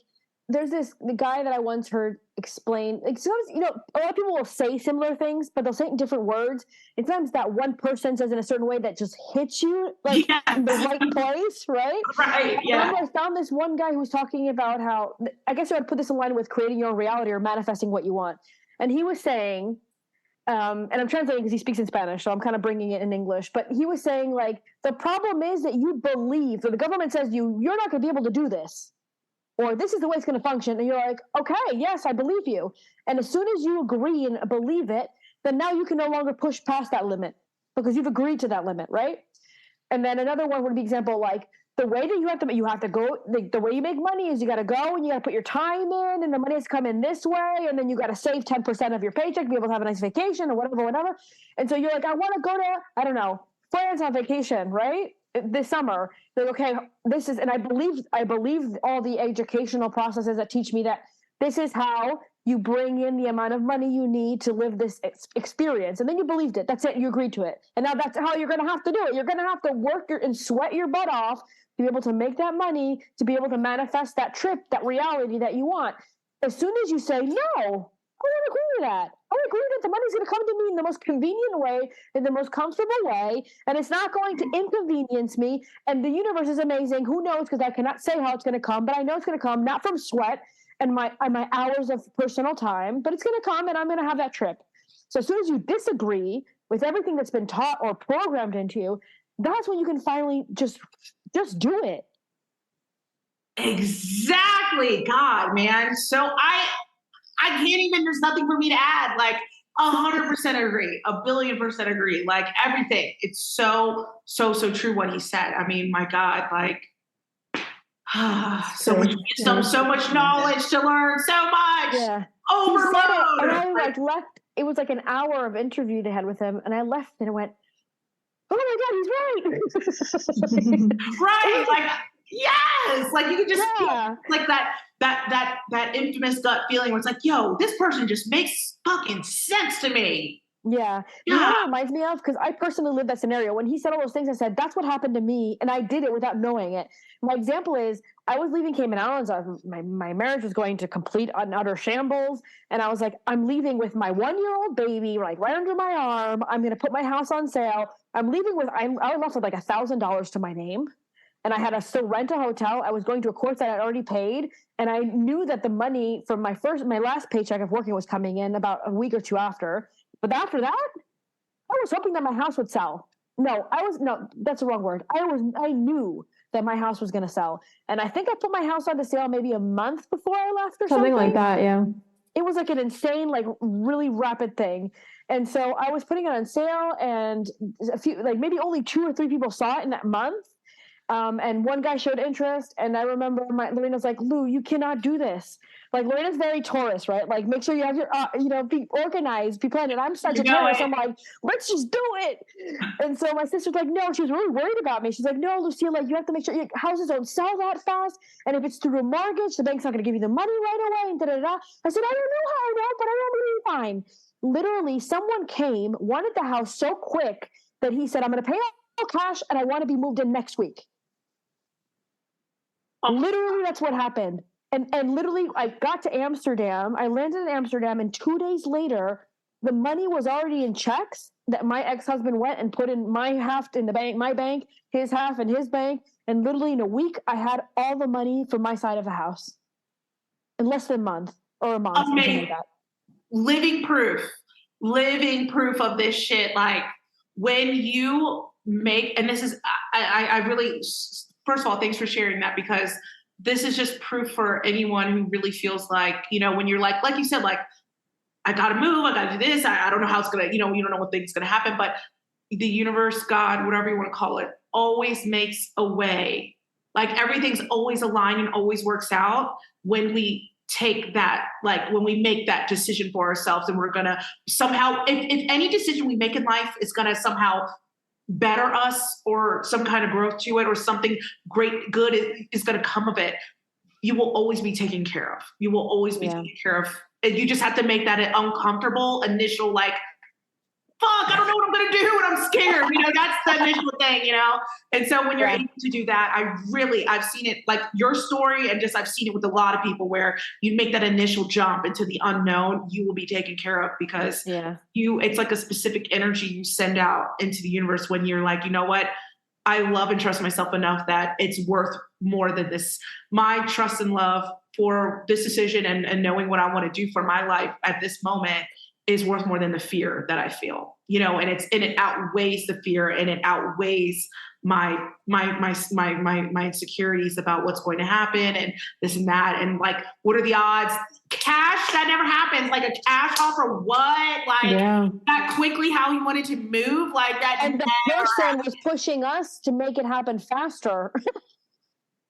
there's the guy that I once heard explain, like sometimes, a lot of people will say similar things, but they'll say it in different words. And sometimes that one person says in a certain way that just hits you like in the right place, right? Right. I remember I found this one guy who was talking about how, I guess I would put this in line with creating your own reality or manifesting what you want. And he was saying, and I'm translating because he speaks in Spanish, so I'm kind of bringing it in English. But he was saying, like, the problem is that you believe, so the government says you're not going to be able to do this, or this is the way it's going to function, and you're like, okay, yes, I believe you. And as soon as you agree and believe it, then now you can no longer push past that limit because you've agreed to that limit, right? And then another one would be example like the way that you have to go, the way you make money is you got to go and you got to put your time in, and the money has to come in this way, and then you got to save 10% of your paycheck to be able to have a nice vacation or whatever. And so you're like, I want to go to, I don't know, France on vacation, right? This summer. They're like, okay, this is, and I believe all the educational processes that teach me that this is how you bring in the amount of money you need to live this experience. And then you believed it. That's it. You agreed to it. And now that's how you're going to have to do it. You're going to have to work and sweat your butt off to be able to make that money, to be able to manifest that trip, that reality that you want. As soon as you say, no, I don't agree with that. I agree that the money's going to come to me in the most convenient way, in the most comfortable way, and it's not going to inconvenience me. And the universe is amazing. Who knows? Because I cannot say how it's going to come, but I know it's going to come not from sweat and my hours of personal time, but it's going to come, and I'm going to have that trip. So as soon as you disagree with everything that's been taught or programmed into you, that's when you can finally just do it. Exactly. God, man. So I can't even, there's nothing for me to add. Like 100% agree, 1,000,000,000% agree. Like everything. It's so true what he said. I mean, my God, like so much wisdom, so much knowledge to learn, so much. Yeah. Overload. And I like left, it was like an hour of interview they had with him, and I left and I went, oh my God, he's right. Right. Like, yes. Like you could just feel like that infamous gut feeling where it's like, yo, this person just makes fucking sense to me. Yeah. You know what it reminds me of? Because I personally lived that scenario. When he said all those things, I said, that's what happened to me. And I did it without knowing it. My example is I was leaving Cayman Islands. My marriage was going to complete an utter shambles. And I was like, I'm leaving with my 1-year-old baby, like right under my arm. I'm going to put my house on sale. I'm leaving with, I left with like $1,000 to my name. And I had to still rent a hotel. I was going to a course that I'd already paid. And I knew that the money from my last paycheck of working was coming in about a week or two after. But after that, I was hoping that my house would sell. No, that's the wrong word. I knew that my house was going to sell. And I think I put my house on the sale maybe a month before I left or something. Something like that, yeah. It was like an insane, like really rapid thing. And so I was putting it on sale, and a few, like maybe only 2 or 3 people saw it in that month. And one guy showed interest, and I remember Lorena's like, Lou, you cannot do this. Like Lorena's very Taurus, right? Like make sure you have your, be organized, be planned. And I'm such a Taurus. I'm like, let's just do it. And so my sister's like, no, she was really worried about me. She's like, no, Lucille, like you have to make sure your houses don't sell that fast. And if it's through a mortgage, the bank's not going to give you the money right away. And da-da-da. I said, I don't know how I know, but I know I'm going to be fine. Literally, someone came, wanted the house so quick that he said, I'm going to pay all cash and I want to be moved in next week. Literally, that's what happened. And literally, I got to Amsterdam. I landed in Amsterdam, and 2 days later, the money was already in checks that my ex-husband went and put in my half in the bank, my bank, his half in his bank. And literally in a week, I had all the money for my side of the house in less than a month or a month. Something like that. Living proof of this shit. Like when you make, and this is, I really, first of all, thanks for sharing that, because this is just proof for anyone who really feels like, when you're like you said, like, I got to move, I got to do this. I don't know how it's going to, you don't know what thing's going to happen, but the universe, God, whatever you want to call it, always makes a way. Like everything's always aligned and always works out when we take that, like when we make that decision for ourselves, and we're going to somehow, if any decision we make in life is going to somehow better us or some kind of growth to it or something great, good is going to come of it, you will always be taken care of. You will always be taken care of. And you just have to make that an uncomfortable initial, like, fuck, I don't know what I'm going to do and I'm scared. That's the initial thing, And so when you're able to do that, I've seen it like your story, and I've seen it with a lot of people where you make that initial jump into the unknown, you will be taken care of because it's like a specific energy you send out into the universe when you're like, you know what? I love and trust myself enough that it's worth more than this. My trust and love for this decision and knowing what I want to do for my life at this moment is worth more than the fear that I feel, and it outweighs the fear, and it outweighs my insecurities about what's going to happen and this and that. And like, what are the odds? Cash, that never happens. Like a cash offer, what? Like that quickly, how he wanted to move, like that. And the person was pushing us to make it happen faster.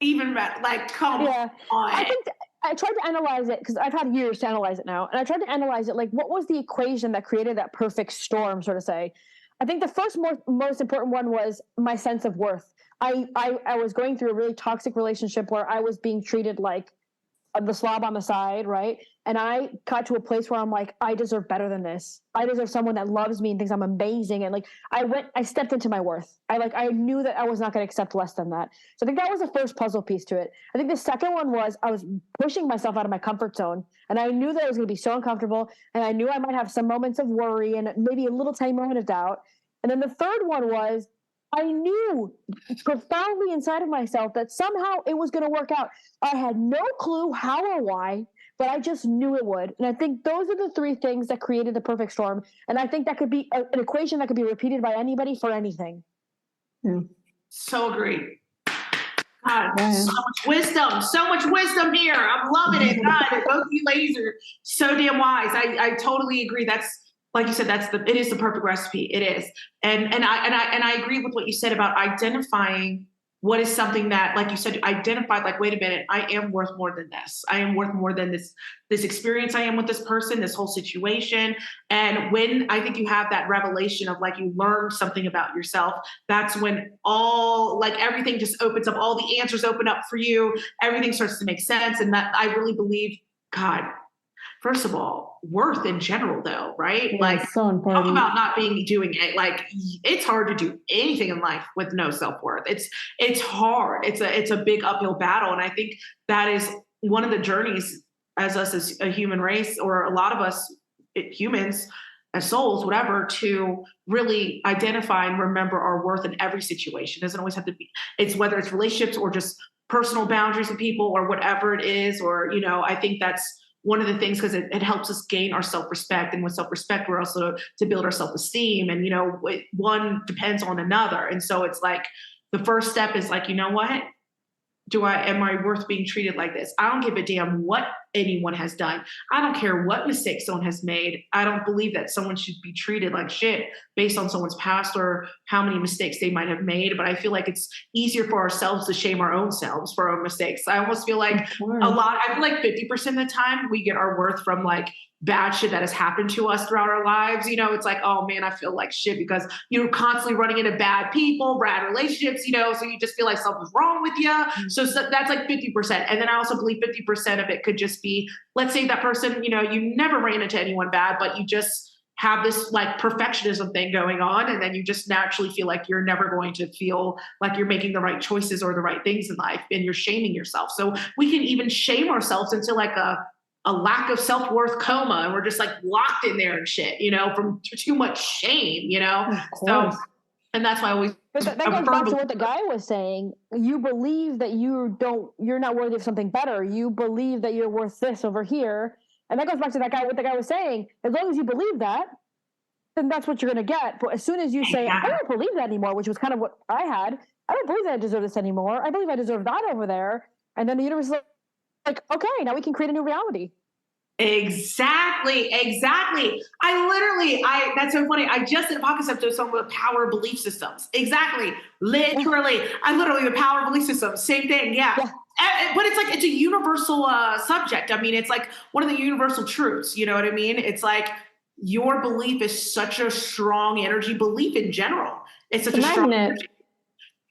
Even better. Like, come on. I think I tried to analyze it because I've had years to analyze it now. And I tried to analyze it. Like, what was the equation that created that perfect storm, so to say? I think the first most important one was my sense of worth. I was going through a really toxic relationship where I was being treated like the slob on the side, right? And I got to a place where I'm like, I deserve better than this. I deserve someone that loves me and thinks I'm amazing. And like, I stepped into my worth. I knew that I was not going to accept less than that. So I think that was the first puzzle piece to it. I think the second one was I was pushing myself out of my comfort zone, and I knew that I was going to be so uncomfortable, and I knew I might have some moments of worry and maybe a little tiny moment of doubt. And then the third one was I knew profoundly inside of myself that somehow it was going to work out. I had no clue how or why, but I just knew it would. And I think those are the three things that created the perfect storm. And I think that could be an equation that could be repeated by anybody for anything. So agreed. God, so much wisdom here. I'm loving it. God, both of you ladies are so damn wise. I totally agree. That's, like you said, it is the perfect recipe. It is. And I agree with what you said about identifying what is something that, like you said, identified, like, wait a minute, I am worth more than this. I am worth more than this experience I am with this person, this whole situation. And when I think you have that revelation of like, you learn something about yourself, that's when everything just opens up, all the answers open up for you. Everything starts to make sense. And that I really believe, God, first of all, worth in general, though, right? Yeah, like, so important. Talk about not doing it. Like, it's hard to do anything in life with no self-worth. It's hard. It's a big uphill battle. And I think that is one of the journeys as us as a human race, or a lot of us humans as souls, whatever, to really identify and remember our worth in every situation. It doesn't always have to be, it's whether it's relationships or just personal boundaries with people or whatever it is, or, I think that's one of the things, because it helps us gain our self-respect. And with self-respect, we're also to build our self-esteem. And, one depends on another. And so it's like, the first step is like, you know what? Am I worth being treated like this? I don't give a damn what anyone has done. I don't care what mistakes someone has made. I don't believe that someone should be treated like shit based on someone's past or how many mistakes they might have made. But I feel like it's easier for ourselves to shame our own selves for our own mistakes. I almost feel like I feel like 50% of the time we get our worth from like bad shit that has happened to us throughout our lives. It's like, oh man, I feel like shit because you're constantly running into bad people, bad relationships, so you just feel like something's wrong with you. So that's like 50%. And then I also believe 50% of it could just be, let's say that person, you never ran into anyone bad, but you just have this like perfectionism thing going on. And then you just naturally feel like you're never going to feel like you're making the right choices or the right things in life, and you're shaming yourself. So we can even shame ourselves into like a lack of self-worth coma, and we're just like locked in there and shit, from too much shame, So, and that's why I always. But that goes back to what the guy was saying. You believe that you're not worthy of something better. You believe that you're worth this over here. And that goes back to what the guy was saying. As long as you believe that, then that's what you're going to get. But as soon as you say, I don't believe that anymore, which was kind of what I had. I don't believe that I deserve this anymore. I believe I deserve that over there. And then the universe is like, okay, now we can create a new reality. Exactly. That's so funny. I just did a podcast episode on the power of belief systems. Exactly. Literally. The power of belief systems. Same thing. Yeah. But it's a universal subject. I mean, it's like one of the universal truths. You know what I mean? It's like your belief is such a strong energy. Belief in general. It's such a strong energy.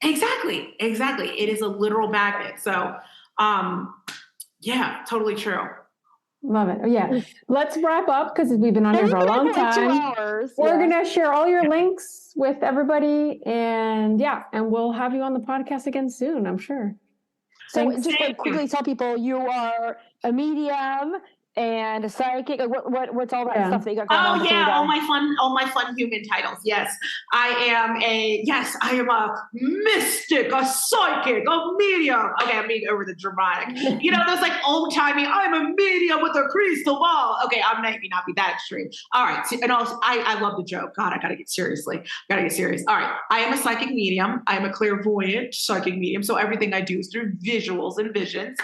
Exactly. It is a literal magnet. So, yeah, totally true. Love it. Yeah. Let's wrap up because we've been on here for a long time. We're going to share all your links with everybody. And we'll have you on the podcast again soon, I'm sure. So just like quickly tell people you are a medium and a psychic. What's all that stuff that you got going on? Oh yeah, all my fun human titles. Yes, I am a mystic, a psychic, a medium. Okay, I'm being over the dramatic. You know, those like old timey. I'm a medium with a crystal ball. Okay, I'm maybe not be that extreme. All right, and also I love the joke. God, I gotta get serious. All right, I am a psychic medium. I am a clairvoyant psychic medium. So everything I do is through visuals and visions.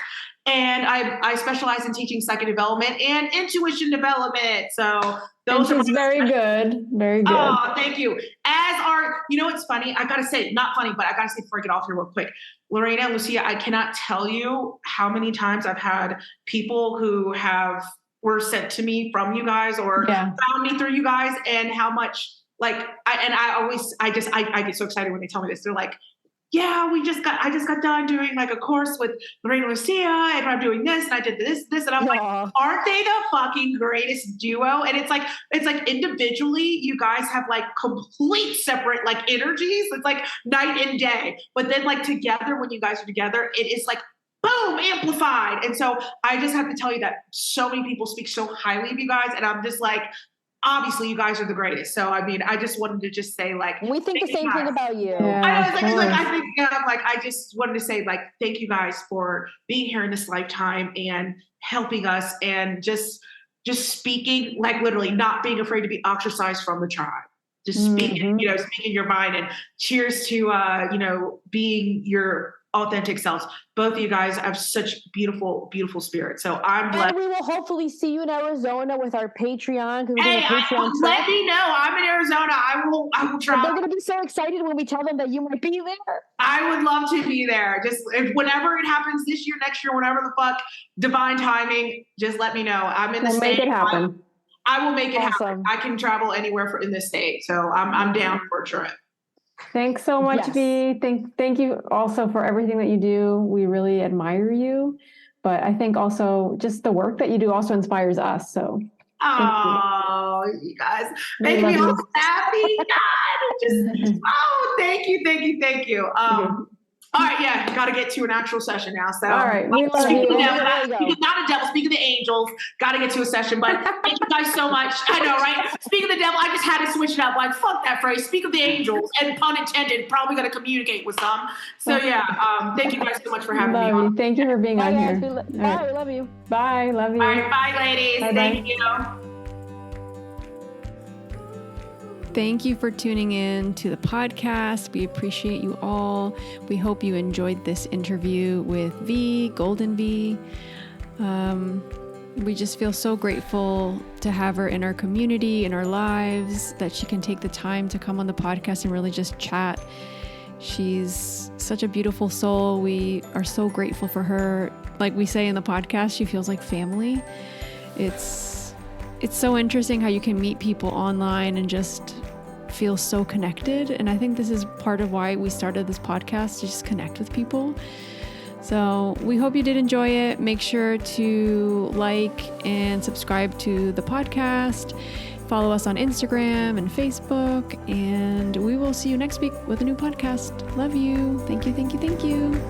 And I specialize in teaching psychic development and intuition development. So those are very good. Very good. Oh, thank you. You know what's funny? I gotta say, not funny, but I gotta say before I get off here real quick. Lorena and Lucia, I cannot tell you how many times I've had people who were sent to me from you guys or found me through you guys, and how much I get so excited when they tell me this. They're like, yeah, I just got done doing like a course with Lorena and Lucia, and I'm doing this, and I did this, and I'm like, aren't they the fucking greatest duo? And it's like individually, you guys have like complete separate like energies. It's like night and day. But then like together, when you guys are together, it is like boom, amplified. And so I just have to tell you that so many people speak so highly of you guys, and I'm just like, obviously you guys are the greatest. So I mean, I just wanted to just say like, we think the same thing about you. I just wanted to say like, thank you guys for being here in this lifetime and helping us, and just speaking, like literally not being afraid to be ostracized from the tribe. Just speaking, speaking your mind, and cheers to, being your authentic selves. Both of you guys have such beautiful, beautiful spirits. So I'm blessed. And we will hopefully see you in Arizona with our Patreon. Let me know. I'm in Arizona. I will try. They're going to be so excited when we tell them that you might be there. I would love to be there. Just whenever it happens this year, next year, whenever the fuck, divine timing, just let me know. I'm in the state. Make it happen. I will make it happen. I can travel anywhere in this state. So I'm down for a trip. Thanks so much, Vee. Thank you also for everything that you do. We really admire you, but I think also just the work that you do also inspires us. So, you guys make me all happy. God, thank you. All right, got to get to an actual session now. So, all right, we love you. Not a devil, speak of the angels. Got to get to a session, but thank you guys so much. I know, right? Speak of the devil, I just had to switch it up. Like, fuck that phrase. Speak of the angels, and pun intended, probably going to communicate with some. So, thank you guys so much for having me on. Thank you for being on here. Bye, we love you. Bye, love you. All right, bye, ladies. Thank you. Thank you for tuning in to the podcast. We appreciate you all. We hope you enjoyed this interview with Vee, Golden Vee. We just feel so grateful to have her in our community, in our lives, that she can take the time to come on the podcast and really just chat. She's such a beautiful soul. We are so grateful for her. Like we say in the podcast, she feels like family. It's so interesting how you can meet people online and just feel so connected. And I think this is part of why we started this podcast, to just connect with people. So we hope you did enjoy it. Make sure to like and subscribe to the podcast. Follow us on Instagram and Facebook. And we will see you next week with a new podcast. Love you. Thank you.